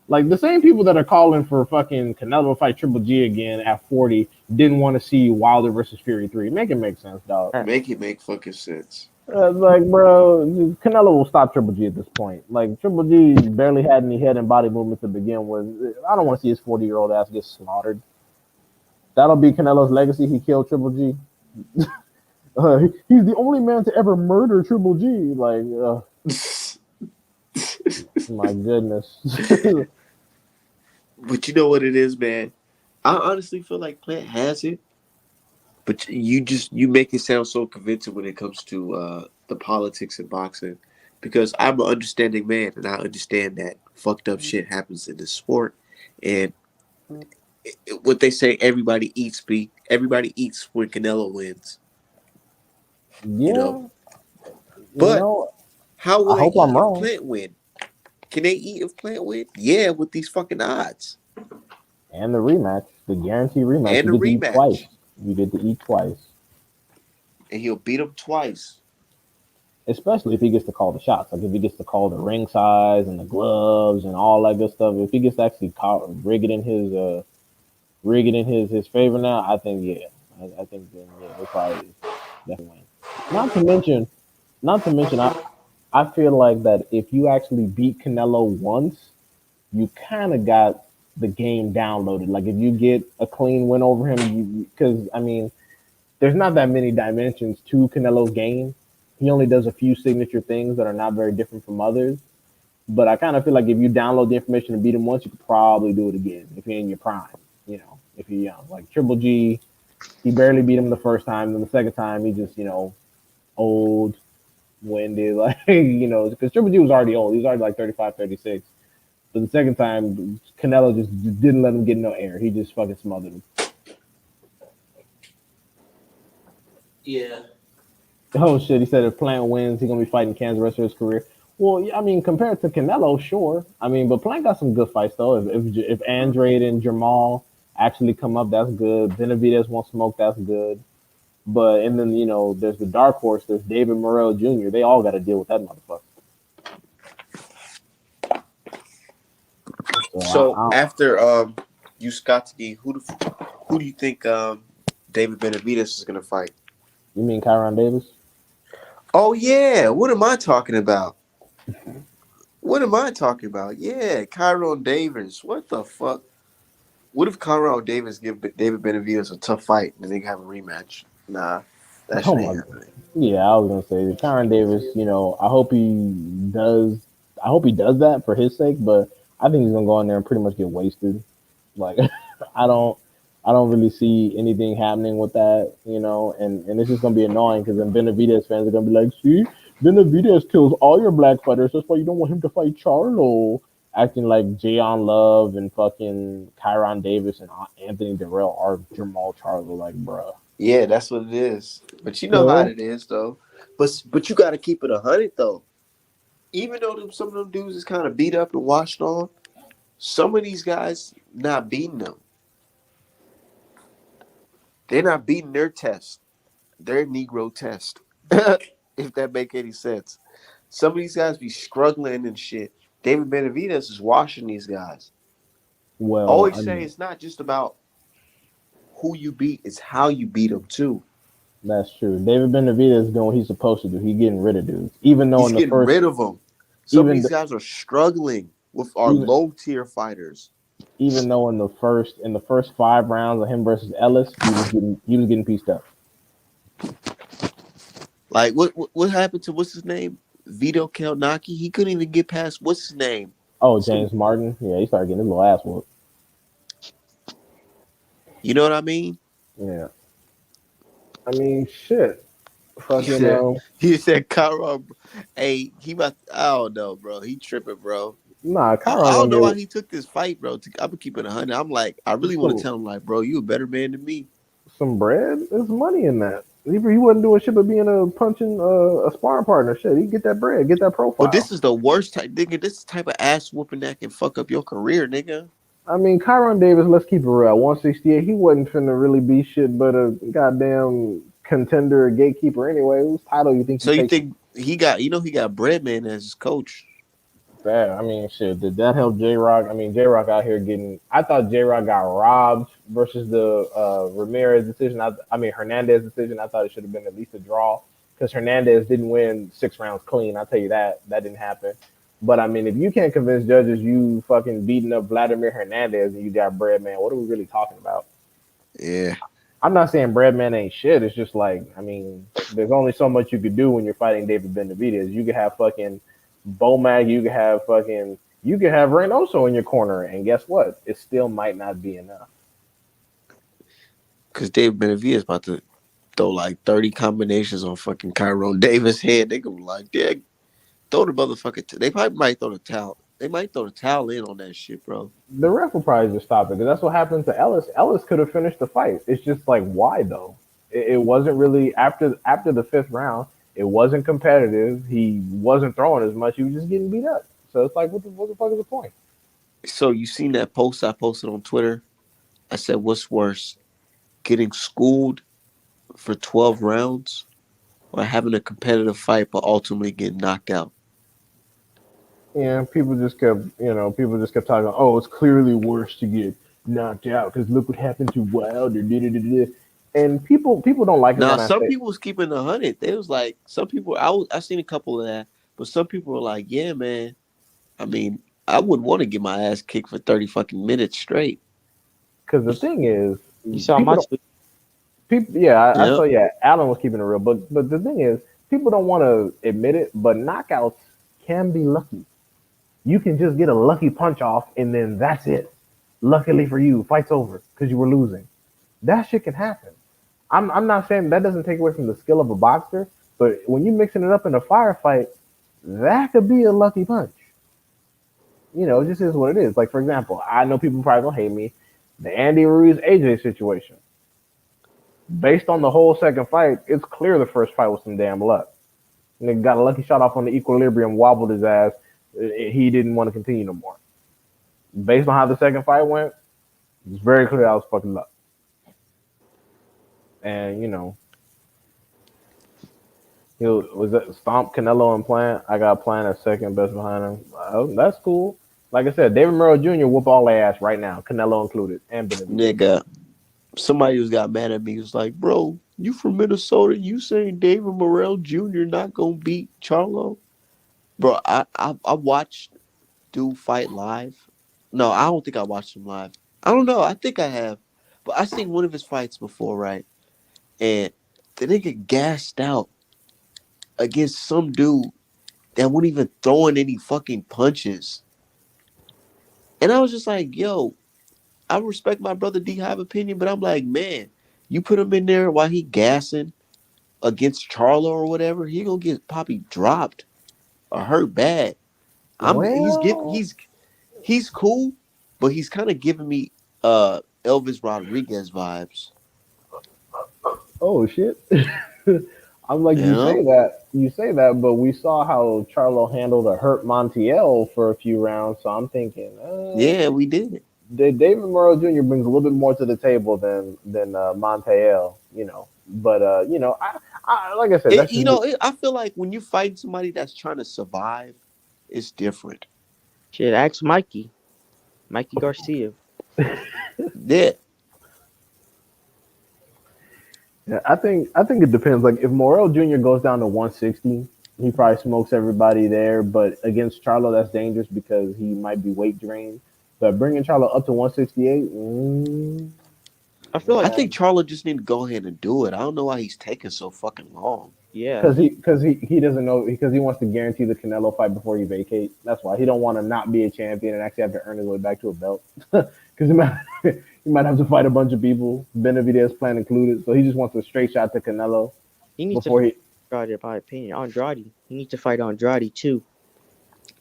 Like the same people that are calling for fucking Canelo to fight Triple G again at 40 didn't want to see Wilder versus Fury 3. Make it make sense, dog. Make it make fucking sense. Like, bro, Canelo will stop Triple G at this point. Like, Triple G barely had any head and body movement to begin with. I don't want to see his 40-year-old ass get slaughtered. That'll be Canelo's legacy. He killed Triple G. He's the only man to ever murder Triple G. Like, my goodness. But you know what it is, man? I honestly feel like Plant has it. But you make it sound so convincing when it comes to the politics in boxing, because I'm an understanding man and I understand that fucked up shit happens in this sport, and what they say, everybody eats when Canelo wins, you know. Yeah, But how will I they hope I'm eat if wrong. Plant win? Can they eat if Plant win? Yeah, with these fucking odds And the rematch, the guarantee rematch, and you the get to eat twice. rematch, You get to eat twice. and he'll beat him twice. Especially if he gets to call the shots. Like if he gets to call the ring size and the gloves and all that good stuff. If he gets to actually rig it in his favor now, I think yeah. I think then yeah, they probably definitely win. Not to mention, I feel like that if you actually beat Canelo once, you kind of got the game downloaded. Like if you get a clean win over him, because I mean, there's not that many dimensions to Canelo's game. He only does a few signature things that are not very different from others. But I kind of feel like if you download the information and beat him once, you could probably do it again if you're in your prime. If you're young, like Triple G, he barely beat him the first time. Then the second time, he just old, winded, like because Triple G was already old. He was already like 35, 36. But the second time, Canelo just didn't let him get no air. He just fucking smothered him. Yeah. Oh shit! He said if Plant wins, he's gonna be fighting Kansas the rest of his career. Well, yeah, I mean, compared to Canelo, sure. I mean, but Plant got some good fights though. If Andrade and Jamal actually come up, that's good. Benavidez won't smoke, that's good. But and then there's the dark horse. There's David Morrell Jr. They all got to deal with that motherfucker. So So after Yuskatski, who do you think David Benavidez is gonna fight? You mean Kyron Davis? Oh yeah, what am I talking about? What am I talking about? Yeah, Kyron Davis. What the fuck? What if Kyron Davis give David Benavidez a tough fight and then they have a rematch? Nah, that Oh shit ain't my, happening. yeah, I was gonna say that Kyron Davis. You know, I hope he does. I hope he does that for his sake, but I think he's gonna go in there and pretty much get wasted. Like, I don't, I don't really see anything happening with that. You know, and it's just gonna be annoying because then Benavidez fans are gonna be like, see, Benavidez kills all your black fighters. That's why you don't want him to fight Charlo. Acting like Jayon Love and fucking Kyron Davis and Anthony Durrell are Jamal Charlo. Like, bruh. Yeah, that's what it is. But you know how No. it is though. But you got to keep it 100 though. Even though some of them dudes is kind of beat up and washed on, some of these guys not beating them. They're not beating their test. Their Negro test. If that make any sense. Some of these guys be struggling and shit. David Benavidez is washing these guys. Well, Always I say mean, it's not just about who you beat, it's how you beat them too. that's true. David Benavidez is doing what he's supposed to do. He's getting rid of dudes. Even though He's in the getting first, rid of them. Some of even these th- guys are struggling with our even low tier fighters. even though in the first 5 rounds of him versus Ellis, he was getting pieced up. Like what happened to what's his name? Vito Kalnaki? He couldn't even get past what's his name? Oh, Some, James Martin, yeah, he started getting his little ass whooped. you know what I mean? Yeah, I mean, shit, He fucking said he said Kyron, hey, he about I don't know, bro. He tripping, bro. nah, I Kyron don't gonna know get why he took this fight, bro. I'm gonna keep it 100. I'm like, I really want to some tell him, like, bro, you a better man than me. some bread. There's money in that. He wasn't doing shit but being a punching a sparring partner. Shit, he get that bread, get that But profile. this is the worst type, nigga. This is the type of ass whooping that can fuck up your career, nigga. I mean, Kyron Davis, let's keep it real. 168, he wasn't finna really be shit but a goddamn contender, gatekeeper anyway. Whose title you think So he's you taking? think he got, he got Breadman as his coach? Bad. I mean, shit, did that help J Rock? I mean, J Rock out here getting. I thought J Rock got robbed versus the Ramirez decision. I mean, Hernandez decision. I thought it should have been at least a draw because Hernandez didn't win 6 rounds clean. I'll tell you that. That didn't happen. But I mean, if you can't convince judges you fucking beating up Vladimir Hernandez and you got Breadman, what are we really talking about? Yeah. I'm not saying Breadman ain't shit. It's just like, I mean, there's only so much you could do when you're fighting David Benavidez. You could have fucking Bomag, you could have Reynoso in your corner, and guess what? It still might not be enough. Because David Benavidez about to throw like 30 combinations on fucking Kyron Davis' head. They gonna be like, yeah, throw the motherfucker. They probably might throw the towel. They might throw the towel in on that shit, bro. The ref will probably just stop it because that's what happened to Ellis. Ellis could have finished the fight. It's just like, why though? It wasn't really after the fifth round. It wasn't competitive. He wasn't throwing as much. He was just getting beat up. So it's like, what the fuck is the point? So you seen that post I posted on Twitter? I said, what's worse, getting schooled for 12 rounds or having a competitive fight but ultimately getting knocked out? Yeah, people just kept talking. Oh, it's clearly worse to get knocked out because look what happened to Wilder. And people don't like it Now, when I some say people was keeping 100. They was like, some people, I seen a couple of that, but some people were like, yeah, man. I mean, I wouldn't want to get my ass kicked for 30 fucking minutes straight. because the thing is, You saw people my don't. tweet. People, yeah, I Yep. saw. Yeah, Allen was keeping it real, but the thing is, people don't want to admit it, but knockouts can be lucky. You can just get a lucky punch off, and then that's it. Luckily for you, fight's over because you were losing. That shit can happen. I'm not saying that doesn't take away from the skill of a boxer, but when you're mixing it up in a firefight, that could be a lucky punch. It just is what it is. Like for example, I know people probably gonna hate me. The Andy Ruiz AJ situation. Based on the whole second fight, it's clear the first fight was some damn luck. Nigga got a lucky shot off on the equilibrium, wobbled his ass. He didn't want to continue no more. Based on how the second fight went, it's very clear that was fucking luck. And he was that Stomp Canelo and Plant. I got Plant at second best behind him. That's cool. Like I said, David Merrill Jr. whoop all their ass right now, Canelo included, and Benavidez. Nigga, somebody who's got mad at me was like, bro, you from Minnesota, you saying David Morrell Jr. not gonna beat Charlo? Bro, I watched dude fight live. No, I don't think I watched him live. I don't know. I think I have. But I seen one of his fights before, right? And the nigga gassed out against some dude that wasn't even throwing any fucking punches. And I was just like, yo, I respect my brother D Hive opinion, but I'm like, man, you put him in there while he gassing against Charlo or whatever, he gonna get Poppy dropped or hurt bad. Well, He's cool, but he's kind of giving me Elvis Rodriguez vibes. oh shit. I'm like, You know? you say that, but we saw how Charlo handled a hurt Montiel for a few rounds, so I'm thinking, Yeah, we did. David Morrow Jr. brings a little bit more to the table than Montiel, you know. But I like I said, that's just I feel like when you're fighting somebody that's trying to survive, it's different. Shit, ask Mikey Garcia. Yeah, yeah, I think it depends. Like if Morel Jr. goes down to 160, he probably smokes everybody there. But against Charlo, that's dangerous because he might be weight drained. But bringing Charlo up to 168, I feel I like, think Charlo just need to go ahead and do it. I don't know why he's taking so fucking long. yeah, because he doesn't know because he wants to guarantee the Canelo fight before he vacates. That's why he don't want to not be a champion and actually have to earn his way back to a belt. Because he might have to fight a bunch of people, Benavidez plan included. So he just wants a straight shot to Canelo he needs to before fight he. Andrade, in my opinion. Andrade. He needs to fight Andrade too.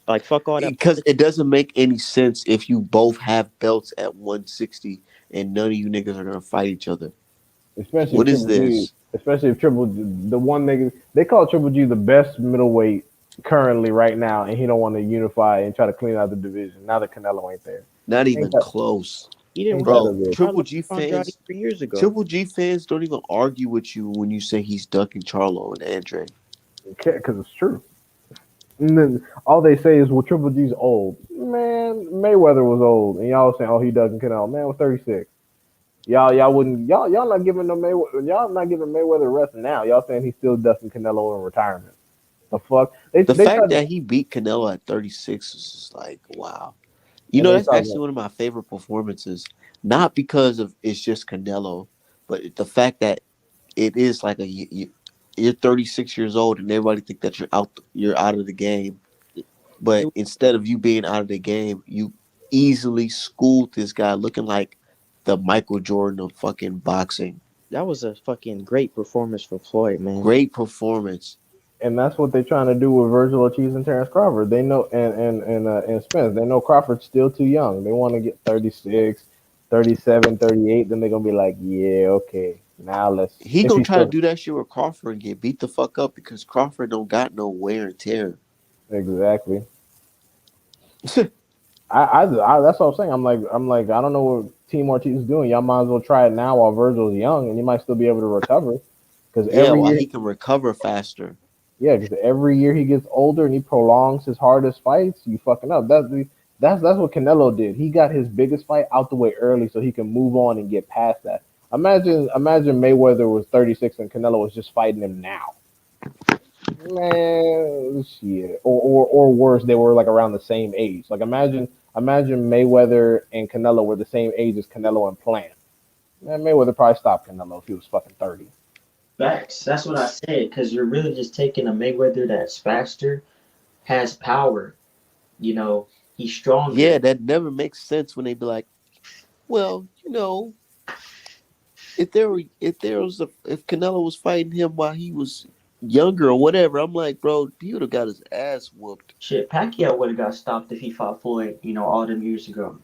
Like fuck all that. Because it doesn't make any sense if you both have belts at 160 and none of you niggas are gonna fight each other. Especially if What is Triple G, this? especially if Triple G, the one nigga they call Triple G the best middleweight currently right now, and he don't want to unify and try to clean out the division. Now that Canelo ain't there, Not ain't even that close. He didn't ain't win. that a Bro, bitch? I Triple love G Andrade fans 3 years ago. Triple G fans don't even argue with you when you say he's ducking Charlo and Andre. Because it's true. And then all they say is, "Well, Triple G's old." Man, Mayweather was old, and y'all saying, "Oh, he doesn't Canelo." Man was 36. Y'all wouldn't y'all not giving no Mayweather. Y'all not giving Mayweather a rest now. Y'all saying he's still dusting Canelo in retirement. The fuck The they fact tried that he beat Canelo at 36 is just like, wow. You and know, they that's talking. actually one of my favorite performances. Not because of it's just Canelo, but the fact that it is like you're 36 years old and everybody think that you're out of the game. But It, instead of you being out of the game, you easily schooled this guy looking like the Michael Jordan of fucking boxing. that was a fucking great performance for Floyd, man. Great performance. And that's what they're trying to do with Virgil Ortiz and Terrence Crawford. They know and Spence. They know Crawford's still too young. They want to get 36, 37, 38. Then they're gonna be like, yeah, okay, now let's. He If gonna he's try to still do that shit with Crawford and get beat the fuck up because Crawford don't got no wear and tear. exactly, I that's what I'm saying. I'm like I don't know what Team Ortiz is doing. Y'all might as well try it now while Virgil's young, and you might still be able to recover. Because Yeah, every while year, he can recover faster. yeah, because every year he gets older and he prolongs his hardest fights, you fucking up. That's what Canelo did. He got his biggest fight out the way early so he can move on and get past that. Imagine Mayweather was 36 and Canelo was just fighting him now. Man, shit. Or worse, they were like around the same age. Like imagine Mayweather and Canelo were the same age as Canelo and Plant. Man, Mayweather probably stopped Canelo if he was fucking 30. Facts. That's what I said. Because you're really just taking a Mayweather that's faster, has power. You know, he's stronger. Yeah, that never makes sense when they be like, well, if Canelo was fighting him while he was younger or whatever, I'm like, bro, he would have got his ass whooped. Shit, Pacquiao would have got stopped if he fought Floyd, all them years ago.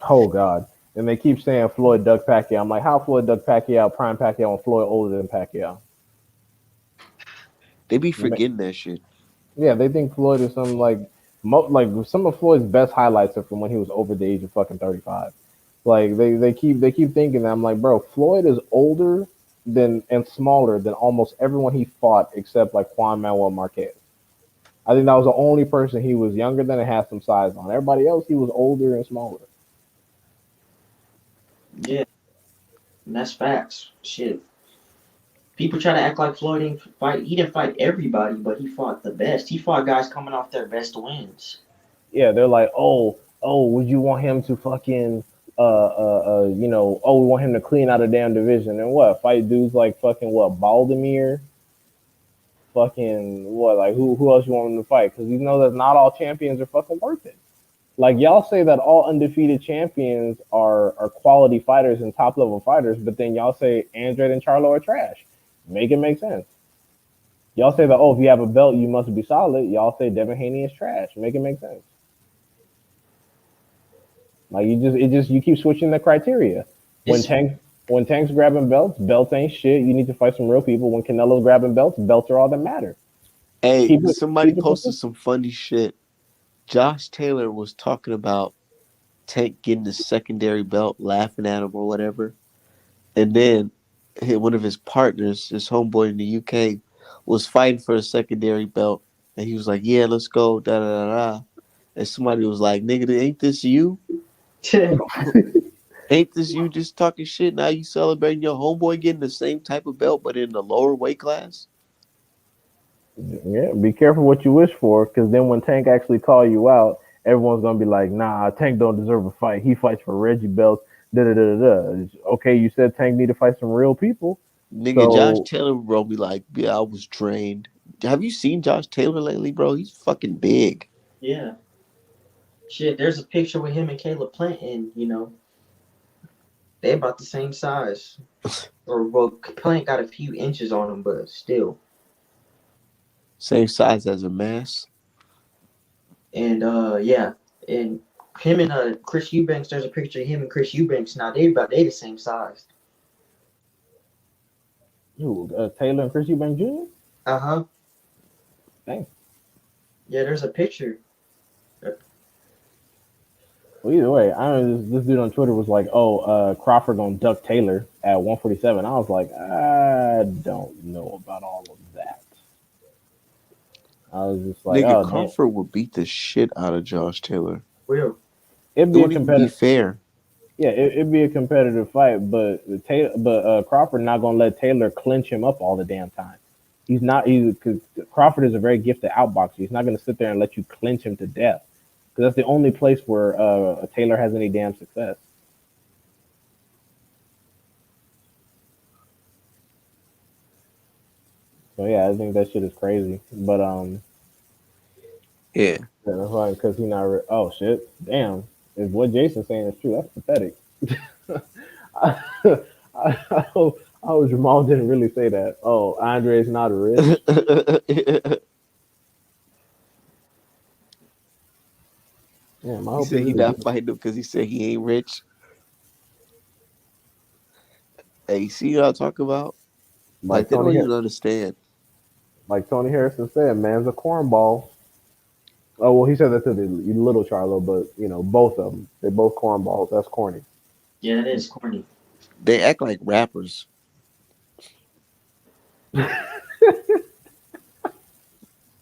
Oh God. And they keep saying Floyd Doug Pacquiao. I'm like, how Floyd Doug Pacquiao, prime Pacquiao, and Floyd older than Pacquiao? They be forgetting that shit. Yeah, they think Floyd is some like some of Floyd's best highlights are from when he was over the age of fucking 35. Like they keep thinking that. I'm like, bro, Floyd is older than and smaller than almost everyone he fought except like Juan Manuel Marquez. I think that was the only person he was younger than and had some size on. Everybody else, he was older and smaller. Yeah, and that's facts. Shit. People try to act like Floyd didn't fight. He didn't fight everybody, but he fought the best. He fought guys coming off their best wins. Yeah, they're like, oh, would you want him to fucking, we want him to clean out a damn division and what? Fight dudes like fucking what? Baldemir, fucking what? Like who else you want him to fight? Because you know that not all champions are fucking worth it. Like y'all say that all undefeated champions are quality fighters and top level fighters, but then y'all say Andrade and Charlo are trash. Make it make sense. Y'all say that if you have a belt you must be solid. Y'all say Devin Haney is trash. Make it make sense. Like you keep switching the criteria. When It's Tank's grabbing belts ain't shit. You need to fight some real people. When Canelo's grabbing belts are all that matter. Hey, Keep it somebody keep it posted consistent. some funny shit. Josh Taylor was talking about Tank getting the secondary belt, laughing at him or whatever. And then one of his partners, his homeboy in the UK, was fighting for a secondary belt. And he was like, yeah, let's go, da da da da. And somebody was like, nigga, ain't this you? Ain't this you just talking shit? Now you celebrating your homeboy getting the same type of belt, but in the lower weight class? Yeah, be careful what you wish for, because then when Tank actually call you out, everyone's gonna be like, "Nah, Tank don't deserve a fight. He fights for Reggie belts." Da da da da. Okay, you said Tank need to fight some real people, Nigga, Josh so Taylor, bro, be like, yeah, I was trained. Have you seen Josh Taylor lately, bro? He's fucking big. yeah. Shit, there's a picture with him and Caleb Plant, and they about the same size. Or well, Plant got a few inches on him, but still. Same size as a mass. And yeah, and him and Chris Eubanks. There's a picture of him and Chris Eubanks. Now they the same size. ooh, Taylor and Chris Eubank Jr. Uh huh. Dang. Yeah, there's a picture. Well, either way, I don't know, this dude on Twitter was like, "Oh, Crawford gonna duck Taylor at 147." I was like, I don't know about all of that. I was just like, Nigga, oh damn, Crawford would beat the shit out of Josh Taylor. Will. it'd It be a wouldn't even be competitive. fair. Yeah, it'd be a competitive fight, but Crawford not gonna let Taylor clinch him up all the damn time. He's not. Because Crawford is a very gifted outboxer. He's not gonna sit there and let you clinch him to death. Because that's the only place where Taylor has any damn success. So yeah, I think that shit is crazy. But Yeah. because he not. Oh shit, damn. If what Jason's saying is true, that's pathetic. I, I hope Jamal didn't really say that. Oh, Andre's not rich. He Damn, I hope he said he really not did. fighting him because he said he ain't rich. Hey, you see what I'm talking about? Like, Like they Tony don't Har- even understand. like Tony Harrison said, man's a cornball. Oh well, he said that to the little Charlo, but both of them, they're both cornballs. That's corny. Yeah, that is corny. They act like rappers.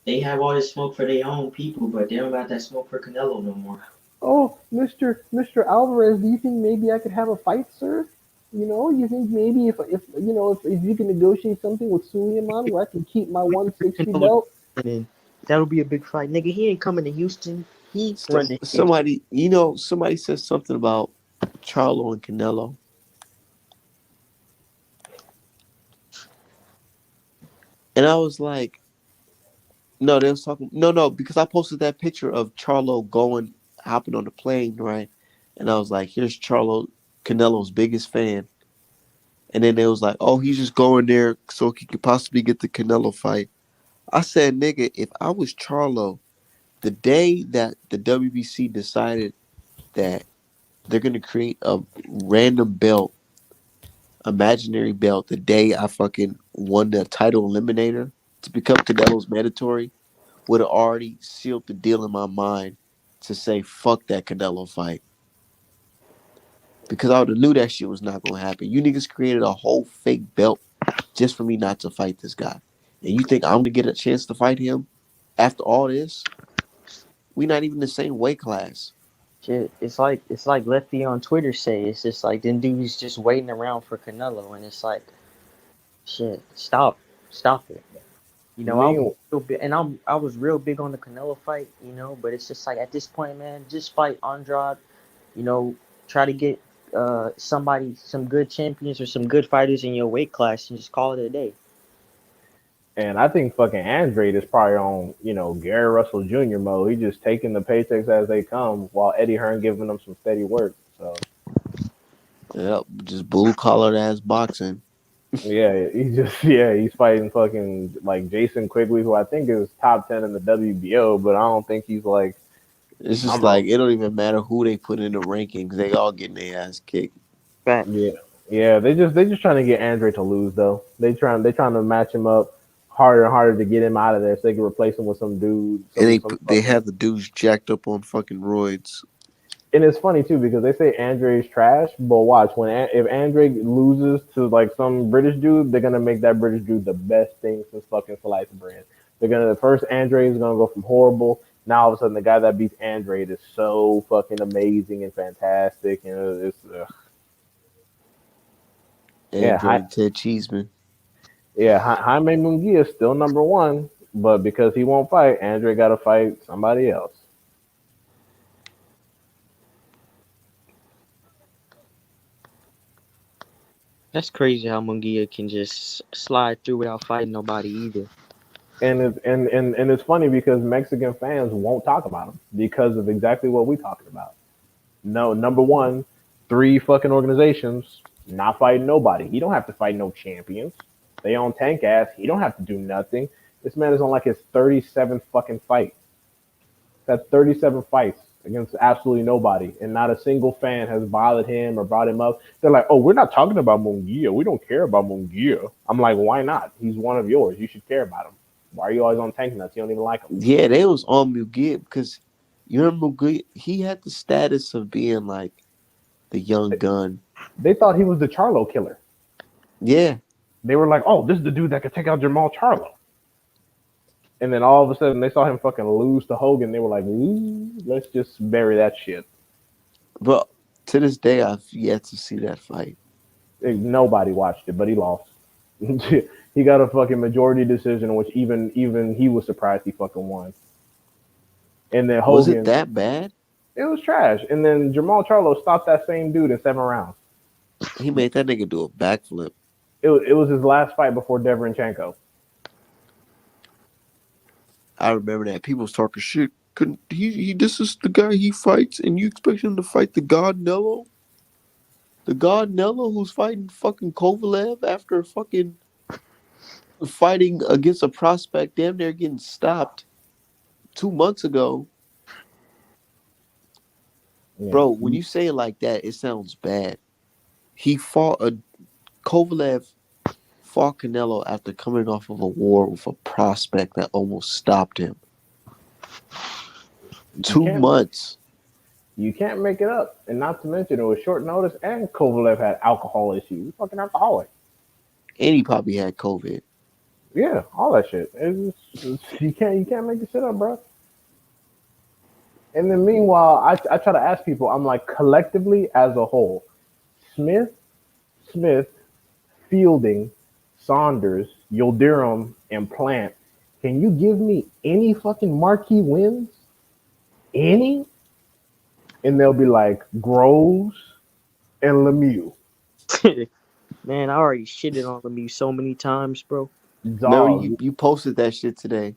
They have all this smoke for their own people, but they don't got that smoke for Canelo no more. Oh, Mr. Alvarez, do you think maybe I could have a fight, sir? You think maybe if you can negotiate something with Suleiman where I can keep my 160 Canelo belt? and that'll be a big fight, nigga. He ain't coming to Houston. He running. Somebody said something about Charlo and Canelo. And I was like, no, they was talking. No, because I posted that picture of Charlo hopping on the plane, right? And I was like, here's Charlo, Canelo's biggest fan. And then they was like, oh, he's just going there so he could possibly get the Canelo fight. I said, nigga, if I was Charlo, the day that the WBC decided that they're gonna create a random belt, imaginary belt, the day I fucking won the title eliminator to become Canelo's mandatory, would have already sealed the deal in my mind to say fuck that Canelo fight. Because I would have knew that shit was not gonna happen. You niggas created a whole fake belt just for me not to fight this guy. And you think I'm gonna get a chance to fight him? After all this, we not even the same weight class. Shit, it's like Lefty on Twitter say. It's just like them dudes just waiting around for Canelo, and it's like, shit, stop it. I was Me, real big, and I was real big on the Canelo fight. But it's just like at this point, man, just fight Andrade. You know, try to get some good champions or some good fighters in your weight class, and just call it a day. and I think fucking Andrade is probably on, Gary Russell Jr. mode. He just taking the paychecks as they come while Eddie Hearn giving them some steady work. So Yep, just blue collared ass boxing. yeah, he's fighting fucking like Jason Quigley, who I think is top 10 in the WBO, but I don't think he's like It's just I'm a like it don't even matter who they put in the rankings; they all getting their ass kicked. yeah Facts. yeah. They just trying to get Andre to lose though. They trying to match him up harder and harder to get him out of there so they can replace him with some dude, And some they fucking. have the dudes jacked up on fucking roids. And it's funny too because they say Andre's trash, but watch if Andre loses to like some British dude, they're gonna make that British dude the best thing since fucking sliced bread. They're gonna the first Andre is gonna go from horrible. Now all of a sudden the guy that beats Andre is so fucking amazing and fantastic, and it's yeah, Andre the Ted Cheeseman. Jaime Munguia is still number one, but because he won't fight, Andre got to fight somebody else. That's crazy how Mungia can just slide through without fighting nobody either. And it's funny because Mexican fans won't talk about him because of exactly what we talking about. No, number one, three fucking organizations not fighting nobody. He don't have to fight no champions. They own tank ass. He don't have to do nothing. This man is on like his 37th fucking fight. That's 37 fights against absolutely nobody, and not a single fan has bothered him or brought him up. They're like, "Oh, we're not talking about Munguia. We don't care about Munguia." I'm like, "Why not? He's one of yours. You should care about him. Why are you always on tank nuts? You don't even like him." Yeah, they was on Mugia because you remember Mugia, he had the status of being like the young gun. They thought he was the Charlo killer. Yeah, They were like, "Oh, this is the dude that could take out Jamal Charlo." And then all of a sudden, they saw him fucking lose to Hogan. They were like, "Ooh, let's just bury that shit." but to this day, I've yet to see that fight. Nobody watched it, but he lost. He got a fucking majority decision, which even he was surprised he fucking won. And then Was it Hogan, that bad? it was trash. And then Jamal Charlo stopped that same dude in 7 rounds. He made that nigga do a backflip. It was his last fight before Deverenchenko. I remember that people was talking shit. Couldn't he? This is the guy he fights, and you expect him to fight the God Nello? The God Nello who's fighting fucking Kovalev after fucking fighting against a prospect, damn near getting stopped 2 months ago. Yeah, Bro, when you say it like that, it sounds bad. He fought a Kovalev fought Canelo after coming off of a war with a prospect that almost stopped him. you Two can't months. you can't make it up. And not to mention, it was short notice, and Kovalev had alcohol issues. Fucking alcoholic. And he probably had COVID. Yeah, all that shit. You can't make this shit up, bro. And then meanwhile, I try to ask people. I'm like, collectively as a whole, Smith, Smith, Fielding, Saunders, Yildirim, and Plant. Can you give me any fucking marquee wins? Any? And they'll be like Groves and Lemieux. Man, I already shitted on Lemieux so many times, bro. Remember Dog, you posted that shit today.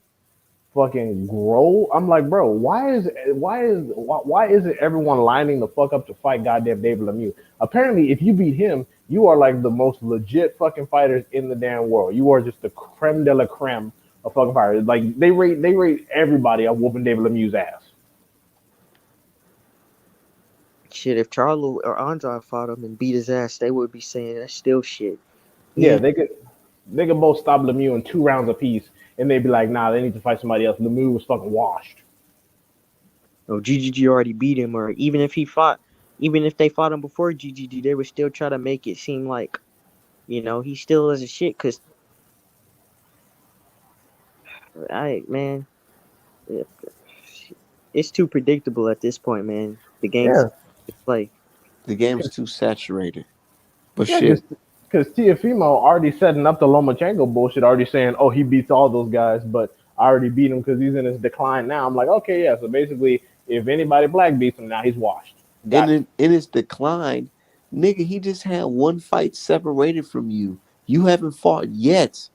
fucking Grove. I'm like, bro, why isn't everyone lining the fuck up to fight goddamn David Lemieux? Apparently, if you beat him, you are like the most legit fucking fighters in the damn world. You are just the creme de la creme of fucking fighters. Like they rate everybody on whooping David Lemieux's ass. Shit, if Charlo or Andrade fought him and beat his ass, they would be saying that's still shit. Yeah, Yeah. they could both stop Lemieux in 2 rounds apiece, and they'd be like, nah, they need to fight somebody else. Lemieux was fucking washed. No, GGG already beat him, or even if they fought him before GGG, they would still try to make it seem like, he still is a shit. Cause, man, Yeah, it's too predictable at this point, man. The game's Yeah, to play. The game's too saturated. But yeah, shit, because Tiafimo already setting up the Lomachenko bullshit, already saying, oh, he beats all those guys, but I already beat him because he's in his decline now. I'm like, okay, yeah. So basically, if anybody black beats him now, he's washed. and Got in his decline, nigga, he just had one fight separated from you. You haven't fought yet.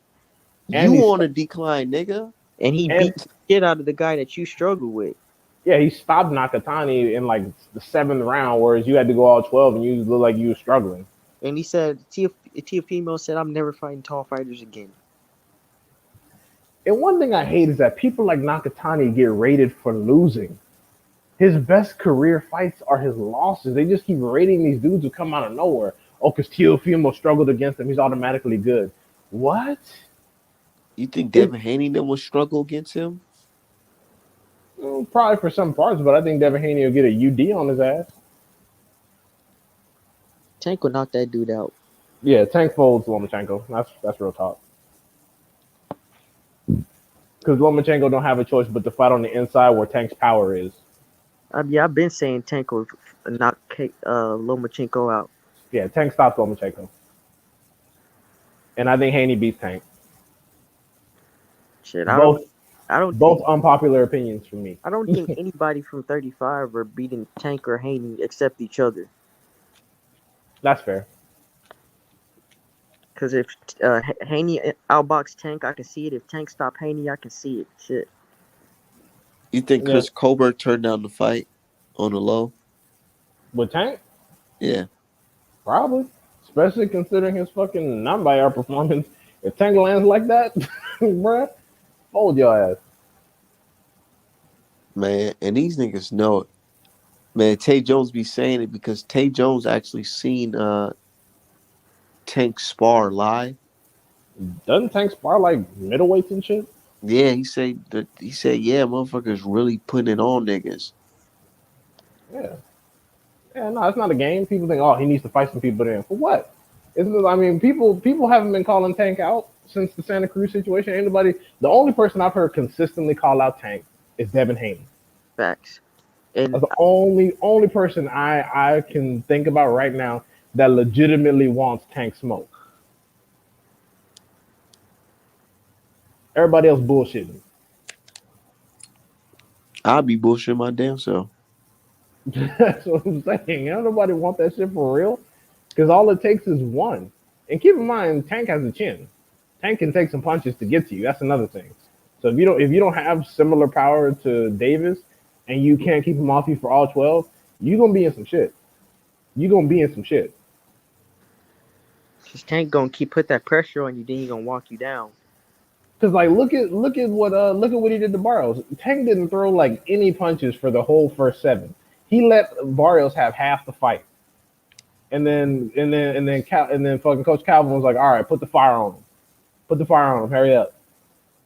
you. And You on a decline, nigga. And he and beat the shit out of the guy that you struggle with. yeah, he stopped Nakatani in like the seventh round, whereas you had to go all 12 and you looked like you were struggling. And he said, Tiafimo said, I'm never fighting tall fighters again. And one thing I hate is that people like Nakatani get rated for losing. His best career fights are his losses. They just keep rating these dudes who come out of nowhere. Oh, because Teofimo struggled against him, he's automatically good. What? You think It, Devin Haney then will struggle against him? probably for some parts, but I think Devin Haney will get a UD on his ass. Tank will knock that dude out. Yeah, Tank folds Lomachenko. That's real talk. Because Lomachenko don't have a choice but to fight on the inside where Tank's power is. Yeah, I've been saying Tank will knock Lomachenko out. Yeah, Tank stops Lomachenko. And I think Haney beats Tank. Shit, Both I don't both think unpopular opinions from me. I don't think anybody from 35 are beating Tank or Haney except each other. That's fair. Because if Haney outbox Tank, I can see it. If Tank stop Haney, I can see it. Shit. You think Yeah. Chris Colbert turned down the fight on the low? With Tank? Yeah. Probably. Especially considering his fucking non-buyout performance. If Tank lands like that, bruh, hold your ass. Man, and these niggas know it. Man, Tay Jones be saying it because Tay Jones actually seen Tank spar live. Doesn't Tank spar like middleweights and shit? Yeah, he said, yeah, motherfuckers really putting it on niggas. Yeah. Yeah, no, it's not a game. People think, oh, he needs to fight some people then. For what? I mean, people haven't been calling Tank out since the Santa Cruz situation. Anybody, the only person I've heard consistently call out Tank is Devin Haney. Facts. And That's the only person I can think about right now that legitimately wants Tank smoke. Everybody else bullshitting. I'll be bullshitting my damn self. That's what I'm saying. Nobody want that shit for real. Because all it takes is one. And keep in mind, Tank has a chin. Tank can take some punches to get to you. That's another thing. So if you don't have similar power to Davis and you can't keep him off you for all 12, you're gonna be in some shit. You're gonna be in some shit. just Tank gonna put that pressure on you, then he gonna walk you down. Cause like look at what he did to Barrios. Tank didn't throw like any punches for the whole first 7. He let Barrios have half the fight. And then fucking Coach Calvin was like, all right, put the fire on him. Put the fire on him, hurry up.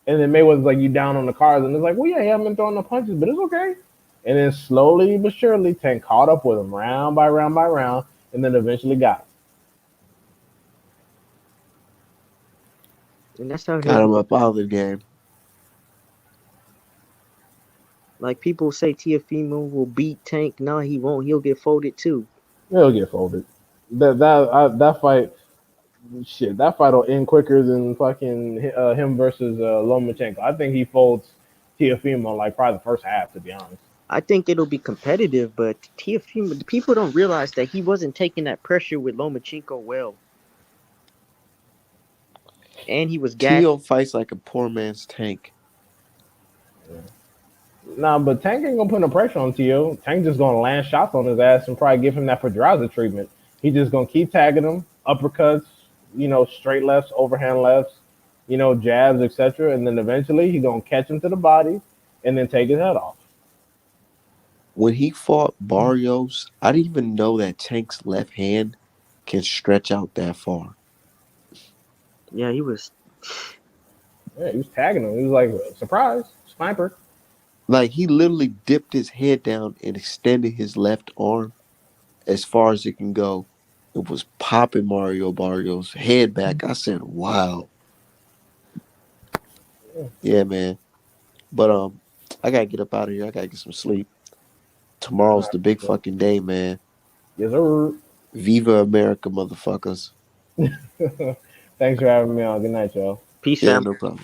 And then Mayweather's like, you down on the cards, and it's like, well, yeah, he hasn't been throwing no punches, but it's okay. And then slowly but surely, Tank caught up with him round by round by round, and then eventually got him. And that's how Got him heavy. up out of the game. Like people say, Tiafimo will beat Tank. No, he won't. He'll get folded too. He'll get folded. That fight, shit, that fight will end quicker than fucking him versus Lomachenko. I think he folds Tiafimo like probably the first half, to be honest. I think it'll be competitive, but Tiafimo, people don't realize that he wasn't taking that pressure with Lomachenko well, and he was gassed. Tio fights like a poor man's Tank. Nah, but Tank ain't gonna put no pressure on Tio. Tank just gonna land shots on his ass and probably give him that Pedraza treatment. He just gonna keep tagging him, uppercuts, straight lefts, overhand lefts, jabs, etc. And then eventually he gonna catch him to the body and then take his head off. When he fought Barrios, I didn't even know that Tank's left hand can stretch out that far. Yeah, he was. Yeah, he was tagging him. He was like, surprise, sniper. Like, he literally dipped his head down and extended his left arm as far as it can go. It was popping Mario Barrios' head back. I said, wow. Yeah, man. But I gotta get up out of here. I gotta get some sleep. All Tomorrow's right, the big bro. fucking day, man. Yes, sir. Viva America, motherfuckers. Thanks for having me on. Good night, y'all. Peace, Yeah, fam. no problem.